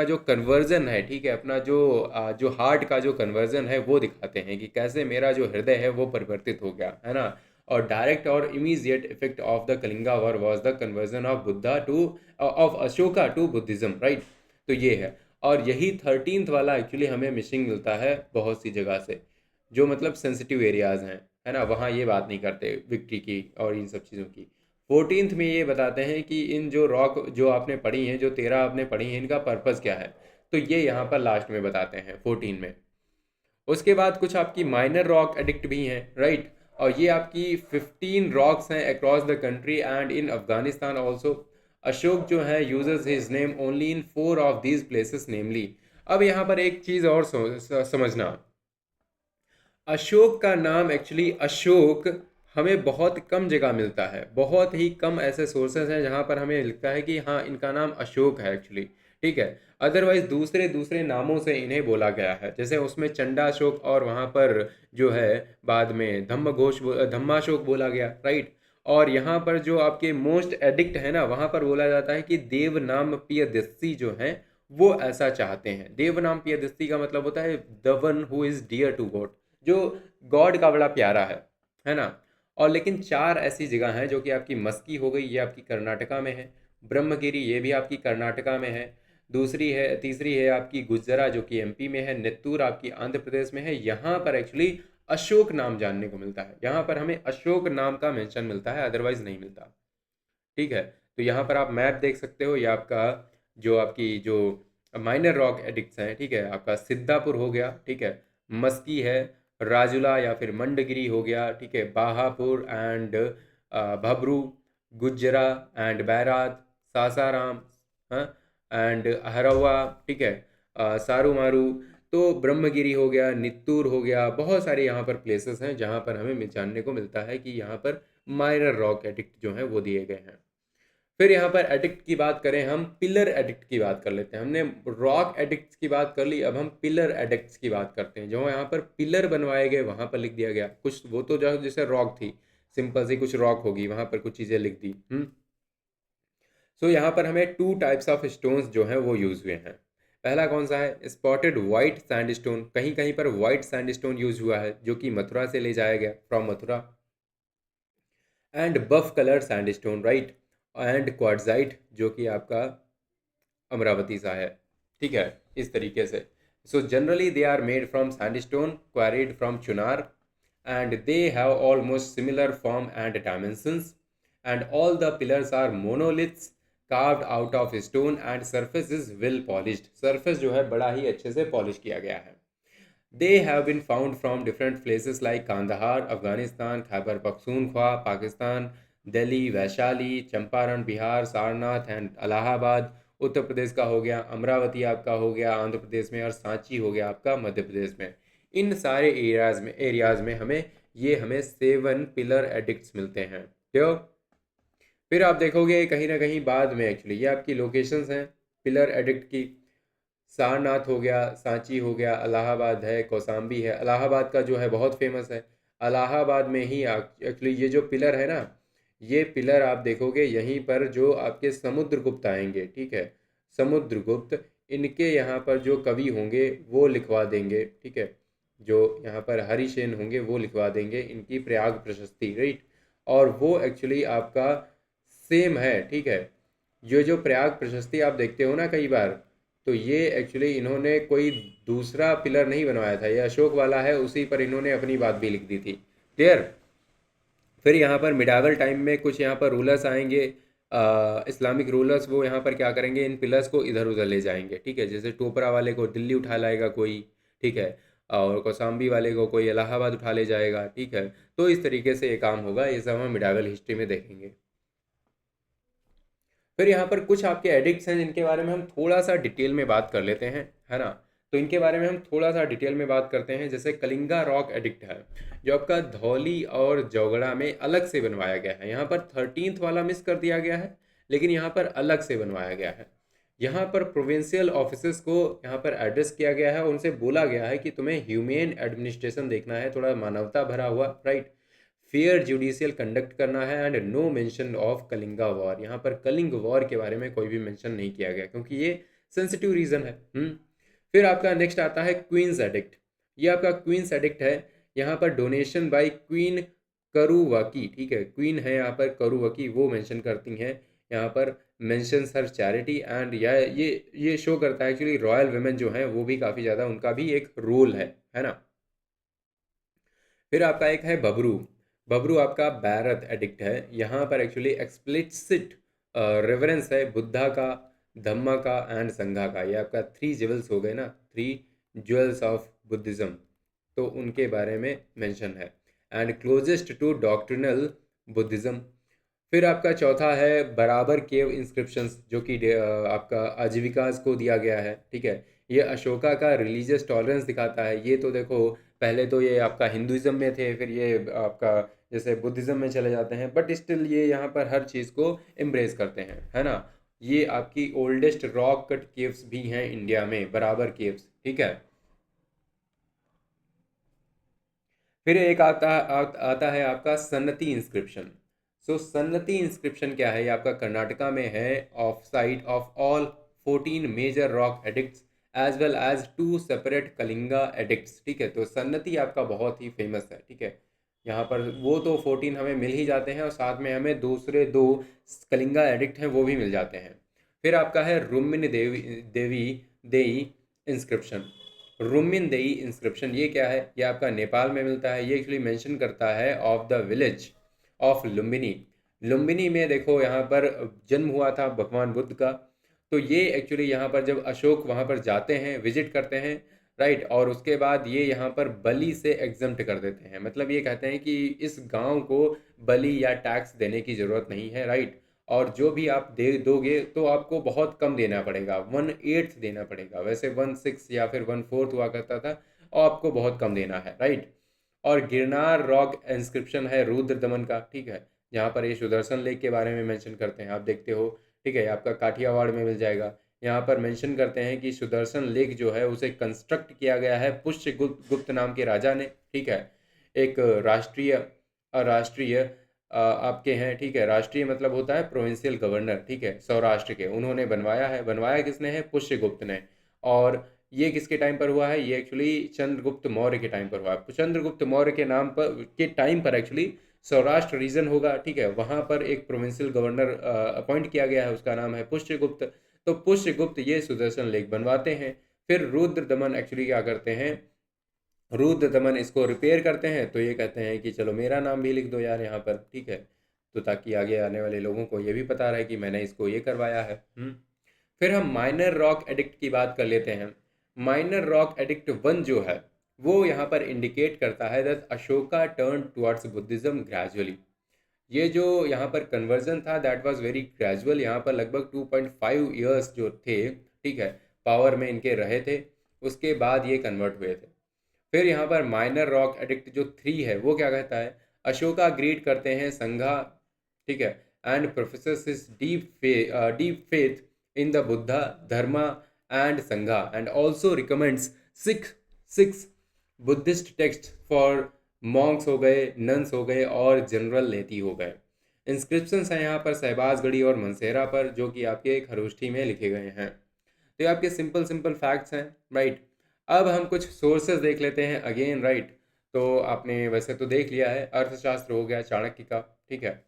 जो कन्वर्जन है, ठीक है, अपना जो हार्ट का जो कन्वर्जन है वो दिखाते हैं कि कैसे मेरा जो हृदय है वो परिवर्तित हो गया है ना। और डायरेक्ट और immediate effect of the Kalinga war was the conversion of Buddha to of Ashoka to Buddhism, right. तो ये है, और यही 13th वाला एक्चुअली हमें मिसिंग मिलता है बहुत सी जगह से, जो मतलब सेंसिटिव एरियाज हैं, है ना, वहाँ ये बात नहीं करते विक्ट्री की और इन सब चीज़ों की। 14th में ये बताते हैं कि इन जो रॉक जो आपने पढ़ी हैं, जो 13 आपने पढ़ी हैं, इनका पर्पज़ क्या है। तो ये यहाँ पर लास्ट में बताते हैं 14 में। उसके बाद कुछ आपकी माइनर रॉक एडिक्ट भी हैं, राइट। और ये आपकी 15 रॉक्स हैं across the country and in Afghanistan also. Ashoka जो है uses his name only in 4 of these places namely. अब यहाँ पर एक चीज़ और समझना, अशोक का नाम एक्चुअली अशोक हमें बहुत कम जगह मिलता है, बहुत ही कम ऐसे सोर्सेज हैं जहाँ पर हमें लिखता है कि हाँ इनका नाम अशोक है एक्चुअली, ठीक है। अदरवाइज दूसरे दूसरे नामों से इन्हें बोला गया है, जैसे उसमें चंडाशोक और वहाँ पर जो है बाद में धम्माशोक बोला गया, राइट। और यहाँ पर जो आपके मोस्ट एडिक्ट है ना, वहाँ पर बोला जाता है कि देव नाम पियदस्सी जो हैं वो ऐसा चाहते हैं। देव नाम पियदस्सी का मतलब होता है the one who is dear to God, जो गॉड का बड़ा प्यारा है ना। और लेकिन 4 ऐसी जगह हैं जो कि आपकी मस्की हो गई, ये आपकी कर्नाटका में है। ब्रह्मगिरी, ये भी आपकी कर्नाटका में है। तीसरी है आपकी गुजरा जो कि एमपी में है। नित्तूर आपकी आंध्र प्रदेश में है। यहाँ पर एक्चुअली अशोक नाम जानने को मिलता है, यहाँ पर हमें अशोक नाम का मेंशन मिलता है, अदरवाइज नहीं मिलता, ठीक है। तो यहाँ पर आप मैप देख सकते हो, ये आपकी जो माइनर रॉक एडिक्ट्स हैं, ठीक है, आपका सिद्धापुर हो गया, ठीक है, मस्की है, राजुला या फिर मंडगिरी हो गया, ठीक है, बाहापुर एंड भबरू, गुज्जरा एंड बैरात, सासाराम, हाँ, एंड हरवा, ठीक है, सारूमारू। तो ब्रह्मगिरी हो गया, नित्तूर हो गया, बहुत सारे यहाँ पर प्लेसेस हैं जहाँ पर हमें जानने को मिलता है कि यहाँ पर माइनर रॉक एडिक्ट जो हैं वो दिए गए हैं। फिर यहाँ पर एडिक्ट की बात करें, हम पिलर एडिक्ट की बात कर लेते हैं। हमने रॉक एडिक्ट्स की बात कर ली, अब हम पिलर एडिक्ट्स की बात करते हैं। जो यहाँ पर पिलर बनवाए गए वहाँ पर लिख दिया गया कुछ, वो तो जो जैसे रॉक थी, सिंपल सी कुछ रॉक होगी, वहाँ पर कुछ चीज़ें लिख दी। सो यहाँ पर हमें 2 टाइप्स ऑफ स्टोन्स जो हैं वो यूज़ हुए हैं। पहला कौन सा है, स्पॉटेड वाइट सैंडस्टोन। कहीं कहीं पर वाइट सैंडस्टोन यूज हुआ है जो कि मथुरा से ले जाया गया, from Mathura. And buff colour sandstone, right, and quartzite जो कि आपका अमरावती सा है, ठीक है, इस तरीके से। So generally they are made from sandstone quarried from Chunar and they have almost similar form and dimensions and all the pillars are monoliths carved out of stone and surface is well polished। surface जो है बड़ा ही अच्छे से पॉलिश किया गया है। They have been found from different places like Kandahar, Afghanistan, Khyber Pakhtunkhwa, Pakistan, Delhi, Vaishali, Champaran Bihar, Sarnath and Allahabad Uttar Pradesh का हो गया, अमरावती आपका हो गया आंध्र प्रदेश में, और सांची हो गया आपका मध्य प्रदेश में। इन सारे एरियाज में हमें 7 पिलर एडिक्ट्स मिलते हैं, क्यों। फिर आप देखोगे कहीं ना कहीं बाद में एक्चुअली ये आपकी लोकेशंस हैं पिलर एडिक्ट की। सारनाथ हो गया, सांची हो गया, इलाहाबाद है, कौसाम्बी है। इलाहाबाद का जो है बहुत फेमस है। इलाहाबाद में ही एक्चुअली ये जो पिलर है ना, ये पिलर आप देखोगे यहीं पर जो आपके समुद्रगुप्त आएंगे, ठीक है, समुद्रगुप्त, इनके यहाँ पर जो कवि होंगे वो लिखवा देंगे, ठीक है। जो यहाँ पर हरिसेन होंगे वो लिखवा देंगे इनकी प्रयाग प्रशस्ति, राइट। और वो एक्चुअली आपका सेम है, ठीक है। ये जो प्रयाग प्रशस्ति आप देखते हो ना कई बार, तो ये एक्चुअली इन्होंने कोई दूसरा पिलर नहीं बनवाया था, ये अशोक वाला है, उसी पर इन्होंने अपनी बात भी लिख दी थी। क्लियर। फिर यहाँ पर मिडावल टाइम में कुछ यहाँ पर रूलर्स आएंगे, इस्लामिक रूलर्स, वो यहाँ पर क्या करेंगे, इन पिलर्स को इधर उधर ले जाएंगे, ठीक है। जैसे टोपरा वाले को दिल्ली उठा लाएगा कोई, ठीक है, और कौसाम्बी वाले को कोई इलाहाबाद उठा ले जाएगा, ठीक है। तो इस तरीके से ये काम होगा, ये सब हम मिडावल हिस्ट्री में देखेंगे। फिर यहाँ पर कुछ आपके एडिक्ट्स हैं जिनके बारे में हम थोड़ा सा डिटेल में बात कर लेते हैं, है ना। तो इनके बारे में हम थोड़ा सा डिटेल में बात करते हैं। जैसे कलिंगा रॉक एडिक्ट है, जो आपका धौली और जौगड़ा में अलग से बनवाया गया है। यहाँ पर 13th वाला मिस कर दिया गया है, लेकिन यहाँ पर अलग से बनवाया गया है। यहाँ पर प्रोविंशियल ऑफिसर्स को यहाँ पर एड्रेस किया गया है, उनसे बोला गया है कि तुम्हें ह्यूमेन एडमिनिस्ट्रेशन देखना है, थोड़ा मानवता भरा हुआ, राइट। फेयर जुडिशियल कंडक्ट करना है and no mention of Kalinga war. यहाँ पर कलिंग वॉर के बारे में कोई भी मेंशन नहीं किया गया, क्योंकि ये सेंसिटिव रीजन है। फिर आपका नेक्स्ट आता है क्वींस एडिक्ट। ये आपका क्वींस एडिक्ट है। यहाँ पर डोनेशन बाय क्वीन करुवकी, ठीक है, क्वीन है यहाँ पर करुवकी, वो मेंशन करती हैं यहाँ पर, मेंशन हर चैरिटी एंड, या ये शो करता है एक्चुअली रॉयल वुमेन जो हैं वो भी काफ़ी ज़्यादा, उनका भी एक रोल है ना। फिर आपका एक है बबरू। बबरू आपका बैरत एडिक्ट है। यहाँ पर एक्चुअली एक्सप्लिसिट रेफरेंस है बुद्धा का, धम्मा का एंड संघा का। ये आपका 3 ज्वेल्स हो गए ना, 3 ज्वेल्स ऑफ बुद्धिज़्म, तो उनके बारे में मेंशन है, and closest to doctrinal Buddhism. फिर आपका चौथा है बराबर केव इंस्क्रिप्शंस, जो कि आपका आजीविकास को दिया गया है, ठीक है। ये अशोका का रिलीजियस टॉलरेंस दिखाता है। ये तो देखो, पहले तो ये आपका हिंदुज़म में थे, फिर ये आपका जैसे बुद्धिज़्म में चले जाते हैं, बट स्टिल ये यहाँ पर हर चीज़ को एम्ब्रेस करते हैं, है ना। ये आपकी ओल्डेस्ट रॉक कट केव्स भी हैं इंडिया में, बराबर केव्स, ठीक है। फिर एक आता है आपका सन्नति इंस्क्रिप्शन। सो सन्नति इंस्क्रिप्शन क्या है, ये आपका कर्नाटका में है, of site of all 14 major rock edicts as well as 2 separate Kalinga edicts, ठीक है। तो सन्नति आपका बहुत ही फेमस है, ठीक है। यहाँ पर वो तो 14 हमें मिल ही जाते हैं, और साथ में हमें दूसरे 2 कलिंगा एडिक्ट हैं वो भी मिल जाते हैं। फिर आपका है रुक्मिणी देवी देवी देई इंस्क्रिप्शन। रुमिन देई इंस्क्रिप्शन, ये क्या है, ये आपका नेपाल में मिलता है। ये एक्चुअली मेंशन करता है of the village of Lumbini. Lumbini में देखो यहाँ पर जन्म हुआ था भगवान बुद्ध का। तो ये एक्चुअली यहाँ पर जब अशोक वहाँ पर जाते हैं, विजिट करते हैं, राइट, और उसके बाद ये यहाँ पर बलि से एग्जम्प्ट कर देते हैं। मतलब ये कहते हैं कि इस गांव को बलि या टैक्स देने की ज़रूरत नहीं है, राइट। और जो भी आप दे दोगे तो आपको बहुत कम देना पड़ेगा, 1/8 देना पड़ेगा, वैसे 1/6 या फिर 1/4 हुआ करता था, और आपको बहुत कम देना है, राइट। और गिरनार रॉक इंस्क्रिप्शन है रुद्र दमन का, ठीक है, जहाँ पर ये सुदर्शन लेक के बारे में मेंशन करते हैं, आप देखते हो, ठीक है। आपका काठियावाड़ में मिल जाएगा। यहाँ पर मेंशन करते हैं कि सुदर्शन लेक जो है उसे कंस्ट्रक्ट किया गया है पुष्यगुप्त गुप्त नाम के राजा ने, ठीक है। एक राष्ट्रीय राष्ट्रीय आपके हैं, ठीक है, राष्ट्रीय मतलब होता है प्रोविंशियल गवर्नर, ठीक है, सौराष्ट्र के, उन्होंने बनवाया है। बनवाया किसने है, पुष्यगुप्त ने। और ये किसके टाइम पर हुआ है, ये एक्चुअली चंद्रगुप्त मौर्य के टाइम पर हुआ है। चंद्रगुप्त मौर्य के नाम पर के टाइम पर एक्चुअली सौराष्ट्र रीजन होगा, ठीक है, वहाँ पर एक प्रोविंशियल गवर्नर अपॉइंट किया गया है, उसका नाम है पुष्यगुप्त। तो पुष्यगुप्त ये सुदर्शन लेक बनवाते हैं। फिर रुद्र दमन एक्चुअली क्या करते हैं, रुद्र दमन इसको रिपेयर करते हैं, तो ये कहते हैं कि चलो मेरा नाम भी लिख दो यार यहाँ पर, ठीक है, तो ताकि आगे आने वाले लोगों को ये भी पता रहे कि मैंने इसको ये करवाया है। फिर हम माइनर रॉक एडिक्ट की बात कर लेते हैं। माइनर रॉक एडिक्ट 1 जो है वो यहाँ पर इंडिकेट करता है that Ashoka turn towards Buddhism gradually. ये जो यहाँ पर कन्वर्जन था दैट वाज वेरी ग्रेजुअल। यहाँ पर लगभग 2.5 ईयर्स जो थे, ठीक है, पावर में इनके रहे थे, उसके बाद ये कन्वर्ट हुए थे। फिर यहाँ पर माइनर रॉक एडिक्ट जो 3 है वो क्या कहता है, अशोका ग्रीड करते हैं संघा, ठीक है, and professes his deep faith in the Buddha Dharma and Sangha and also recommends six Buddhist texts for monks हो गए, नन्स हो गए, और जनरल लेती हो गए। इंस्क्रिप्शंस हैं यहाँ पर शहबाजगढ़ी और मनसेरा पर, जो कि आपके खरोष्ठी में लिखे गए हैं। तो ये आपके सिंपल सिंपल फैक्ट्स हैं, राइट। अब हम कुछ सोर्सेज देख लेते हैं अगेन, राइट। तो आपने वैसे तो देख लिया है, अर्थशास्त्र हो गया चाणक्य का, ठीक है,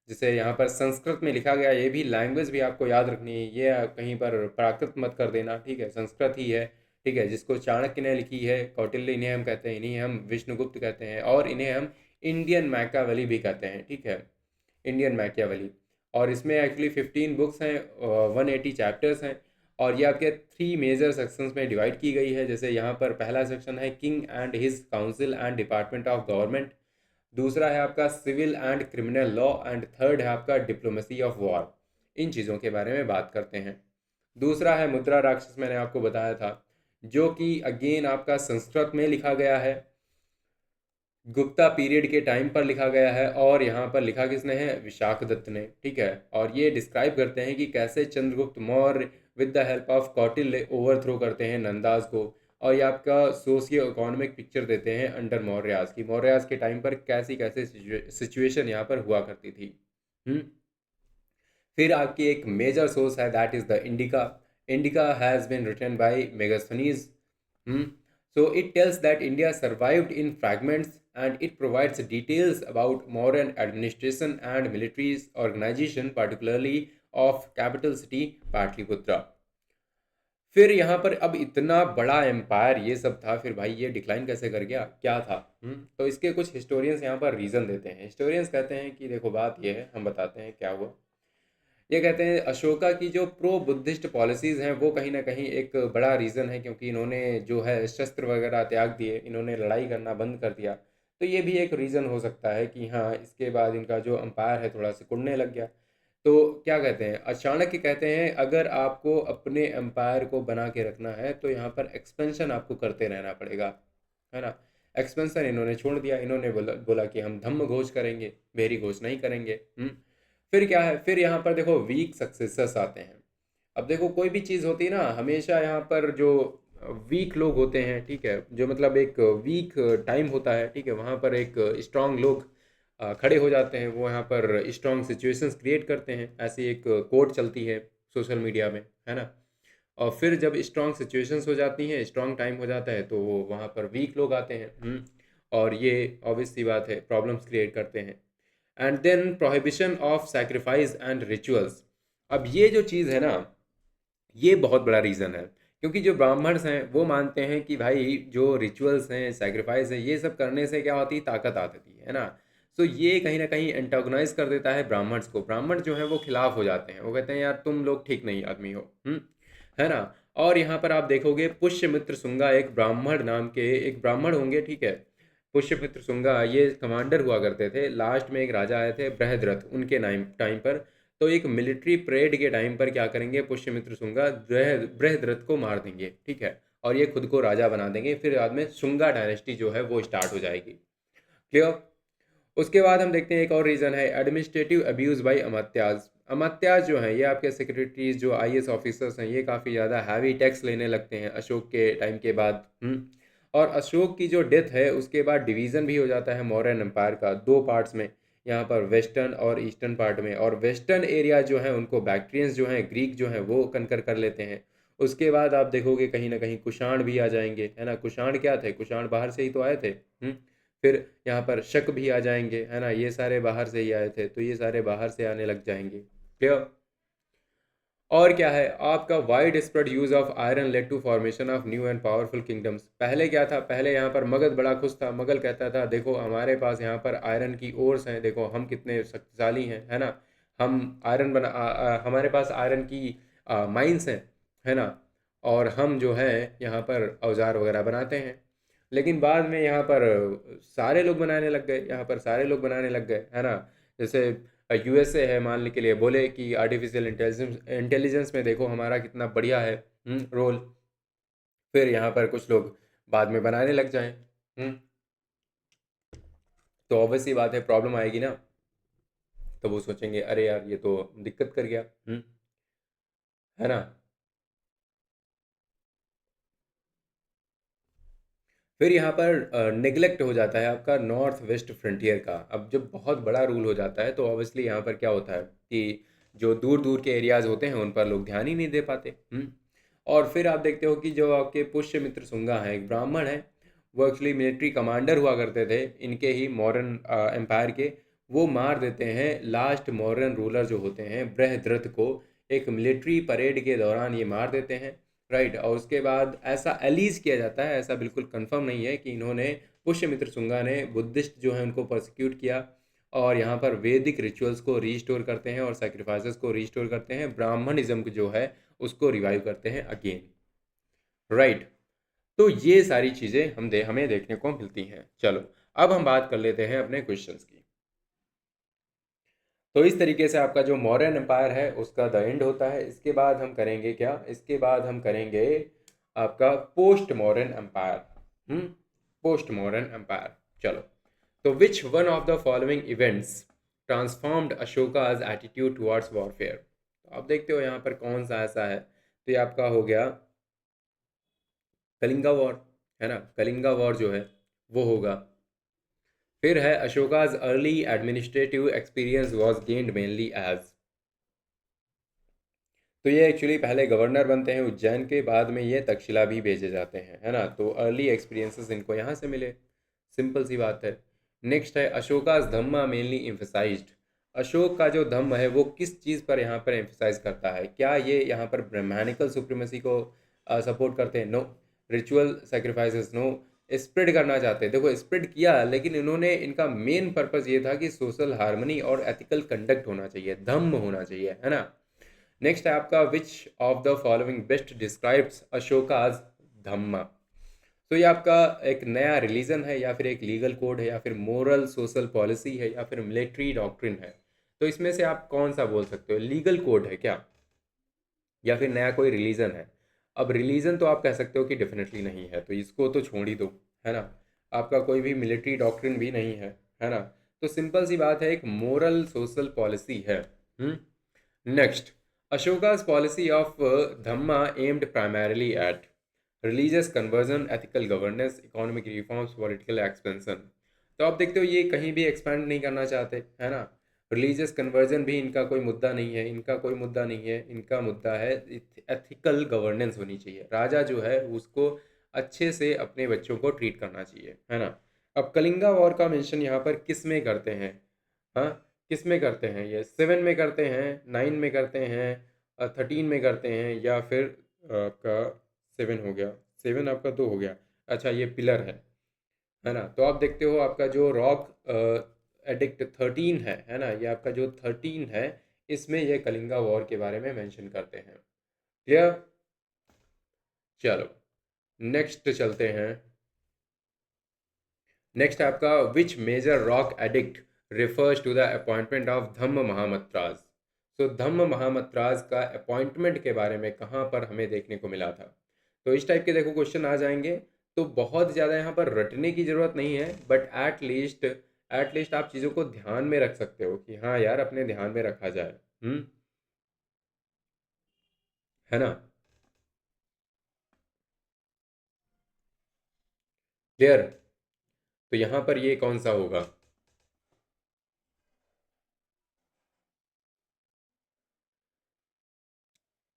जिसे यहाँ पर संस्कृत में लिखा गया। ये भी लैंग्वेज भी आपको याद रखनी है, ये कहीं पर प्राकृत मत कर देना, ठीक है, संस्कृत ही है, ठीक है, जिसको चाणक्य ने लिखी है। कौटिल्य इन्हें हम कहते हैं, इन्हीं हम विष्णुगुप्त कहते हैं, और इन्हें हम इंडियन मैकियावेली भी कहते हैं, ठीक है, इंडियन मैकियावेली। और इसमें एक्चुअली 15 बुक्स हैं, 180 चैप्टर्स हैं, और ये आपके 3 मेजर सेक्शंस में डिवाइड की गई है। जैसे यहाँ पर पहला सेक्शन है king and his council and department of government, दूसरा है आपका civil and criminal law, and third है आपका डिप्लोमेसी ऑफ वॉर। इन चीज़ों के बारे में बात करते हैं। दूसरा है मुद्रा राक्षस, मैंने आपको बताया था, जो कि अगेन आपका संस्कृत में लिखा गया है, गुप्ता पीरियड के टाइम पर लिखा गया है, और यहाँ पर लिखा किसने है, विशाखदत्त ने, ठीक है। और ये डिस्क्राइब करते हैं कि कैसे Chandragupta Maurya with the help of Kautilya overthrow करते हैं नंदास को। और ये आपका सोशियो इकोनॉमिक पिक्चर देते हैं अंडर मौर्यास की, मौर्यास के टाइम पर कैसी कैसे सिचुएशन यहाँ पर हुआ करती थी। फिर आपकी एक मेजर सोर्स है, that is the Indica. Indica has been written by Megasthenes. So it tells that India survived in fragments, and it provides details about Mauryan administration and military organization, particularly of capital city Patliputra. फिर यहाँ पर अब इतना बड़ा एम्पायर ये सब था, फिर भाई ये डिक्लाइन कैसे कर गया, क्या था? तो इसके कुछ हिस्टोरियंस यहाँ पर रीज़न देते हैं। हिस्टोरियंस कहते हैं कि देखो बात ये है, हम बताते हैं क्या हुआ। ये कहते हैं अशोका की जो प्रो बुद्धिस्ट पॉलिसीज़ हैं वो कहीं ना कहीं एक बड़ा रीज़न है, क्योंकि इन्होंने जो है शस्त्र वगैरह त्याग दिए, इन्होंने लड़ाई करना बंद कर दिया। तो ये भी एक रीज़न हो सकता है कि हाँ, इसके बाद इनका जो अम्पायर है थोड़ा सा कुड़ने लग गया। तो क्या कहते हैं, चाणक्य कहते हैं अगर आपको अपने एम्पायर को बना के रखना है तो यहाँ पर एक्सपेंशन आपको करते रहना पड़ेगा, है ना। एक्सपेंशन इन्होंने छोड़ दिया, इन्होंने बोला बोला कि हम धम्म घोष करेंगे, भेरी घोष नहीं करेंगे। फिर क्या है, फिर यहाँ पर देखो वीक सक्सेसर्स आते हैं। अब देखो कोई भी चीज़ होती है ना, हमेशा यहाँ पर जो वीक लोग होते हैं, ठीक है, जो मतलब एक वीक टाइम होता है, ठीक है, वहाँ पर एक स्ट्रांग लोग खड़े हो जाते हैं, वो यहाँ पर स्ट्रांग सिचुएशंस क्रिएट करते हैं। ऐसी एक कोट चलती है सोशल मीडिया में, है ना। और फिर जब स्ट्रांग सिचुएशंस हो जाती हैं, स्ट्रांग टाइम हो जाता है, तो वहाँ पर वीक लोग आते हैं। और ये ऑब्वियस सी बात है, प्रॉब्लम्स क्रिएट करते हैं। And then prohibition of sacrifice and rituals. अब ये जो चीज़ है ना, ये बहुत बड़ा रीज़न है, क्योंकि जो ब्राह्मण्स हैं वो मानते हैं कि भाई जो रिचुअल्स हैं, सैक्रिफाइस है, ये सब करने से क्या होती है, ताकत आती है ना। तो ये कहीं ना कहीं एंटागोनाइज कर देता है ब्राह्मण्स को। ब्राह्मण जो है वो खिलाफ हो जाते हैं, वो कहते हैं यार तुम लोग ठीक नहीं आदमी हो, है ना। और यहाँ पर आप देखोगे पुष्यमित्र शुंगा, एक ब्राह्मण नाम के एक ब्राह्मण होंगे, ठीक है, पुष्यमित्र शुंगा ये कमांडर हुआ करते थे। लास्ट में एक राजा आए थे बृहद्रथ, उनके टाइम पर। तो एक मिलिट्री परेड के टाइम पर क्या करेंगे, पुष्यमित्र शुंगा बृहद्रथ को मार देंगे, ठीक है, और ये खुद को राजा बना देंगे। फिर बाद में शुंगा डायनेस्टी जो है वो स्टार्ट हो जाएगी। क्लियर। उसके बाद हम देखते हैं एक और रीज़न है, एडमिनिस्ट्रेटिव अब्यूज बाई अमात्याज। अमात्याज जो हैं ये आपके सेक्रेटरीज, जो आईएएस ऑफिसर्स हैं, ये काफ़ी ज़्यादा हैवी टैक्स लेने लगते हैं अशोक के टाइम के बाद। और अशोक की जो डेथ है उसके बाद डिवीज़न भी हो जाता है मौर्यन एम्पायर का 2 पार्ट्स में, यहाँ पर वेस्टर्न और ईस्टर्न पार्ट में। और वेस्टर्न एरिया जो है उनको बैक्ट्रियंस जो हैं, ग्रीक जो हैं, वो कनकर कर लेते हैं। उसके बाद आप देखोगे कहीं ना कहीं कुषाण भी आ जाएंगे, है ना। कुषाण क्या थे, कुषाण बाहर से ही तो आए थे। फिर यहाँ पर शक भी आ जाएंगे, है ना, ये सारे बाहर से ही आए थे, तो ये सारे बाहर से आने लग जाएंगे। क्लियर। और क्या है आपका, wide spread use of iron led to formation of new and powerful kingdoms. पहले क्या था, पहले यहाँ पर मगध बड़ा खुश था। मगध कहता था देखो हमारे पास यहाँ पर आयरन की ओर्स हैं, देखो हम कितने शक्तिशाली हैं, है ना। हम आयरन हमारे पास आयरन की माइंस हैं, है ना। और हम जो है यहाँ पर औजार वगैरह बनाते हैं। लेकिन बाद में यहाँ पर सारे लोग बनाने लग गए, यहाँ पर सारे लोग बनाने लग गए, है ना। जैसे यूएसए है मानने के लिए, बोले कि आर्टिफिशियल इंटेलिजेंस में देखो हमारा कितना बढ़िया है रोल। फिर यहाँ पर कुछ लोग बाद में बनाने लग जाएं। तो ऑब्वियसली बात है, प्रॉब्लम आएगी ना। तो वो सोचेंगे अरे यार ये तो दिक्कत कर गया, है ना। फिर यहाँ पर नेग्लेक्ट हो जाता है आपका नॉर्थ वेस्ट फ्रंटियर का। अब जब बहुत बड़ा रूल हो जाता है तो ऑब्वियसली यहाँ पर क्या होता है कि जो दूर दूर के एरियाज़ होते हैं उन पर लोग ध्यान ही नहीं दे पाते। और फिर आप देखते हो कि जो आपके पुष्यमित्र शुंगा हैं, एक ब्राह्मण है, वो एक्चुअली मिलिट्री कमांडर हुआ करते थे इनके ही मौर्यन एम्पायर के। वो मार देते हैं लास्ट मौर्यन रूलर जो होते हैं बृहद्रथ को, एक मिलिट्री परेड के दौरान ये मार देते हैं, राइट। और उसके बाद ऐसा एलीज किया जाता है, ऐसा बिल्कुल कंफर्म नहीं है, कि इन्होंने पुष्यमित्र शुंगा ने बुद्धिस्ट जो है उनको प्रोसिक्यूट किया और यहाँ पर वैदिक रिचुअल्स को रीस्टोर करते हैं और सैक्रिफाइसेस को रीस्टोर करते हैं, ब्राह्मणिज्म जो है उसको रिवाइव करते हैं अगेन, राइट। तो ये सारी चीज़ें हमें देखने को मिलती हैं। चलो अब हम बात कर लेते हैं अपने क्वेश्चंस की। तो इस तरीके से आपका जो मौर्यन एम्पायर है उसका द एंड होता है। इसके बाद हम करेंगे क्या, इसके बाद हम करेंगे आपका post modern empire. Post modern empire. चलो, तो which one of the following events transformed Ashoka's attitude towards warfare. तो आप देखते हो यहाँ पर कौन सा ऐसा है, तो ये आपका हो गया कलिंगा वॉर, है ना। कलिंगा वॉर जो है वो होगा। फिर है Ashoka's early administrative experience was gained mainly as. तो ये एक्चुअली पहले गवर्नर बनते हैं उज्जैन के, बाद में ये तक्षशिला भी भेजे जाते हैं, है ना। तो अर्ली एक्सपीरियंसेस इनको यहाँ से मिले, सिंपल सी बात है। नेक्स्ट है अशोकाज धम्मा मेनली एम्फसाइज्ड। अशोक का जो धम्म है वो किस चीज़ पर यहाँ पर एम्फसाइज करता है, क्या ये यहाँ पर ब्रह्मानिकल सुप्रीमेसी को सपोर्ट करते हैं? No. Ritual sacrifices? No. Spread करना चाहते हैं, देखो स्प्रेड किया, लेकिन इन्होंने, इनका मेन पर्पस ये था कि सोशल हार्मनी और एथिकल कंडक्ट होना चाहिए, धम्म होना चाहिए, है ना। नेक्स्ट है आपका which of the following best describes Ashoka's dhamma. तो ये आपका एक नया रिलीजन है, या फिर एक लीगल कोड है, या फिर मोरल सोशल पॉलिसी है, या फिर मिलिट्री डॉक्ट्रिन है। तो इसमें से आप कौन सा बोल सकते हो, लीगल कोड है क्या, या फिर नया कोई रिलीजन है? अब रिलीजन तो आप कह सकते हो कि डेफिनेटली नहीं है, तो इसको तो छोड़ ही दो, है ना। आपका कोई भी मिलिट्री डॉक्ट्रिन भी नहीं है ना। तो सिंपल सी बात है, एक मोरल सोशल पॉलिसी है। Next, Ashoka's policy of Dhamma aimed primarily at religious conversion, ethical governance, economic reforms, political expansion। तो आप देखते हो ये कहीं भी एक्सपेंड नहीं करना चाहते, है ना। रिलीजियस कन्वर्जन भी इनका कोई मुद्दा नहीं है, इनका कोई मुद्दा नहीं है, इनका मुद्दा है एथिकल गवर्नेंस होनी चाहिए, राजा जो है उसको अच्छे से अपने बच्चों को ट्रीट करना चाहिए, है ना। अब कलिंगा वॉर का मेंशन यहाँ पर किस में करते हैं, हाँ, किस में करते हैं? ये 7 में करते हैं, 9 में करते हैं, 13 में करते हैं, या फिर आपका 7 हो गया, 7 आपका 2 हो गया। अच्छा, ये पिलर है ना। तो आप देखते हो आपका जो रॉक एडिक्ट 13 है ना, ये आपका जो 13 है, इसमें ये कलिंगा वॉर के बारे में मेंशन करते हैं। क्लियर? चलो नेक्स्ट चलते हैं। नेक्स्ट आपका which major rock edict refers to the appointment of Dhamma Mahamatras. तो धम्म महामत्राज का अपॉइंटमेंट के बारे में कहाँ पर हमें देखने को मिला था? तो इस टाइप के देखो क्वेश्चन आ जाएंगे, तो बहुत ज़्यादा यहाँ पर रटने की ज़रूरत नहीं है, बट एट लीस्ट आप चीज़ों को ध्यान में रख सकते हो कि हाँ यार, अपने ध्यान में रखा जाए। है ना। क्लियर? तो यहाँ पर ये कौन सा होगा?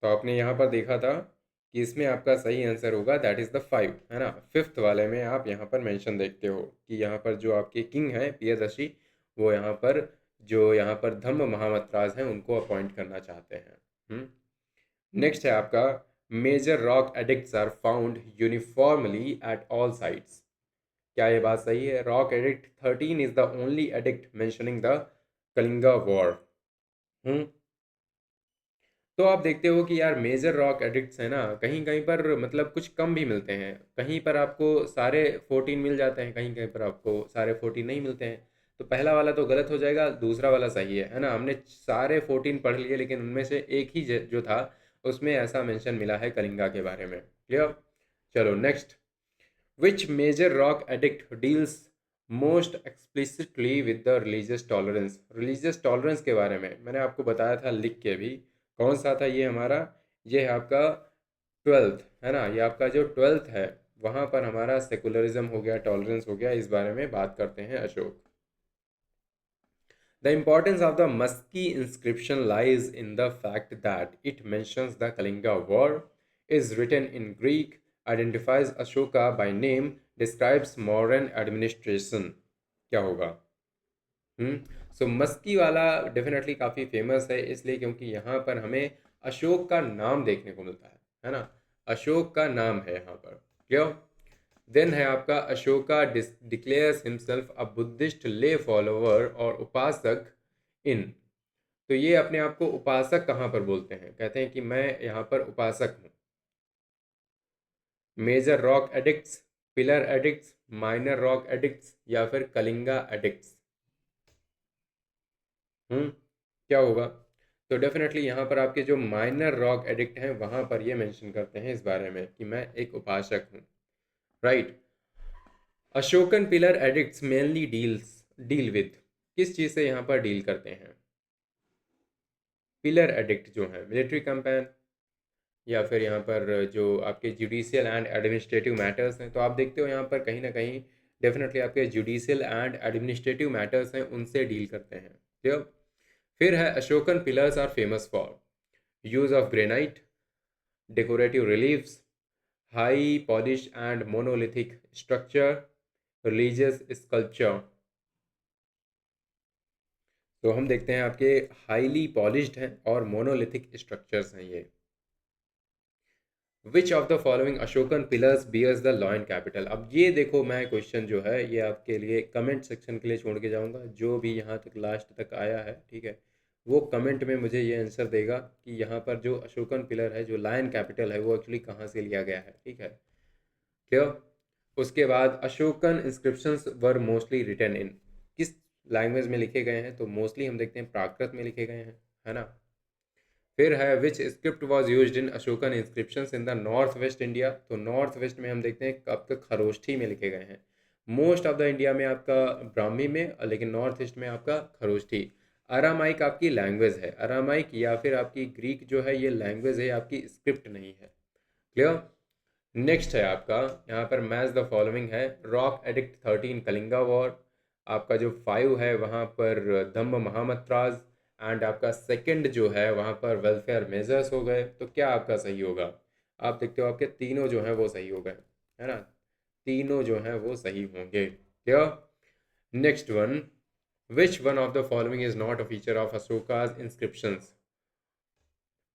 तो आपने यहाँ पर देखा था कि इसमें आपका सही आंसर होगा, दैट इज़ द 5, है ना। फिफ्थ वाले में आप यहाँ पर मेंशन देखते हो कि यहाँ पर जो आपके किंग हैं प्रियदर्शी, वो यहाँ पर जो यहाँ पर धम्म महामतराज हैं उनको अपॉइंट करना चाहते हैं। नेक्स्ट है आपका major rock edicts are found uniformly at all sites. क्या ये बात सही है? Rock edict 13 is the only edict mentioning the Kalinga war. Hmm तो आप देखते हो कि यार मेजर रॉक एडिक्ट्स है ना, कहीं कहीं पर मतलब कुछ कम भी मिलते हैं, कहीं पर आपको सारे 14 मिल जाते हैं, कहीं कहीं पर आपको सारे 14 नहीं मिलते हैं। तो पहला वाला तो गलत हो जाएगा, दूसरा वाला सही है ना। हमने सारे 14 पढ़ लिए, लेकिन उनमें से एक ही जो था उसमें ऐसा मेंशन मिला है कलिंगा के बारे में। क्लियर? चलो next, which major rock edict deals most explicitly with the religious tolerance. Religious tolerance के बारे में मैंने आपको बताया था लिख के भी, कौन सा था ये हमारा? ये है आपका 12th, है ना। ये आपका जो 12th है वहाँ पर हमारा सेकुलरिज्म हो गया, टॉलरेंस हो गया, इस बारे में बात करते हैं Ashok. The importance of the Musky inscription lies in the fact that it mentions the Kalinga War, is written in Greek, identifies Ashoka by name, describes modern administration. क्या होगा? सो मस्की वाला डेफिनेटली काफ़ी फेमस है, इसलिए क्योंकि यहाँ पर हमें अशोक का नाम देखने को मिलता है ना? अशोक का नाम है यहाँ पर, क्यों? देन है आपका Ashoka declares himself a Buddhist ले फॉलोवर और उपासक इन। तो ये अपने आप को उपासक कहाँ पर बोलते हैं? कहते हैं कि मैं यहाँ पर उपासक हूँ। Major rock edicts, pillar edicts, minor rock edicts या फिर कलिंगा एडिक्ट्स। क्या होगा? तो डेफिनेटली यहाँ पर आपके जो माइनर रॉक एडिक्ट हैं वहाँ पर ये मेंशन करते हैं इस बारे में कि मैं एक उपासक हूँ, right. Ashokan pillar addicts mainly deal with, किस चीज़ से यहाँ पर डील करते हैं? पिलर एडिक्ट जो है मिलिट्री कैंपेन या फिर यहाँ पर जो आपके जुडिशियल एंड एडमिनिस्ट्रेटिव मैटर्स हैं, तो आप देखते हो यहाँ पर कहीं ना कहीं डेफिनेटली आपके जुडिशियल एंड एडमिनिस्ट्रेटिव मैटर्स हैं उनसे डील करते हैं, ठीक। फिर है Ashokan pillars are famous for use of granite, decorative reliefs, high polish and monolithic structure, religious sculpture. तो हम देखते हैं आपके हाईली पॉलिश्ड हैं और मोनोलिथिक स्ट्रक्चर्स हैं ये। Which of the following Ashokan pillars bears the lion capital. अब ये देखो, मैं क्वेश्चन जो है ये आपके लिए कमेंट सेक्शन के लिए छोड़ के जाऊंगा, जो भी यहाँ तक लास्ट तक आया है, ठीक है, वो कमेंट में मुझे ये आंसर देगा कि यहाँ पर जो अशोकन पिलर है, जो लायन कैपिटल है, वो एक्चुअली कहाँ से लिया गया है, ठीक है, क्यों। उसके बाद Ashokan inscriptions were mostly written in, किस लैंग्वेज में लिखे गए हैं? तो मोस्टली हम देखते हैं प्राकृत में लिखे गए हैं, है ना। फिर है which script was used in Ashokan inscriptions in the north west India. तो नॉर्थ वेस्ट में हम देखते हैं आपका खरोष्ठी में लिखे गए हैं। मोस्ट ऑफ द इंडिया में आपका ब्राह्मी में, लेकिन नॉर्थ ईस्ट में आपका खरोष्ठी। अरामाइक आपकी लैंग्वेज है, अरामाइक या फिर आपकी ग्रीक जो है ये लैंग्वेज है, आपकी स्क्रिप्ट नहीं है, क्लियर। नेक्स्ट है आपका यहाँ पर मैच द फॉलोइंग है, रॉक एडिक्ट 13 कलिंगा वॉर। आपका जो 5 है वहाँ पर धम्म महामत्राज एंड आपका सेकंड जो है वहाँ पर वेलफेयर मेजर्स हो गए। तो क्या आपका सही होगा? आप देखते हो आपके तीनों जो हैं वो सही हो गए, है ना, तीनों जो हैं वो सही होंगे, क्या। Next one, which one of the following is not a feature of Ashoka's inscriptions?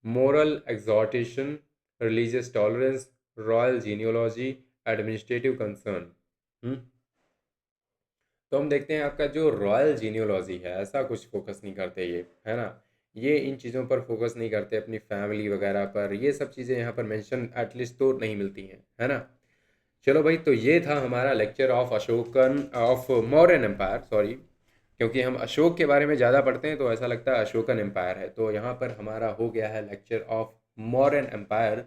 Moral exhortation, religious tolerance, royal genealogy, administrative concern. तो हम देखते हैं आपका जो रॉयल जीनियोलॉजी है ऐसा कुछ फोकस नहीं करते ये, है ना, ये इन चीज़ों पर फोकस नहीं करते, अपनी फैमिली वगैरह पर, ये सब चीज़ें यहाँ पर मेंशन एटलीस्ट तो नहीं मिलती हैं, है ना। चलो भाई, तो ये था हमारा lecture of Ashokan of Mauryan empire, sorry, क्योंकि हम अशोक के बारे में ज़्यादा पढ़ते हैं तो ऐसा लगता है अशोकन एम्पायर है, तो यहाँ पर हमारा हो गया है lecture of Mauryan empire.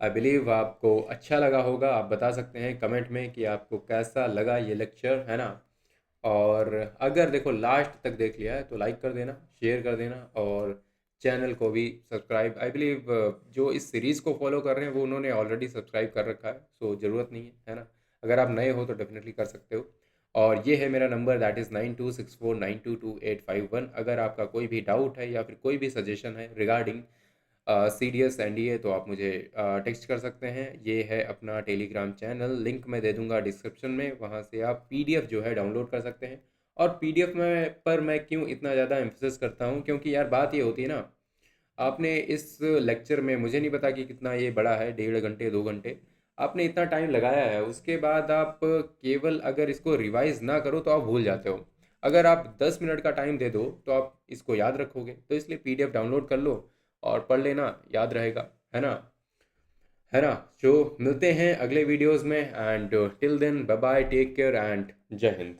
I believe आपको अच्छा लगा होगा, आप बता सकते हैं कमेंट में कि आपको कैसा लगा ये लेक्चर, है ना। और अगर देखो लास्ट तक देख लिया है तो लाइक कर देना, शेयर कर देना और चैनल को भी सब्सक्राइब, आई बिलीव जो इस सीरीज़ को फॉलो कर रहे हैं वो उन्होंने ऑलरेडी सब्सक्राइब कर रखा है, सो ज़रूरत नहीं है ना। अगर आप नए हो तो डेफिनेटली कर सकते हो। और ये है मेरा नंबर, दैट इज़ 9264922851। अगर आपका कोई भी डाउट है या फिर कोई भी सजेशन है रिगार्डिंग CDS NDA तो आप मुझे टेक्स्ट कर सकते हैं। ये है अपना टेलीग्राम चैनल, लिंक मैं दे दूंगा डिस्क्रिप्शन में, वहाँ से आप PDF जो है डाउनलोड कर सकते हैं। और PDF में पर मैं क्यों इतना ज़्यादा एम्फेसिस करता हूँ, क्योंकि यार बात ये होती है ना, आपने इस लेक्चर में, मुझे नहीं पता कि कितना ये बड़ा है, 1.5 घंटे 2 घंटे आपने इतना टाइम लगाया है, उसके बाद आप केवल अगर इसको रिवाइज ना करो तो आप भूल जाते हो। अगर आप 10 मिनट का टाइम दे दो तो आप इसको याद रखोगे, तो इसलिए PDF डाउनलोड कर लो और पढ़ लेना, याद रहेगा, है ना, है ना। जो मिलते हैं अगले वीडियोस में, and till then bye bye, take care and जय हिंद।